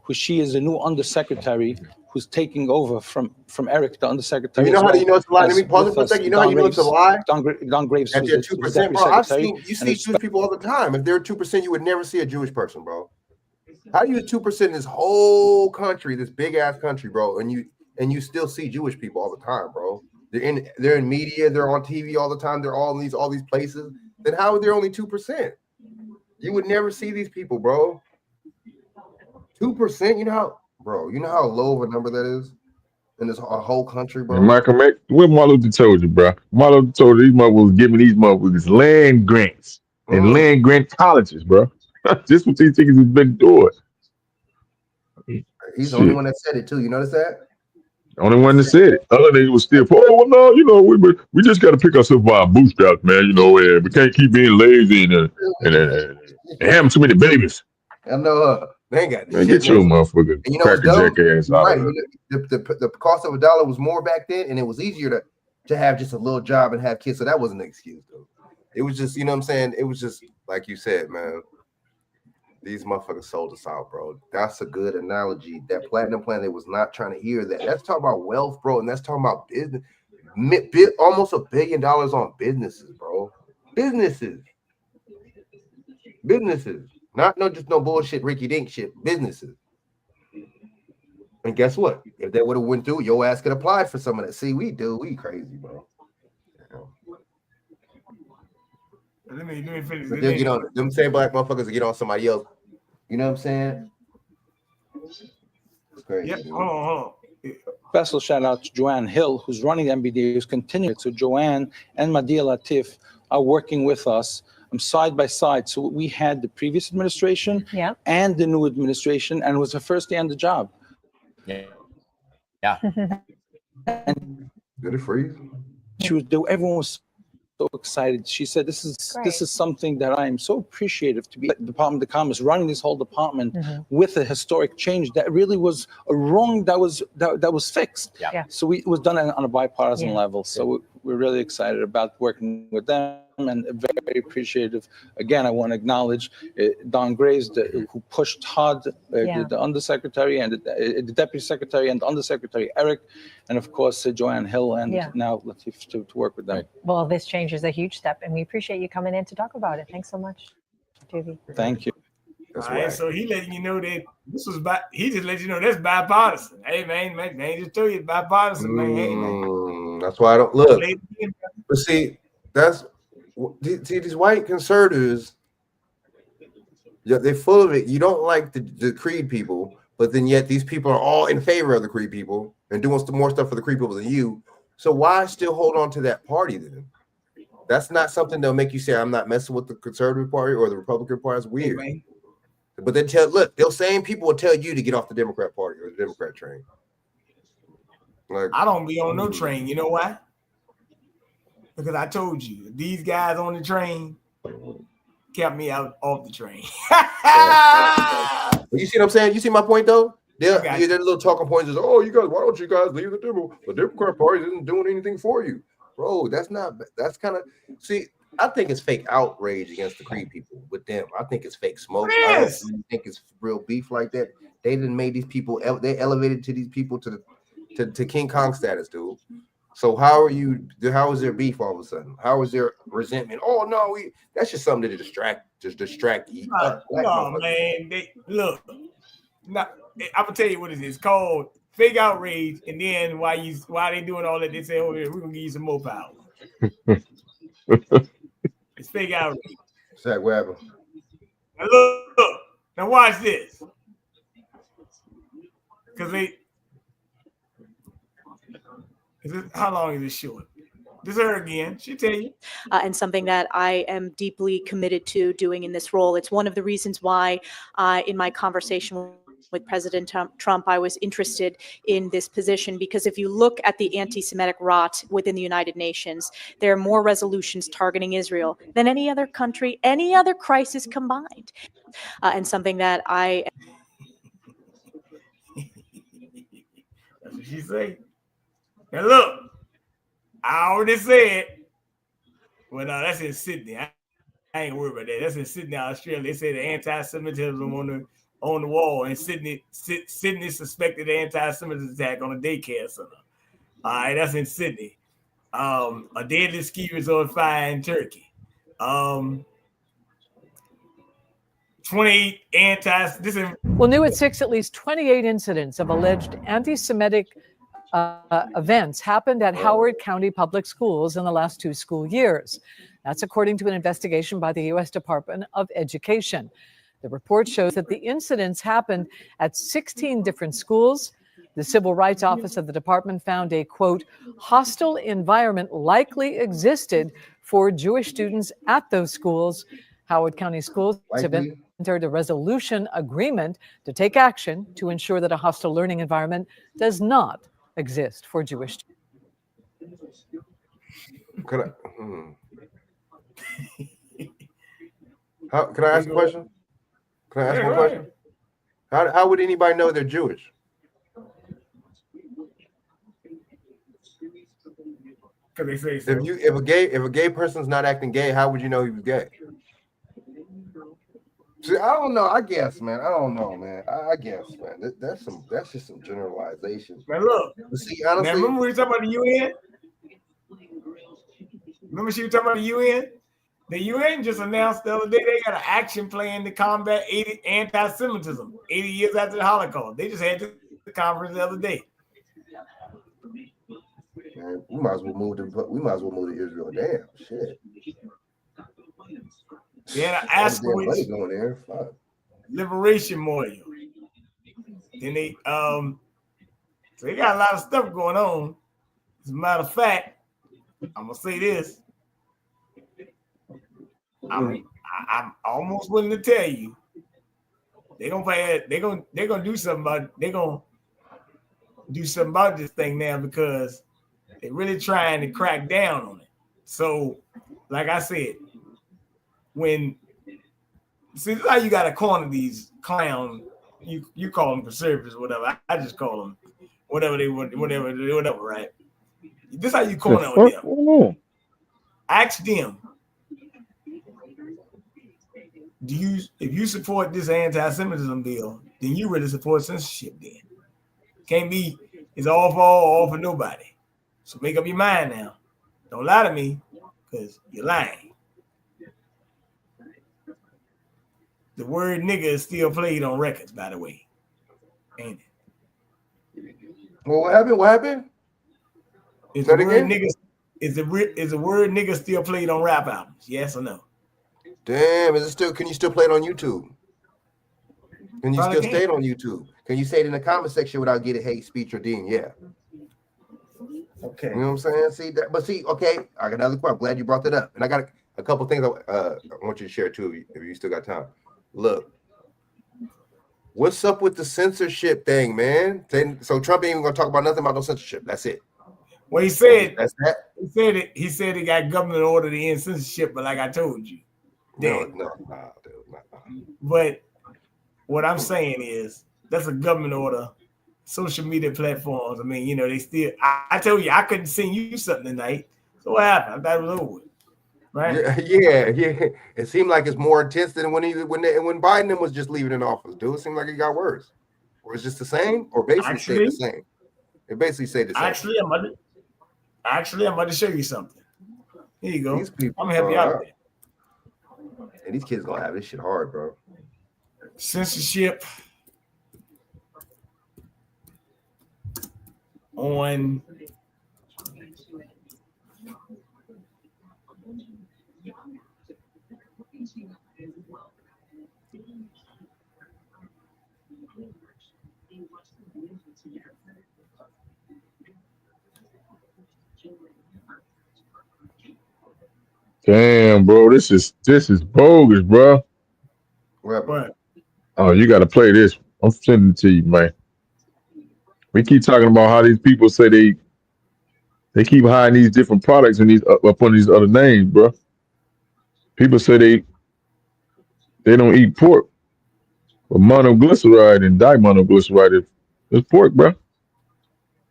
who she is the new undersecretary who's taking over from Eric, the undersecretary. You know as how well you know it's a lie? Let as me pause it with for a us, second. You know how you know it's a Graves, lie? Don Graves, At who's their the 2%, deputy bro. I've secretary. seen you and see it's Jewish people all the time. If they're 2%, you would never see a Jewish person, bro. How do you 2% in this whole country, this big ass country, bro, and you still see Jewish people all the time, bro? They're in media, they're on TV all the time, they're all in all these places. Then how are there only 2%? You would never see these people, bro. 2%, you know how low of a number that is in this whole country, bro. And Michael, what Martin Luther told you, bro? Martin Luther told you these motherfuckers was giving these motherfuckers land grants and land grant colleges, bro. Just what these niggas has been doing. He's the only one that said it too. You notice that? Only one that said it. Other niggas was still, oh, well, no, we just got to pick ourselves by our bootstraps, man. And we can't keep being lazy and having too many babies. I know they ain't got Man, shit. get your motherfucking cracker jack ass out Right. of there. The cost of $1 was more back then, and it was easier to have just a little job and have kids. So that wasn't an excuse, though. It was just, you know what I'm saying? It was just like you said, man. These motherfuckers sold us out, bro. That's a good analogy. That Platinum Planet was not trying to hear that. That's talking about wealth, bro, and that's talking about business. Almost $1 billion on businesses, bro. Businesses. Not just no bullshit, Ricky Dink shit. Businesses. And guess what? If that would have went through, your ass could apply for some of that. See, we crazy, bro. Let me finish. But they'll get on them same black motherfuckers will get on somebody else. You know what I'm saying? It's crazy. Yep. Hold on. Special shout out to Joanne Hill, who's running MBD, who's continuing. So Joanne and Madia Latif are working with us side by side. So we had the previous administration and the new administration, and it was her first day on the job. Yeah. Good for you. Everyone was so excited. She said, "This is something that I am so appreciative to be at the Department of Commerce running this whole department with a historic change that really was a wrong that was fixed." Yeah. So it was done on a bipartisan level. So we're really excited about working with them and very appreciative. Again, I want to acknowledge Don Graves, who pushed hard, the undersecretary and the deputy secretary and the undersecretary Eric, and of course Joanne Hill and now Latif to work with them. Well, this change is a huge step, and we appreciate you coming in to talk about it. Thanks so much, Tuvi. Thank you. All right, so he letting you know that this was he just let you know that's bipartisan. Hey man, they just told you it's bipartisan, man. Hey man. That's why I don't look. But see, these white conservatives, they're full of it. You don't like the Creed people, but then yet these people are all in favor of the Creed people and doing some more stuff for the Creed people than you. So why still hold on to that party then? That's not something that'll make you say, I'm not messing with the Conservative Party or the Republican Party. It's weird. Hey, but then those same people will tell you to get off the Democrat Party or the Democrat train. Like, I don't be on no train. You know why? Because I told you, these guys on the train kept me off the train. You see what I'm saying? You see my point though? Their little talking points is, oh, you guys, why don't you guys leave the Democrat Party isn't doing anything for you, bro? That's kind of I think it's fake outrage against the Creed people with them. I think it's fake smoke. I don't really think it's real beef like that. They didn't make these people. They elevated to these people to King Kong status, dude. So how is there beef all of a sudden? How is there resentment? Oh no, that's just something to distract you. No, man. Look. No, I'm gonna tell you what it is. It's called fake outrage, and then why they doing all that? They say, "Oh, we're gonna give you some more power." It's fake outrage. Zach, what happened? Now look. Now watch this. How long is this short? This is her again. She tell you. And something that I am deeply committed to doing in this role. It's one of the reasons why in my conversation with President Trump, I was interested in this position, because if you look at the anti-Semitic rot within the United Nations, there are more resolutions targeting Israel than any other country, any other crisis combined. And something that I... That's what she said. Now look, I already said, well, no, that's in Sydney. I ain't worried about that. That's in Sydney, Australia. They say the anti-Semitism on on the wall and Sydney suspected anti-Semitism attack on a daycare center. All right, that's in Sydney. A deadly ski resort fire in Turkey. 28 Well, new at 6, at least 28 incidents of alleged anti-Semitic events happened at Howard County Public Schools in the last 2 school years. That's according to an investigation by the U.S. Department of Education. The report shows that the incidents happened at 16 different schools. The Civil Rights Office of the department found a, quote, hostile environment likely existed for Jewish students at those schools. Howard County Schools have entered a resolution agreement to take action to ensure that a hostile learning environment does not exist for Jewish students. Can I ask a question? Can I ask one question? How would anybody know they're Jewish? Because they say so. If a gay person's not acting gay, how would you know he was gay? See, I don't know. I guess, man. I don't know, man. I guess, man. That's just some generalizations. Man, look. See, honestly, man, remember we were talking about the UN? Remember she was talking about the UN? The UN just announced the other day they got an action plan to combat anti-Semitism 80 years after the Holocaust. They just had the conference the other day. Man, we might as well move to Israel. Damn, shit. Yeah, Askowitz going there. Fuck. Liberation Memorial. Then they so they got a lot of stuff going on. As a matter of fact, I'm gonna say this. I'm almost willing to tell you they're gonna do something about this thing now because they're really trying to crack down on it. So, like I said, see, this is how you gotta corner these clowns. You call them conservatives, whatever. I just call them whatever they want, whatever, right? This is how you corner on them. Ask them. If you support this anti-Semitism bill, then you really support censorship then. Can't be it's all for all for nobody. So make up your mind now. Don't lie to me, because you're lying. The word nigga is still played on records, by the way. Ain't it? Well, what happened? What happened? Is the word nigga still played on rap albums? Yes or no? Damn, can you still play it on YouTube? Can you still stay on YouTube? Can you say it in the comment section without getting hate speech or ding? Yeah. Okay. You know what I'm saying? Okay, I got another question. I'm glad you brought that up. And I got a couple things I want you to share too, if you still got time. Look, what's up with the censorship thing, man? So Trump ain't even gonna talk about nothing about no censorship. That's it. Well, he said that's that. He said he got government order to end censorship, but like I told you. No. But what I'm saying is that's a government order. Social media platforms. I mean, they still. I told you I couldn't send you something tonight. So what happened? I thought it was over with. Right? Yeah. It seemed like it's more intense than when Biden was just leaving in office. Dude, it seemed like it got worse. Or it's just the same, or basically stayed the same. It basically stayed the same. Actually, I'm about to show you something. Here you go. These people, I'm gonna help you out there. And these kids gonna have this shit hard, bro. Censorship on Damn, bro, this is bogus, bro. What? Oh, you got to play this. I'm sending it to you, man. We keep talking about how these people say they keep hiding these different products and these up on these other names, bro. People say they don't eat pork, but monoglyceride and dimonoglyceride is pork, bro.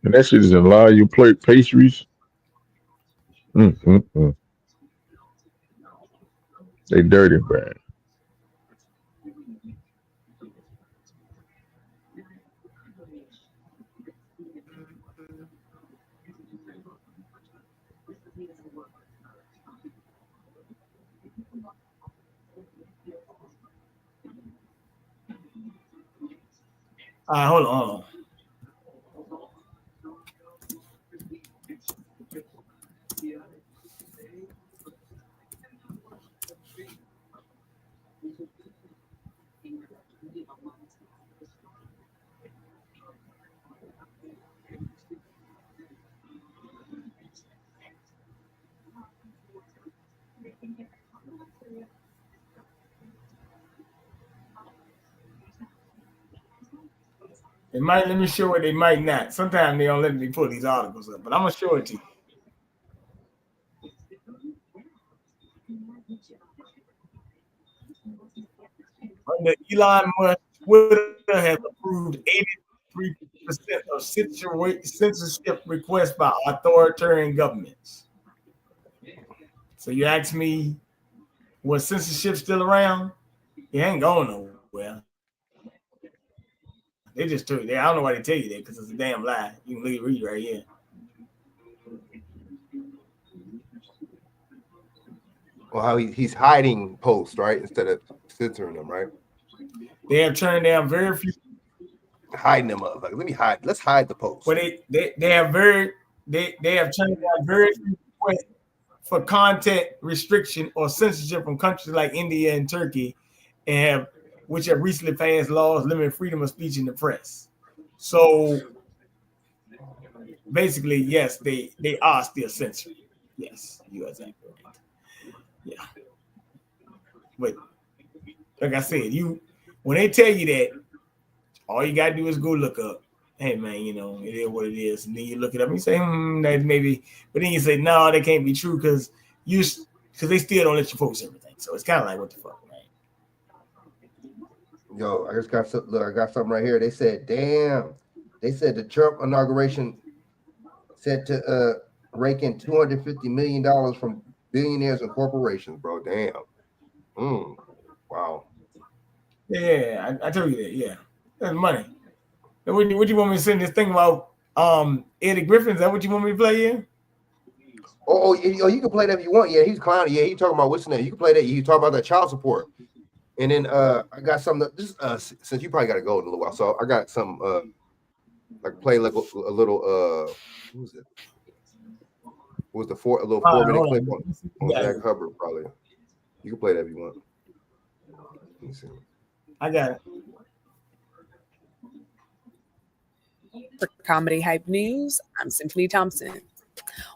And that shit is in a lot of your pastries. They dirty, man. Hold on. They might let me show it, they might not. Sometimes they don't let me pull these articles up, but I'm gonna show it to you. Under Elon Musk, Twitter has approved 83% of censorship requests by authoritarian governments. So you ask me, was censorship still around? It ain't going nowhere. They just told you. I don't know why they tell you that because it's a damn lie. You can read right here. Well, how he's hiding posts, right, instead of censoring them, right? They have turned down very few. Hiding them up. Like, let me hide. Let's hide the posts. But they have turned down very few requests for content restriction or censorship from countries like India and Turkey, which have recently passed laws limiting freedom of speech in the press. So basically, yes, they are still censored. Yes, you are exactly right. Yeah. But like I said, when they tell you that, all you gotta do is go look up. Hey man, it is what it is. And then you look it up and you say, that maybe, but then you say, no, that can't be true because they still don't let you post everything. So it's kind of like, what the fuck, right? Yo, I just got something right here. They said, damn. They said the Trump inauguration said to rake in $250 million from billionaires and corporations, bro. Damn. Wow. Yeah, I told you that. Yeah, that's money. And what you want me to send this thing about Eddie Griffin? Is that what you want me to play here? Oh, you can play that if you want. Yeah, he's clowning. Yeah, he's talking about what's the name. You can play that. You talk about that child support. And then I got something. Since you probably got to go in a little while, so I got some like play like a little who was it? What was the 4-minute clip on Jack Hubbard? Probably. You can play that if you want. Let me see. I got it. For Comedy Hype News, I'm Symphony Thompson.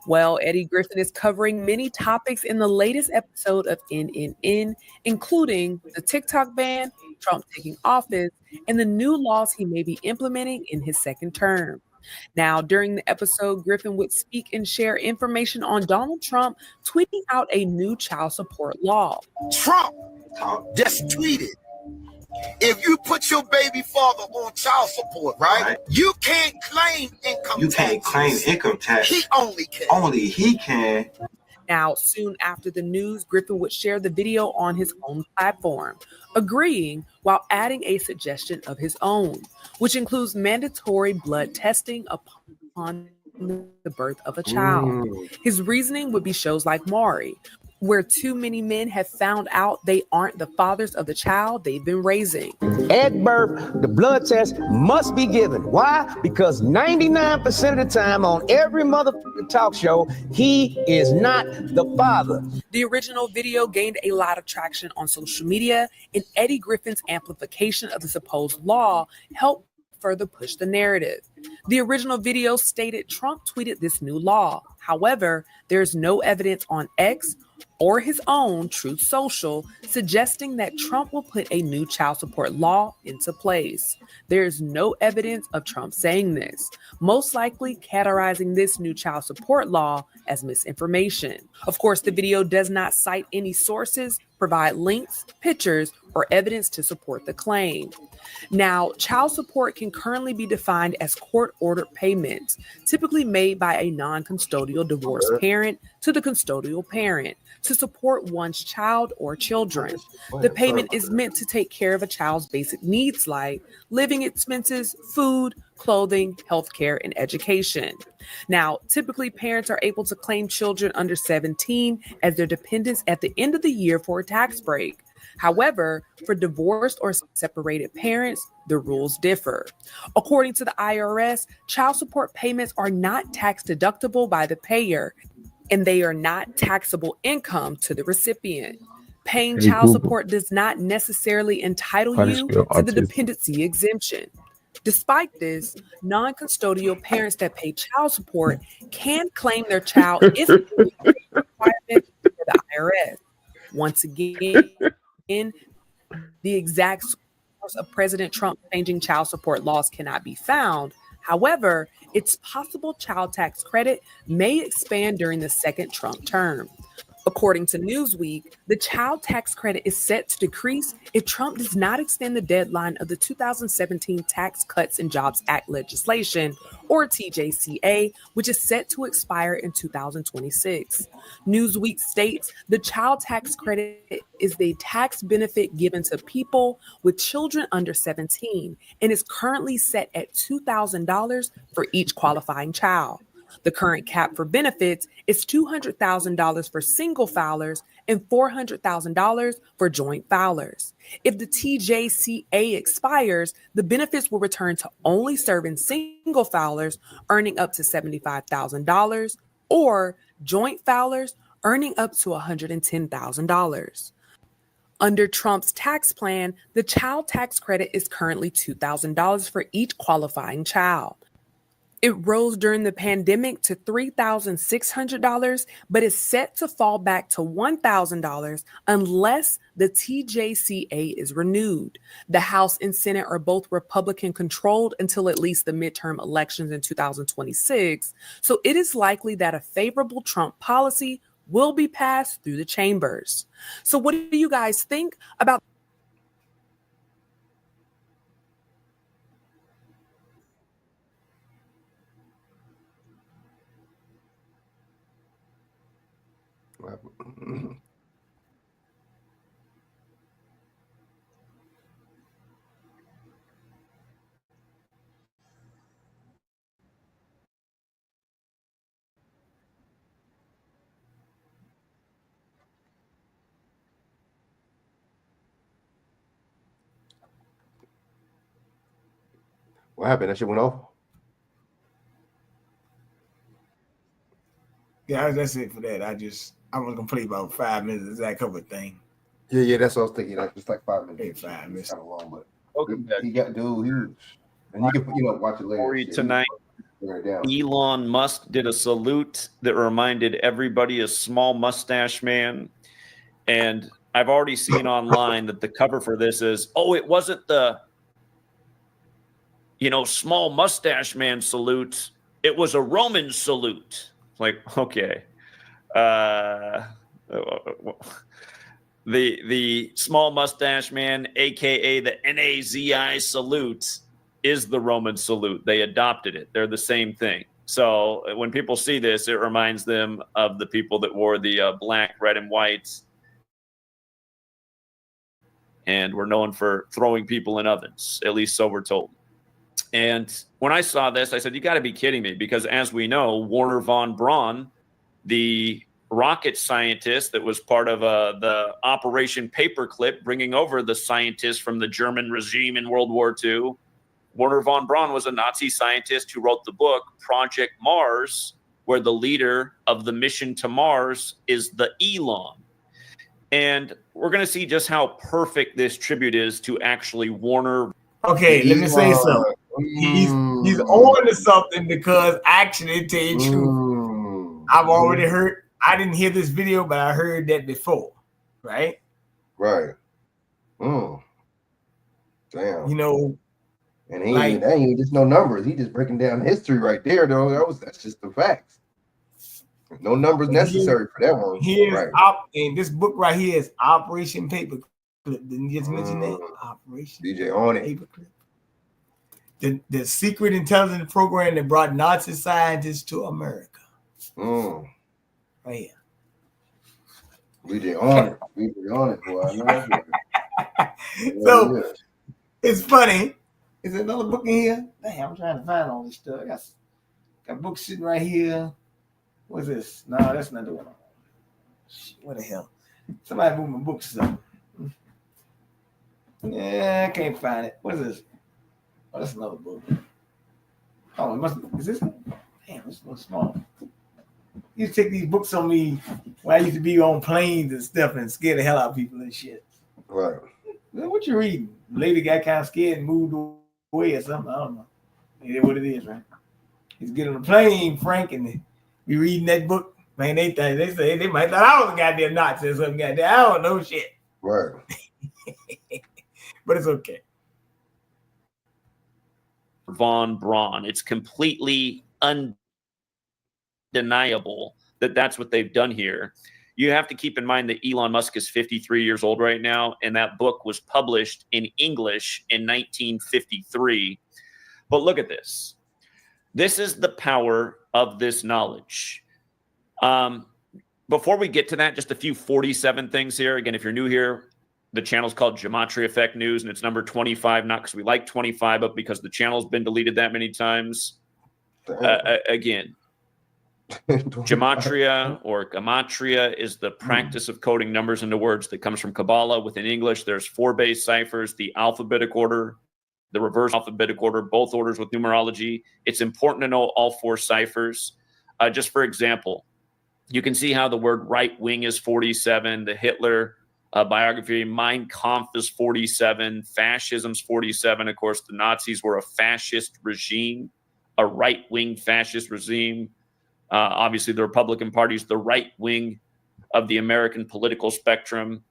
Well, Eddie Griffin is covering many topics in the latest episode of NNN, including the TikTok ban, Trump taking office, and the new laws he may be implementing in his second term. Now, during the episode, Griffin would speak and share information on Donald Trump tweeting out a new child support law. Trump just tweeted, if you put your baby father on child support, right? You can't claim income tax. You can't claim income tax. He only can. Only he can. Now, soon after the news, Griffin would share the video on his own platform, agreeing while adding a suggestion of his own, which includes mandatory blood testing upon the birth of a child. His reasoning would be shows like Maury, where too many men have found out they aren't the fathers of the child they've been raising. At birth, the blood test must be given. Why? Because 99% of the time on every motherfucking talk show, he is not the father. The original video gained a lot of traction on social media, and Eddie Griffin's amplification of the supposed law helped further push the narrative. The original video stated Trump tweeted this new law. However, there's no evidence on X or his own Truth Social suggesting that Trump will put a new child support law into place. There's no evidence of Trump saying this, most likely categorizing this new child support law as misinformation. Of course, the video does not cite any sources, provide links, pictures, or evidence to support the claim. Now, child support can currently be defined as court-ordered payments, typically made by a non-custodial divorced parent to the custodial parent to support one's child or children. The payment is meant to take care of a child's basic needs like living expenses, food, clothing, healthcare, and education. Now, typically parents are able to claim children under 17 as their dependents at the end of the year for a tax break. However, for divorced or separated parents, the rules differ. According to the IRS, child support payments are not tax deductible by the payer, and they are not taxable income to the recipient. Paying Hey, child Google, support does not necessarily entitle how do you you spell to the autism? dependency exemption. Despite this, non-custodial parents that pay child support can claim their child if they meet the requirements for the IRS. Once again, the exact source of President Trump changing child support laws cannot be found. However, it's possible child tax credit may expand during the second Trump term. According to Newsweek, the child tax credit is set to decrease if Trump does not extend the deadline of the 2017 Tax Cuts and Jobs Act legislation, or TJCA, which is set to expire in 2026. Newsweek states the child tax credit is the tax benefit given to people with children under 17 and is currently set at $2,000 for each qualifying child. The current cap for benefits is $200,000 for single filers and $400,000 for joint filers. If the TJCA expires, the benefits will return to only serving single filers earning up to $75,000 or joint filers earning up to $110,000. Under Trump's tax plan, the child tax credit is currently $2,000 for each qualifying child. It rose during the pandemic to $3,600, but is set to fall back to $1,000 unless the TJCA is renewed. The House and Senate are both Republican controlled until at least the midterm elections in 2026, so it is likely that a favorable Trump policy will be passed through the chambers. So what do you guys think about What happened? That shit went off? Yeah, that's it for that. I was gonna play about 5 minutes of that cover thing. Yeah, that's what I was thinking. Like just like 5 minutes. Hey, 5 minutes. Kind of long, but Welcome back. he got dude huge. And you can watch it later. For you tonight, Elon Musk did a salute that reminded everybody of Small Mustache Man. And I've already seen online that the cover for this is, it wasn't the, Small Mustache Man salute. It was a Roman salute. Like, okay. The Small Mustache Man, aka the NAZI salute, is the Roman salute. They adopted it. They're the same thing. So when people see this, it reminds them of the people that wore the black, red, and white, and were known for throwing people in ovens. At least so we're told. And when I saw this, I said, you got to be kidding me, because as we know, Wernher von Braun, the rocket scientist that was part of the Operation Paperclip, bringing over the scientists from the German regime in World War II. Wernher von Braun was a Nazi scientist who wrote the book Project Mars, where the leader of the mission to Mars is the Elon. And we're going to see just how perfect this tribute is to actually Wernher. Okay, let me say something. He's on to something, because actually, to tell you the truth, I've already heard. I didn't hear this video, but I heard that before, right? Right. Damn. And he ain't just no numbers. He just breaking down history right there, though. That's just the facts. No numbers necessary for that one. And this book right here is Operation Paperclip. Didn't you just mention that? Operation DJ on it. Paperclip. The secret intelligence program that brought Nazi scientists to America. Right here. DJ on it. DJ on it, boy. I know that. So it's funny. Is there another book in here? Damn, I'm trying to find all this stuff. I got books sitting right here. What's this? No, that's not the one. What the hell? Somebody move my books up. Yeah, I can't find it. What is this? Oh, that's another book. Oh, it must be. Is this? Damn, this one's small. You take these books on me when I used to be on planes and stuff and scare the hell out of people and shit. Right. What you reading? Lady got kind of scared and moved away or something. I don't know. It is what it is, right? He's getting on a plane, Frank, and they be reading that book. Man, they say they might thought I was a goddamn Nazi or something. Goddamn, I don't know shit. Right. But it's okay. Von Braun. It's completely undeniable that that's what they've done here. You have to keep in mind that Elon Musk is 53 years old right now, and that book was published in English in 1953. But look at this. This is the power of this knowledge. Before we get to that, just a few 47 things here. Again, if you're new here, the channel's called Gematria Effect News, and it's number 25, not because we like 25, but because the channel's been deleted that many times. Again, Gematria or Gematria is the practice of coding numbers into words that comes from Kabbalah. Within English, there's 4 base ciphers, the alphabetic order, the reverse alphabetic order, both orders with numerology. It's important to know all 4 ciphers. Just for example, you can see how the word right wing is 47, the Hitler biography, Mein Kampf is 47, fascism's 47. Of course, the Nazis were a fascist regime, a right-wing fascist regime. Obviously, the Republican Party is the right wing of the American political spectrum.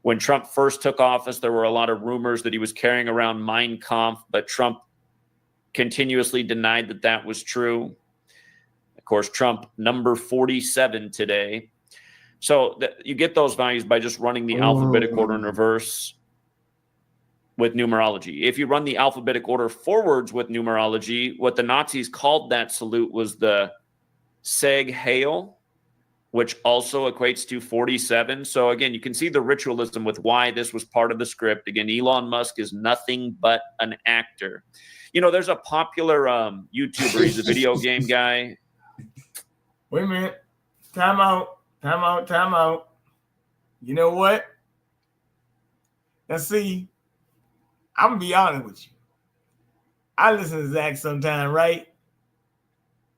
When Trump first took office, there were a lot of rumors that he was carrying around Mein Kampf, but Trump continuously denied that that was true. Of course, Trump, number 47 today. So you get those values by just running the alphabetic order in reverse with numerology. If you run the alphabetic order forwards with numerology, what the Nazis called that salute was the Seg Heil, which also equates to 47. So again, you can see the ritualism with why this was part of the script. Again, Elon Musk is nothing but an actor. You know, there's a popular YouTuber. He's a video game guy. Wait a minute. Time out. You know what? Let's see. I'm going to be honest with you. I listen to Zach sometime, right?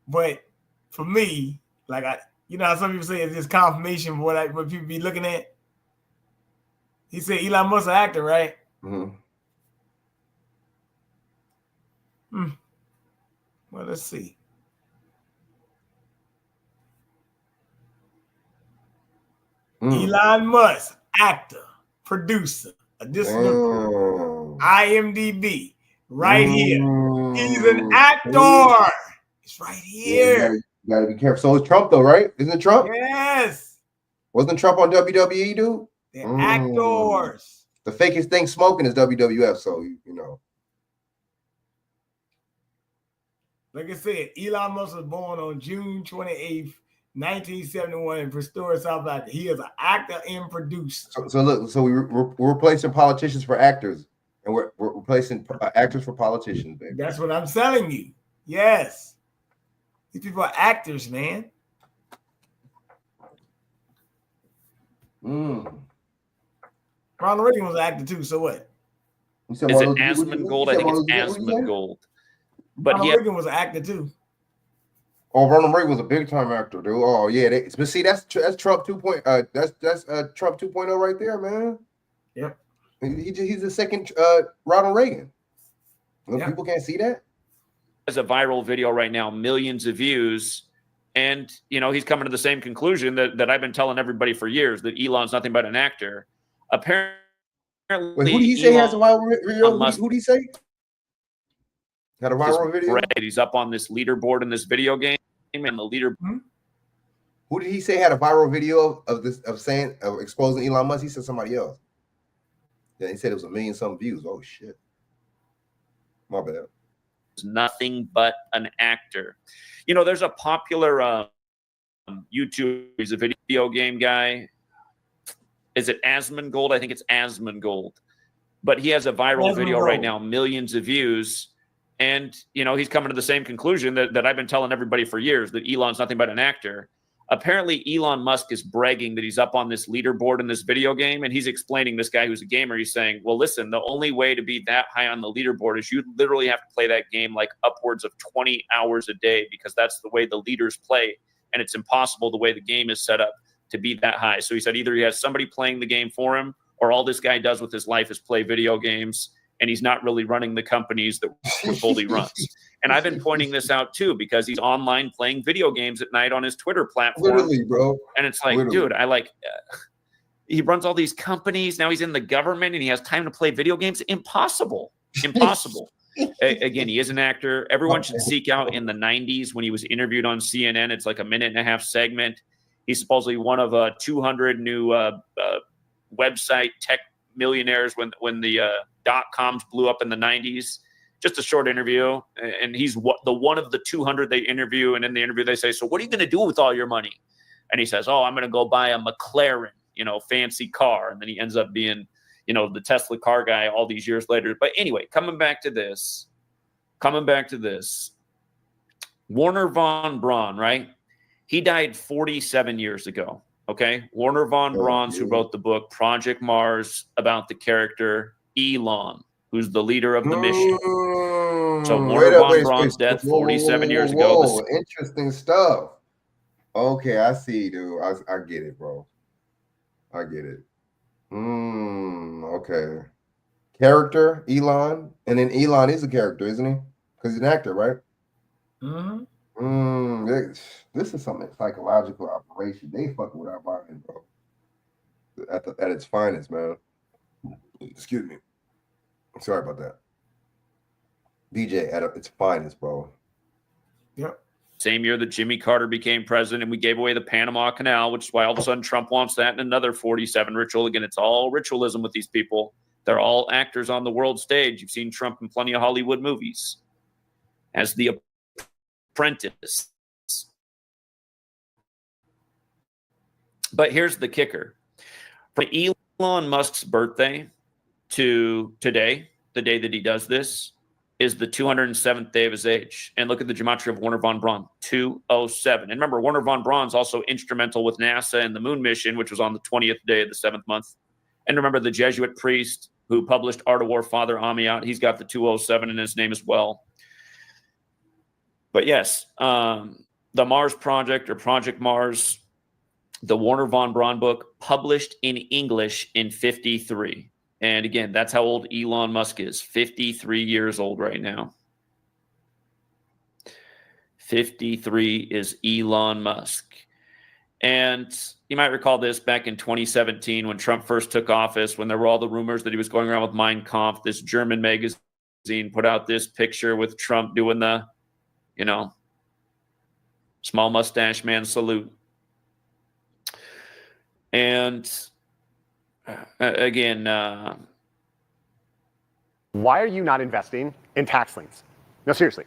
But for me, like you know how some people say it's just confirmation of what people be looking at? He said Elon Musk an actor, right? Mm-hmm. Well, let's see. Elon Musk, actor, producer, additional IMDb, right here. He's an actor. It's right here. You gotta be careful. So it's Trump, though, right? Isn't it Trump? Yes. Wasn't Trump on WWE, dude? They're actors. The fakest thing smoking is WWF, so you know. Like I said, Elon Musk was born on June 28th, 1971 in Pretoria, South Africa. He is an actor and producer. So look, so we're replacing politicians for actors, and we're replacing actors for politicians, baby. That's what I'm telling you. Yes. These people are actors, man. Ronald Reagan was an actor too, so what? Is it Asmongold? I think it's Asmongold. But Ronald Reagan was an actor too. Oh, Ronald Reagan was a big time actor, dude. Oh yeah, but see, that's Trump 2.0. That's Trump 2.0 right there, man. Yep. He's the second Ronald Reagan. Yep. People can't see that. There's a viral video right now, millions of views, and you know he's coming to the same conclusion that I've been telling everybody for years, that Elon's nothing but an actor. Apparently, wait, who did he say has a viral video? Who did he say? Had a viral video? He's up on this leaderboard in this video game, and the leader. Who did he say had a viral video of exposing Elon Musk? He said somebody else. Yeah, he said it was 1 million some views. Oh shit. My bad. Nothing but an actor. You know, there's a popular YouTuber. He's a video game guy. Is it Asmongold? I think it's Asmongold. But he has a viral video right now, millions of views. And, you know, he's coming to the same conclusion that I've been telling everybody for years, that Elon's nothing but an actor. Apparently, Elon Musk is bragging that he's up on this leaderboard in this video game, and he's explaining, this guy who's a gamer, he's saying, well, listen, the only way to be that high on the leaderboard is you literally have to play that game like upwards of 20 hours a day, because that's the way the leaders play, and it's impossible the way the game is set up to be that high. So he said either he has somebody playing the game for him, or all this guy does with his life is play video games, and he's not really running the companies that we're told he runs. And I've been pointing this out too, because he's online playing video games at night on his Twitter platform. Literally, bro. And it's like, dude, he runs all these companies. Now he's in the government and he has time to play video games. Impossible. Again, he is an actor. Everyone should seek out in the 90s when he was interviewed on CNN. It's like a 1.5-minute segment. He's supposedly one of 200 new website tech millionaires when the .coms blew up in the 90s. Just a short interview, and he's one of the 200 they interview. And in the interview, they say, so what are you going to do with all your money? And he says, oh, I'm going to go buy a McLaren, fancy car. And then he ends up being, the Tesla car guy all these years later. But anyway, coming back to this, Wernher von Braun, right? He died 47 years ago. Okay. Wernher von Braun, who wrote the book Project Mars, about the character Elon, who's the leader of the mission. So Wernher von Braun's death 47 years ago. Interesting stuff. Okay, I see, dude. I get it, bro. I get it. Okay. Character, Elon. And then Elon is a character, isn't he? Because he's an actor, right? This is something psychological operation. They fucking with our mind, bro. At its finest, man. Excuse me. Sorry about that. DJ at its finest, bro. Yep. Same year that Jimmy Carter became president, and we gave away the Panama Canal, which is why all of a sudden Trump wants that and another 47 ritual. Again, it's all ritualism with these people. They're all actors on the world stage. You've seen Trump in plenty of Hollywood movies as the apprentice. But here's the kicker. From Elon Musk's birthday to today, the day that he does this, is the 207th day of his age. And look at the gematria of Wernher von Braun, 207. And remember, Wernher von Braun's also instrumental with NASA and the moon mission, which was on the 20th day of the 7th month. And remember the Jesuit priest who published Art of War, Father Amiot, he's got the 207 in his name as well. But yes, the Mars Project, or Project Mars, the Wernher von Braun book, published in English in 1953. And again, that's how old Elon Musk is, 53 years old right now. 53 is Elon Musk. And you might recall this back in 2017 when Trump first took office, when there were all the rumors that he was going around with Mein Kampf. This German magazine put out this picture with Trump doing the, small mustache man salute. And again, why are you not investing in tax liens? No, seriously.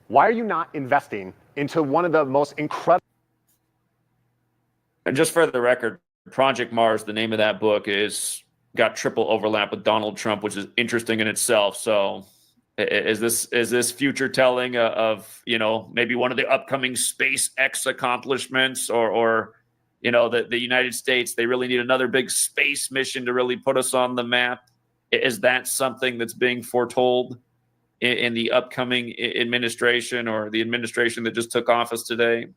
Why are you not investing into one of the most incredible? And just for the record, Project Mars, the name of that book, got triple overlap with Donald Trump, which is interesting in itself. So is this future telling of maybe one of the upcoming SpaceX accomplishments, or the United States, they really need another big space mission to really put us on the map? Is that something that's being foretold in the upcoming administration, or the administration that just took office today?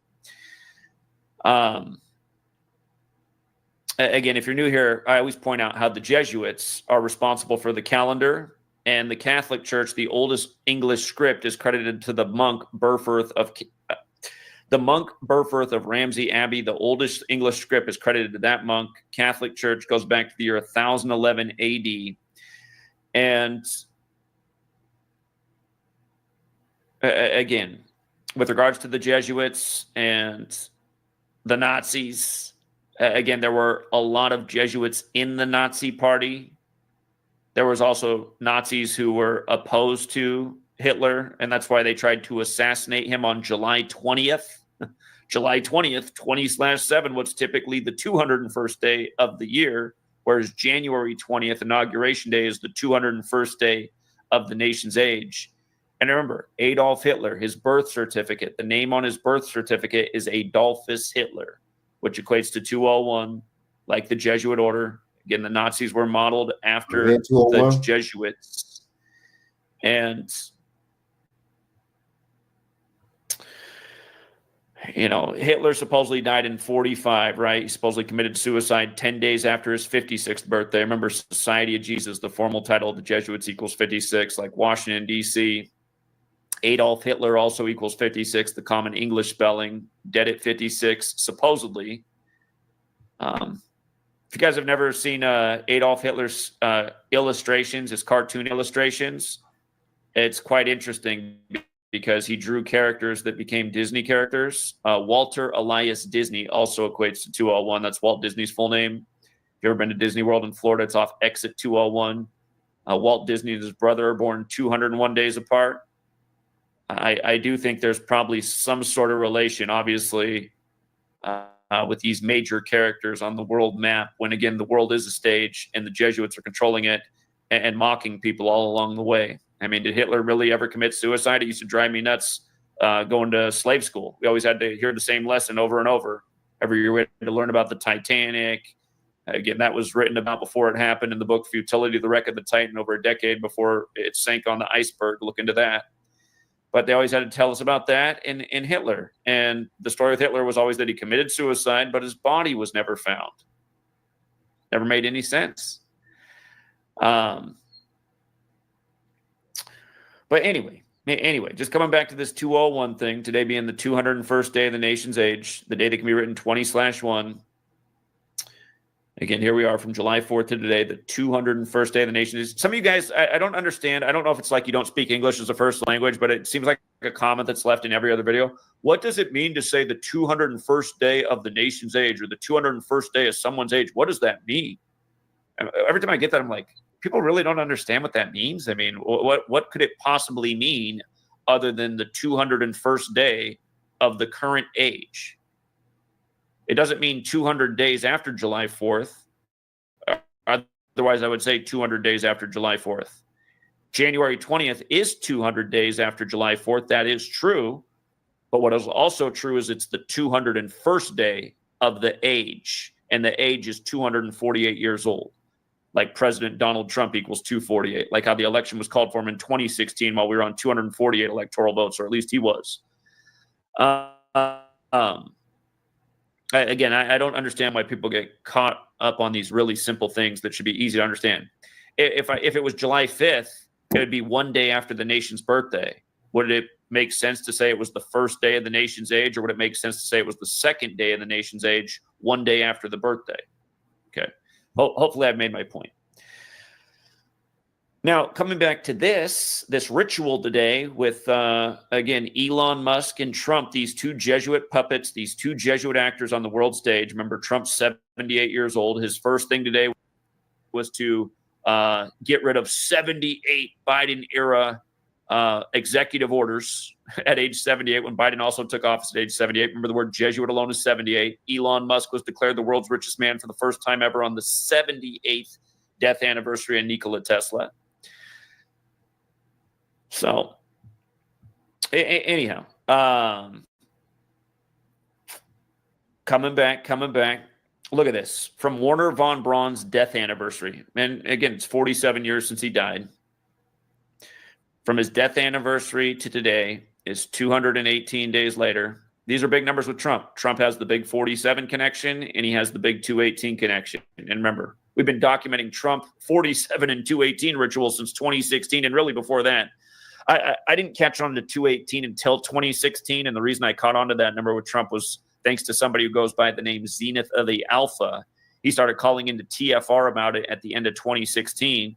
Again, if you're new here, I always point out how the Jesuits are responsible for the calendar, and the Catholic Church, the oldest English script, is credited to the monk Burfirth of Ramsey Abbey. The oldest English script is credited to that monk. Catholic Church goes back to the year 1011 AD. And again, with regards to the Jesuits and the Nazis, again, there were a lot of Jesuits in the Nazi party. There was also Nazis who were opposed to Hitler, and that's why they tried to assassinate him on July 20th. July 20th, 20/7, what's typically the 201st day of the year, whereas January 20th, Inauguration Day, is the 201st day of the nation's age. And remember, Adolf Hitler, his birth certificate, the name on his birth certificate is Adolphus Hitler. which equates to 201, like the Jesuit order. Again, the Nazis were modeled after the Jesuits. And, you know, Hitler supposedly died in 45, right? He supposedly committed suicide 10 days after his 56th birthday. Remember, Society of Jesus, the formal title of the Jesuits, equals 56, like Washington, D.C. Adolf Hitler also equals 56, the common English spelling, dead at 56, supposedly. If you guys have never seen Adolf Hitler's illustrations, his cartoon illustrations, it's quite interesting because he drew characters that became Disney characters. Walter Elias Disney also equates to 201. That's Walt Disney's full name. If you've ever been to Disney World in Florida, it's off exit 201. Walt Disney and his brother are born 201 days apart. I do think there's probably some sort of relation, obviously, with these major characters on the world map, when, again, the world is a stage and the Jesuits are controlling it and mocking people all along the way. I mean, did Hitler really ever commit suicide? It used to drive me nuts going to slave school. We always had to hear the same lesson over and over. Every year we had to learn about the Titanic. Again, that was written about before it happened in the book Futility, the Wreck of the Titan, over a decade before it sank on the iceberg. Look into that. But they always had to tell us about that in Hitler. And the story with Hitler was always that he committed suicide, but his body was never found. Never made any sense. But anyway, just coming back to this 201 thing, today being the 201st day of the nation's age, the day that can be written 20/1. Again, here we are from July 4th to today, the 201st day of the nation. Some of you guys, I don't understand. I don't know if it's like you don't speak English as a first language, but it seems like a comment that's left in every other video. What does it mean to say the 201st day of the nation's age or the 201st day of someone's age? What does that mean? Every time I get that, I'm like, people really don't understand what that means. I mean, what could it possibly mean other than the 201st day of the current age? It doesn't mean 200 days after July 4th. Otherwise, I would say 200 days after July 4th. January 20th is 200 days after July 4th. That is true. But what is also true is it's the 201st day of the age. And the age is 248 years old. Like President Donald Trump equals 248. Like how the election was called for him in 2016 while we were on 248 electoral votes, or at least he was. Again, I don't understand why people get caught up on these really simple things that should be easy to understand. If it was July 5th, it would be one day after the nation's birthday. Would it make sense to say it was the first day of the nation's age, or would it make sense to say it was the second day of the nation's age, one day after the birthday? Okay. Hopefully I've made my point. Now, coming back to this ritual today with, again, Elon Musk and Trump, these two Jesuit puppets, these two Jesuit actors on the world stage. Remember, Trump's 78 years old. His first thing today was to get rid of 78 Biden-era executive orders at age 78, when Biden also took office at age 78. Remember, the word Jesuit alone is 78. Elon Musk was declared the world's richest man for the first time ever on the 78th death anniversary of Nikola Tesla. So, anyhow, coming back. Look at this. From Wernher von Braun's death anniversary. And again, it's 47 years since he died. From his death anniversary to today is 218 days later. These are big numbers with Trump. Trump has the big 47 connection, and he has the big 218 connection. And remember, we've been documenting Trump 47 and 218 rituals since 2016, and really before that. I didn't catch on to 218 until 2016, and the reason I caught on to that number with Trump was thanks to somebody who goes by the name Zenith of the Alpha. He started calling into TFR about it at the end of 2016,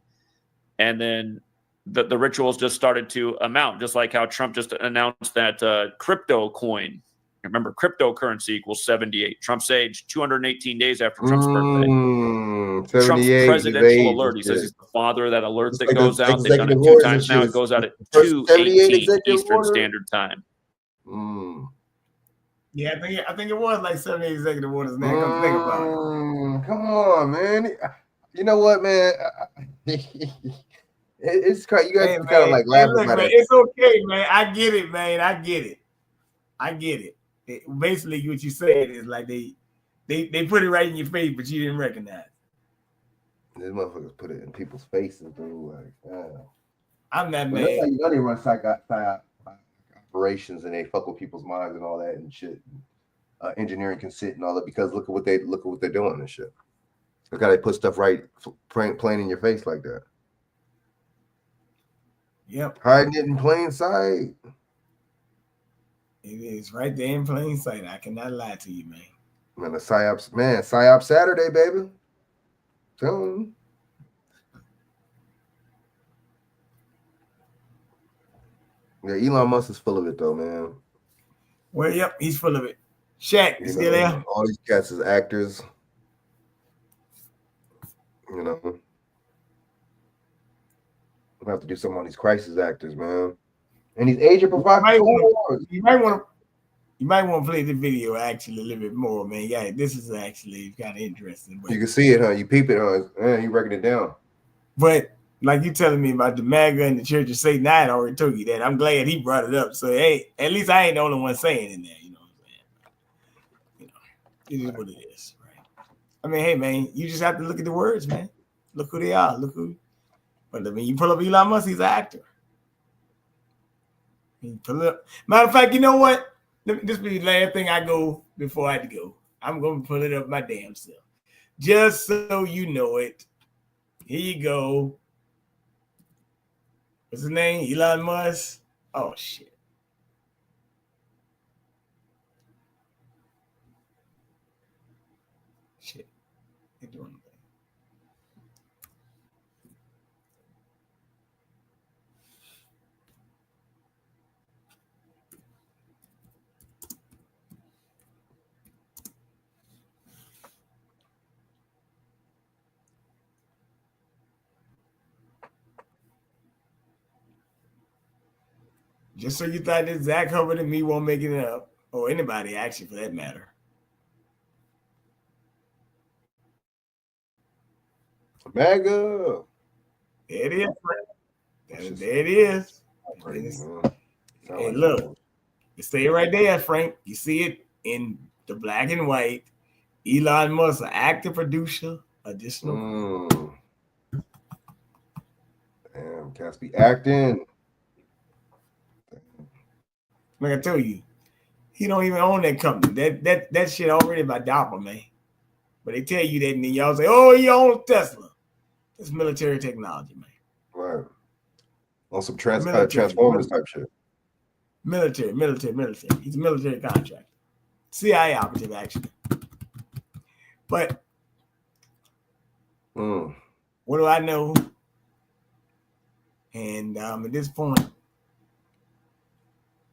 and then the rituals just started to amount, just like how Trump just announced that crypto coin. Remember, cryptocurrency equals 78. Trump's age, 218 days after Trump's birthday. Trump's presidential alert. He says he's the father of that alert that goes out. They've done it 2 times now. It goes out at 2:18 Eastern Standard Time. Yeah, I think it was like 78 executive orders. Now, come to think about it. Come on, man. You know what, man? It's crazy. You guys kind of like laughing about it. It's okay, man. I get it, man. I get it. Basically, what you said is like they They put it right in your face, but you didn't recognize. These motherfuckers put it in people's faces, dude. Like, damn. I'm not But mad. that's how you know they run psyop operations and they fuck with people's minds and all that and shit. Engineering can sit and all that because look at what they're doing and shit. Look how they put stuff right plain in your face like that. Yep. Hiding it in plain sight. It is right there in plain sight. I cannot lie to you, man. Man, the psyops, man, psyop Saturday, baby. Tell them. Yeah, Elon Musk is full of it though, man. Well, yep, he's full of it. Shaq, you still there? All these cats is actors. You know, we have to do something on these crisis actors, man. And these agent providers. You might want to play the video actually a little bit more, man. Yeah, this is actually kind of interesting. But, you can see it, huh? You peep it, huh? Man, you breaking it down. But like you telling me about the MAGA and the Church of Satan, I had already told you that. I'm glad he brought it up. So hey, at least I ain't the only one saying in there. You know what I'm saying? You know, it is what it is, right? I mean, hey man, you just have to look at the words, man. Look who they are. Look who. But I mean, you pull up Elon Musk, he's an actor. You pull up. Matter of fact, you know what? This be the last thing I go before I had to go. I'm going to pull it up my damn self. Just so you know it. Here you go. What's his name? Elon Musk. Oh, shit. Shit. They're doing that. Just so you thought that Zach Hubbard and me won't make it up, or anybody actually for that matter. MAGA. There it is. There it is. Hey, look. You stay right there, Frank. You see it in the black and white. Elon Musk, an actor, producer, additional. Damn, cats be acting. Like I told you, he don't even own that company. That shit already by DARPA, man. But they tell you that, and then y'all say, "Oh, he owns Tesla." It's military technology, man. Right. On some Transformers type shit. Military. He's a military contractor. CIA operative, actually. But what do I know? And at this point,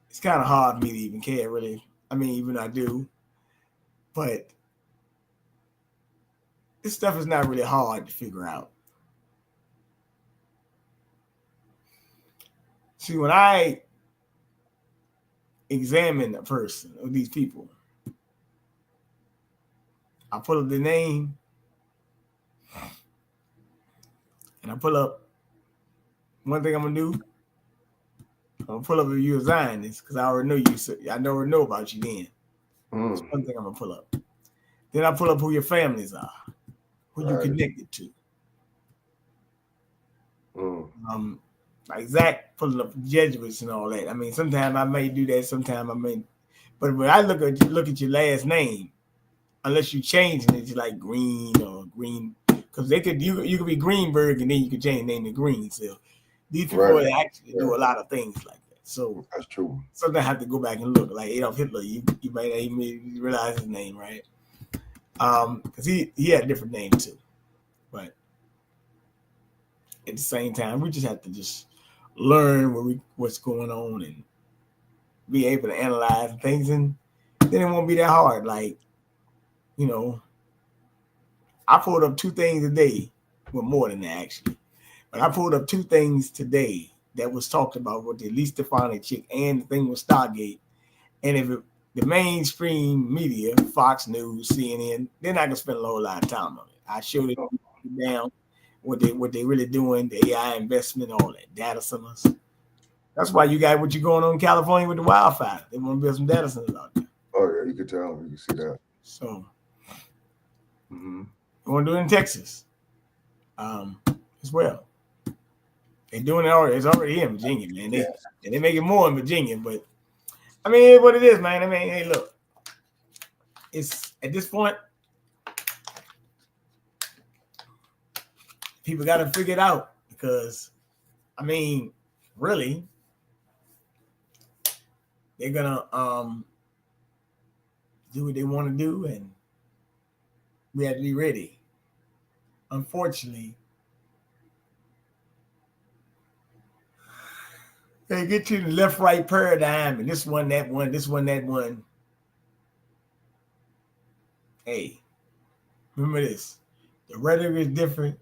it's kind of hard for me to even care, really. I mean, even I do. But this stuff is not really hard to figure out. See, when I examine a person or these people, I pull up the name and I pull up one thing I'm gonna do. I'm gonna pull up if you're a Zionist because I already know you. I already know about you then. That's one thing I'm gonna pull up. Then I pull up who your families are, who you connected to. Like Zach pulling up Jesuits and all that. I mean, sometimes I may do that, sometimes I may. But when I look at your last name, unless you change it to like Green or Green, because you could be Greenberg and then you could change the name to Green. So these people actually do a lot of things like that. So that's true. Sometimes I have to go back and look. Like Adolf Hitler, you might not even realize his name, right? Because he had a different name too. But at the same time, we just have to just learn what's going on and be able to analyze things, and then it won't be that hard. Like, you know, I pulled up 2 things a day, well, more than that actually, but I pulled up 2 things today that was talked about with the least defining chick and the thing with Stargate. And if the mainstream media, Fox News, CNN, they're not gonna spend a whole lot of time on it. I showed it down what they really doing, the AI investment, all that data centers. That's why you got what you're going on in California with the wildfire. They want to build some data centers out there. Oh yeah, you can tell. You can see that. So Mm-hmm. They want to do it in Texas as well. They're doing it already. It's already in Virginia, man. They make it more in Virginia, but I mean, it's what it is, man. I mean, hey, look, it's at this point, people got to figure it out because, I mean, really, they're gonna do what they want to do, and we have to be ready. Unfortunately, they get you the left-right paradigm, and this one, that one, this one, that one. Hey, remember this: the rhetoric is different,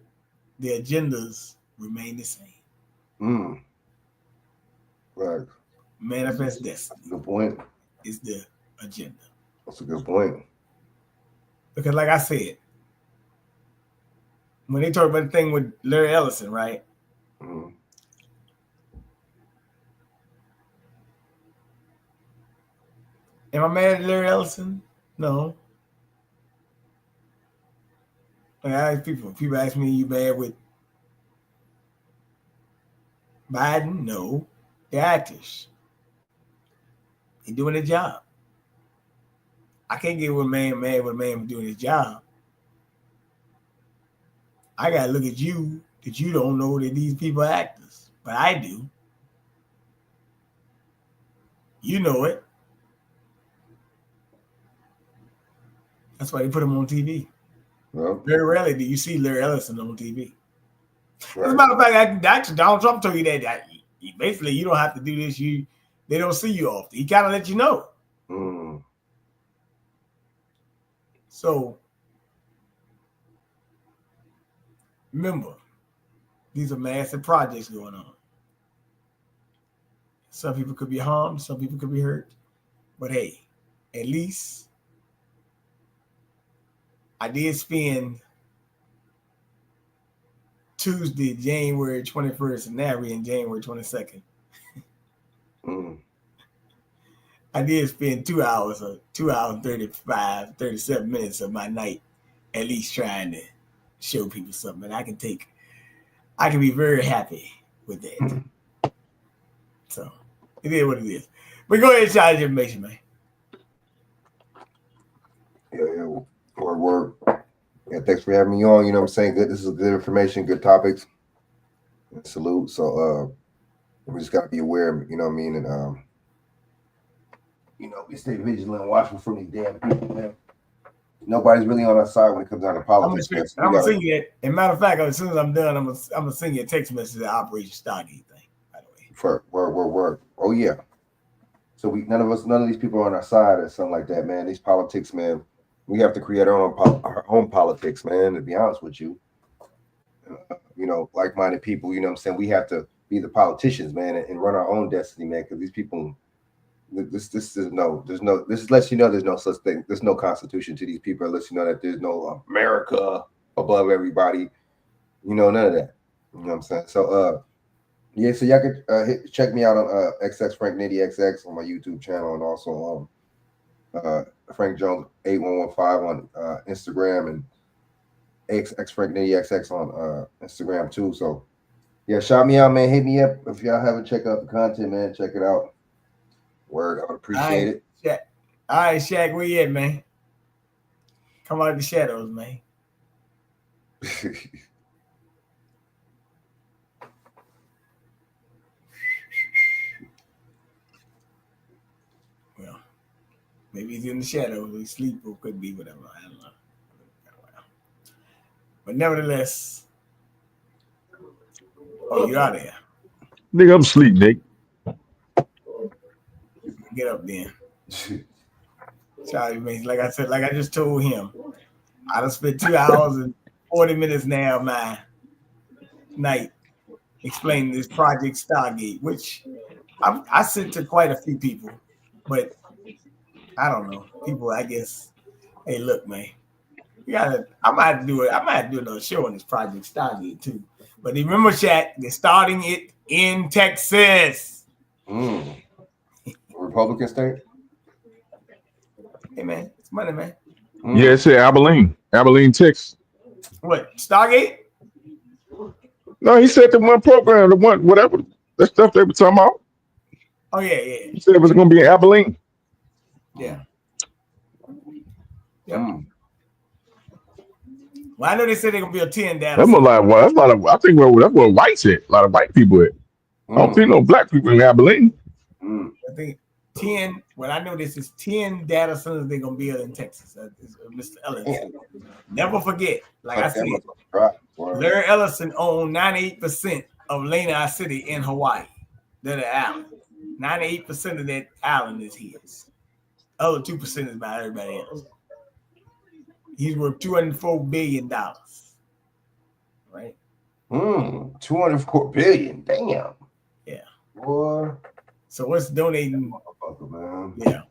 the agendas remain the same. Right. Manifest destiny. Good point. Is the agenda. That's a good point. Because, like I said, when they talk about the thing with Larry Ellison, right? Mm-hmm. Am I mad at Larry Ellison? No. Like I ask people ask me, you mad with Biden? No. They're actors. They're doing their job. I can't get with a man mad with a man for doing his job. I gotta look at you that you don't know that these people are actors. But I do. You know it. That's why they put him on TV. Well, very rarely do you see Larry Ellison on TV. Right. As a matter of fact, actually, Donald Trump told you that basically you don't have to do this. They don't see you often. He kind of let you know. So remember, these are massive projects going on. Some people could be harmed, some people could be hurt. But hey, at least I did spend Tuesday, January 21st, and now we're in January 22nd. I did spend 2 hours or 2 hours, 37 minutes of my night at least trying to show people something. I can be very happy with that. So it is what it is. But go ahead and share your information, man. Yeah. Word. Yeah, thanks for having me on. You know what I'm saying? Good. This is good information, good topics. Salute. So we just gotta be aware, you know what I mean? And we stay vigilant and watchful from these damn people, man. Nobody's really on our side when it comes down to politics. I'm gonna sing you that. As a matter of fact, as soon as I'm done, I'm gonna sing you a text message at Operation Stargate thing, by the way. Word. Oh yeah. So none of these people are on our side or something like that, man. These politics, man. We have to create our own politics, man, to be honest with you. Like-minded people, you know what I'm saying? We have to be the politicians, man, and run our own destiny, man, because these people, this lets you know there's no such thing. There's no constitution to these people. It lets you know that there's no America above everybody. None of that. You know what I'm saying? So, so y'all could check me out on XX Frank Nitty XX on my YouTube channel, and also Frank Jones 8115 on Instagram, and XX Frank Nitty XX on Instagram too. So yeah, shout me out, man. Hit me up if y'all haven't checked out the content, man. Check it out. Word, I would appreciate it. All right, Shaq, where you at, man? Come out of the shadows, man. Well, maybe he's in the shadows. He sleep or could be whatever. I don't know. But nevertheless, you out of here. Nigga, I'm asleep, Nick. Get up then. Charlie, man, like I said, like I just told him, I done spent 2 hours and 40 minutes now of my night explaining this Project Stargate, which I sent to quite a few people, but I don't know. People, I guess, hey, look, man, I might do another show on this Project Stargate too. But remember, Shaq, they're starting it in Texas. Republican state? Hey, man, it's money, man. Yeah, it's Abilene. Abilene, Texas. What, Stargate? No, he said the one program, the one whatever that stuff they were talking about. Oh yeah. He said it was going to be in Abilene. Yeah. Yeah. Well, I know they said they're gonna be a 10 data. That's like well, that's a lot of. I think that's where whites at. A lot of white people at. I don't think no black people in Abilene. I think 10. Well, I know this is 10 data centers they're gonna build in Texas. Mr. Ellison. Never forget, like I said, Larry Ellison owned 98% of Lanai City in Hawaii. They're the island. 98% of that island is his. Other 2% is by everybody else. He's worth $204 billion. Right? 204 billion. Damn. Yeah. Boy. So what's donating? Man. Yeah.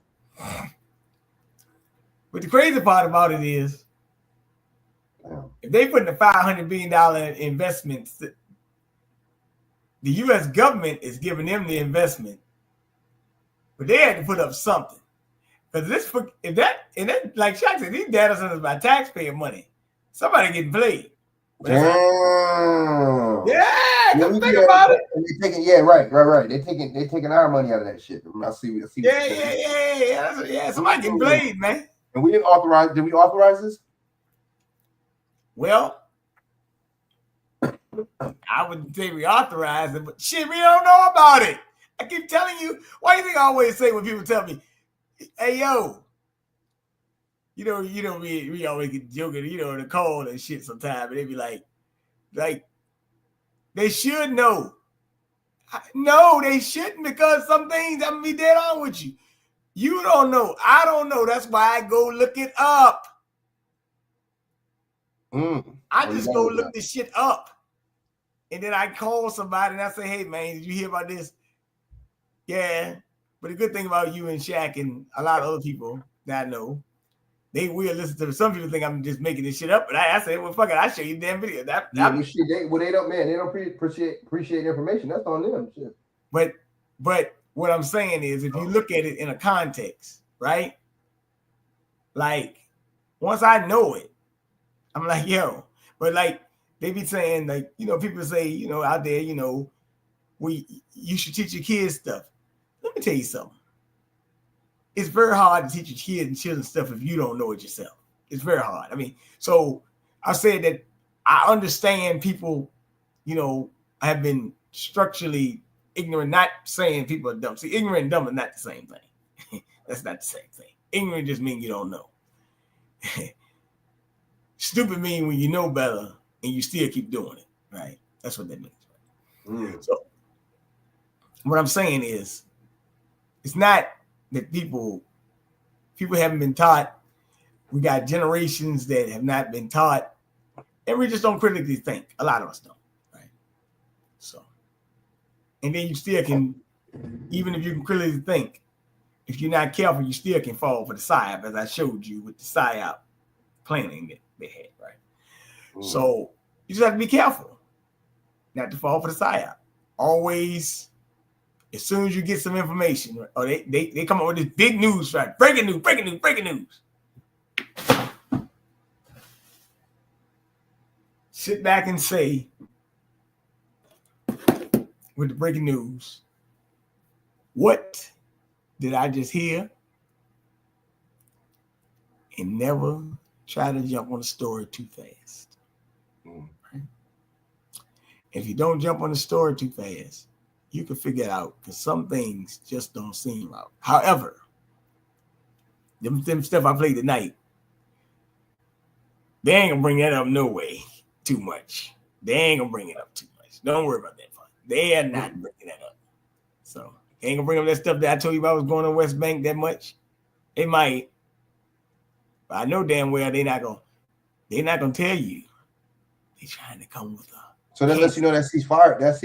But the crazy part about it is, if they put in a $500 billion investment, the U.S. government is giving them the investment, but they had to put up something. Because if that like Chak said, these data centers by taxpayer money, somebody getting played. Damn. Yeah, come think about it. Right. They taking our money out of that shit. I see. Yeah. Somebody getting played, man. And we didn't authorize. Did we authorize this? Well, I wouldn't say we authorized it, but shit, we don't know about it. I keep telling you. Why do you think I always say when people tell me, "Hey, yo," we always get joking, in the cold and shit sometimes, and they be like, they should know. No, they shouldn't, because some things, I'm gonna be dead on with you. You don't know. I don't know. That's why I go look it up. I just go look this shit up. And then I call somebody and I say, "Hey, man, did you hear about this?" Yeah. But the good thing about you and Chak and a lot of other people that I know, they will listen to it. Some people think I'm just making this shit up, but I say, well, fuck it, I'll show you the damn video. They don't appreciate information. That's on them. Shit. But what I'm saying is, if you look at it in a context, right? Like, once I know it, I'm like, yo, but like they be saying, like, people say, out there, you should teach your kids stuff. Let me tell you something. It's very hard to teach your kids and children stuff if you don't know it yourself. It's very hard. I mean, so I said that I understand people, have been structurally ignorant, not saying people are dumb. See, ignorant and dumb are not the same thing. That's not the same thing. Ignorant just means you don't know. Stupid means when you know better and you still keep doing it, right? That's what that means. So what I'm saying is, it's not that people haven't been taught. We got generations that have not been taught, and we just don't critically think. A lot of us don't, right? So, and then you still can, even if you can critically think, if you're not careful, you still can fall for the psyop, as I showed you with the psyop planning that they had, right? So you just have to be careful not to fall for the psyop. Always. As soon as you get some information, or they come up with this big news, right? Breaking news. Sit back and say, with the breaking news, what did I just hear? And never try to jump on the story too fast. Right? If you don't jump on the story too fast, you can figure it out, because some things just don't seem right. However, them stuff I played tonight, they ain't gonna bring that up no way too much. They ain't gonna bring it up too much. Don't worry about that part. They are not bringing that up. So they ain't gonna bring up that stuff that I told you about was going on West Bank that much. They might, but I know damn well they're not gonna tell you. They're trying to come with a. So that lets you know that ceasefire is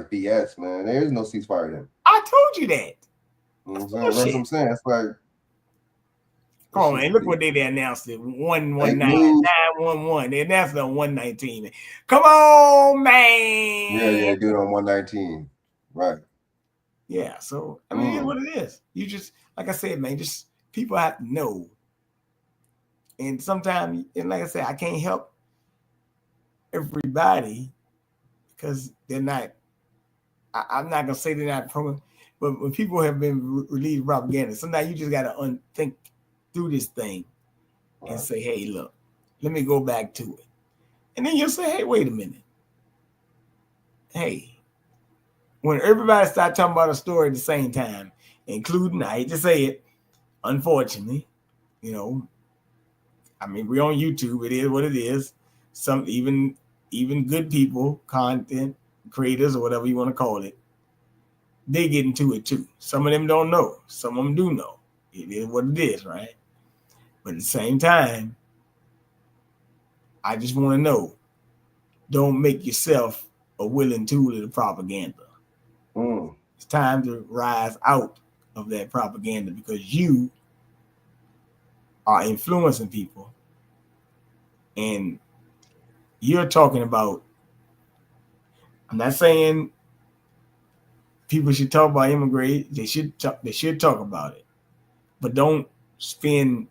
BS, man. There is no ceasefire then. I told you that. That's what I'm saying. That's like, come on, man. Look what they announced it. 119-911. They announced it on 119. Come on, man. Yeah, do it on 119. Right. Yeah. So I mean, it's what it is. You just, like I said, man, just people have to know. And sometimes, and like I said, I can't help everybody because they're not. I'm not gonna say they're not program, but when people have been relieved propaganda, sometimes you just gotta think through this thing and say, "Hey, look, let me go back to it," and then you'll say, "Hey, wait a minute, hey." When everybody starts talking about a story at the same time, including, I hate to say it, unfortunately, you know, I mean, we're on YouTube. It is what it is. Some even good people, content creators or whatever you want to call it, they get into it too. Some of them don't know. Some of them do know. It is what it is, right? But at the same time, I just want to know, don't make yourself a willing tool of the propaganda. It's time to rise out of that propaganda because you are influencing people and you're talking about, I'm not saying people should talk about immigrants. They should talk about it, but don't spend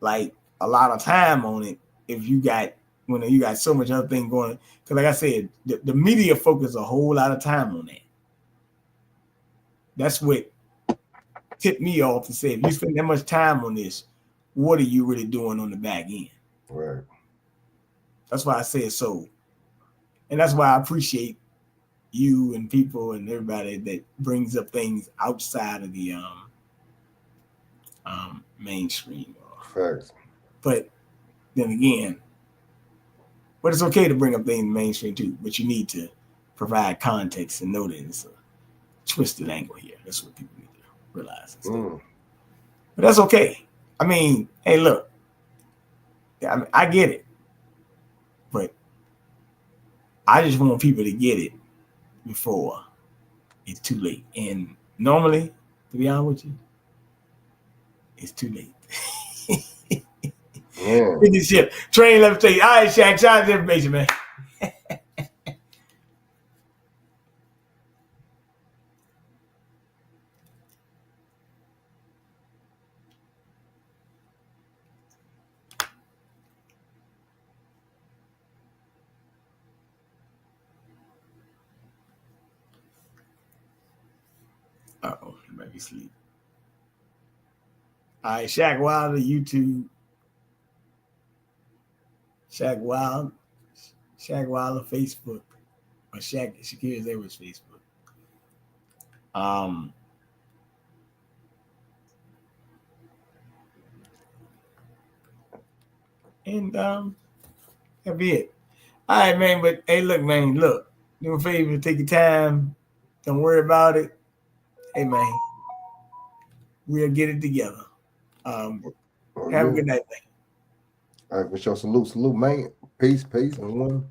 like a lot of time on it if you got so much other thing going. Because like I said, the media focus a whole lot of time on that. That's what tipped me off to say, if you spend that much time on this, what are you really doing on the back end? Right. That's why I said so. And that's why I appreciate you and people and everybody that brings up things outside of the mainstream. Facts. But then again, but it's okay to bring up things in the mainstream too, but you need to provide context and know that it's a twisted angle here. That's what people need to realize. But that's okay. I mean, hey, look, I get it, but I just want people to get it before it's too late. And normally, to be honest with you, it's too late. Get this ship. Train left state. All right, Shaq, shout out the information, man. Uh-oh, he might be asleep. All right, Shaq Wilder, YouTube. Shaq Wilder, Facebook. Or Shakira's Edwards Facebook. And that'll be it. All right, man. But hey, look, man, do me a favor, take your time. Don't worry about it. Hey, man, we'll get it together. Have a good night, man. All right, for sure. Salute, man. Peace, and one.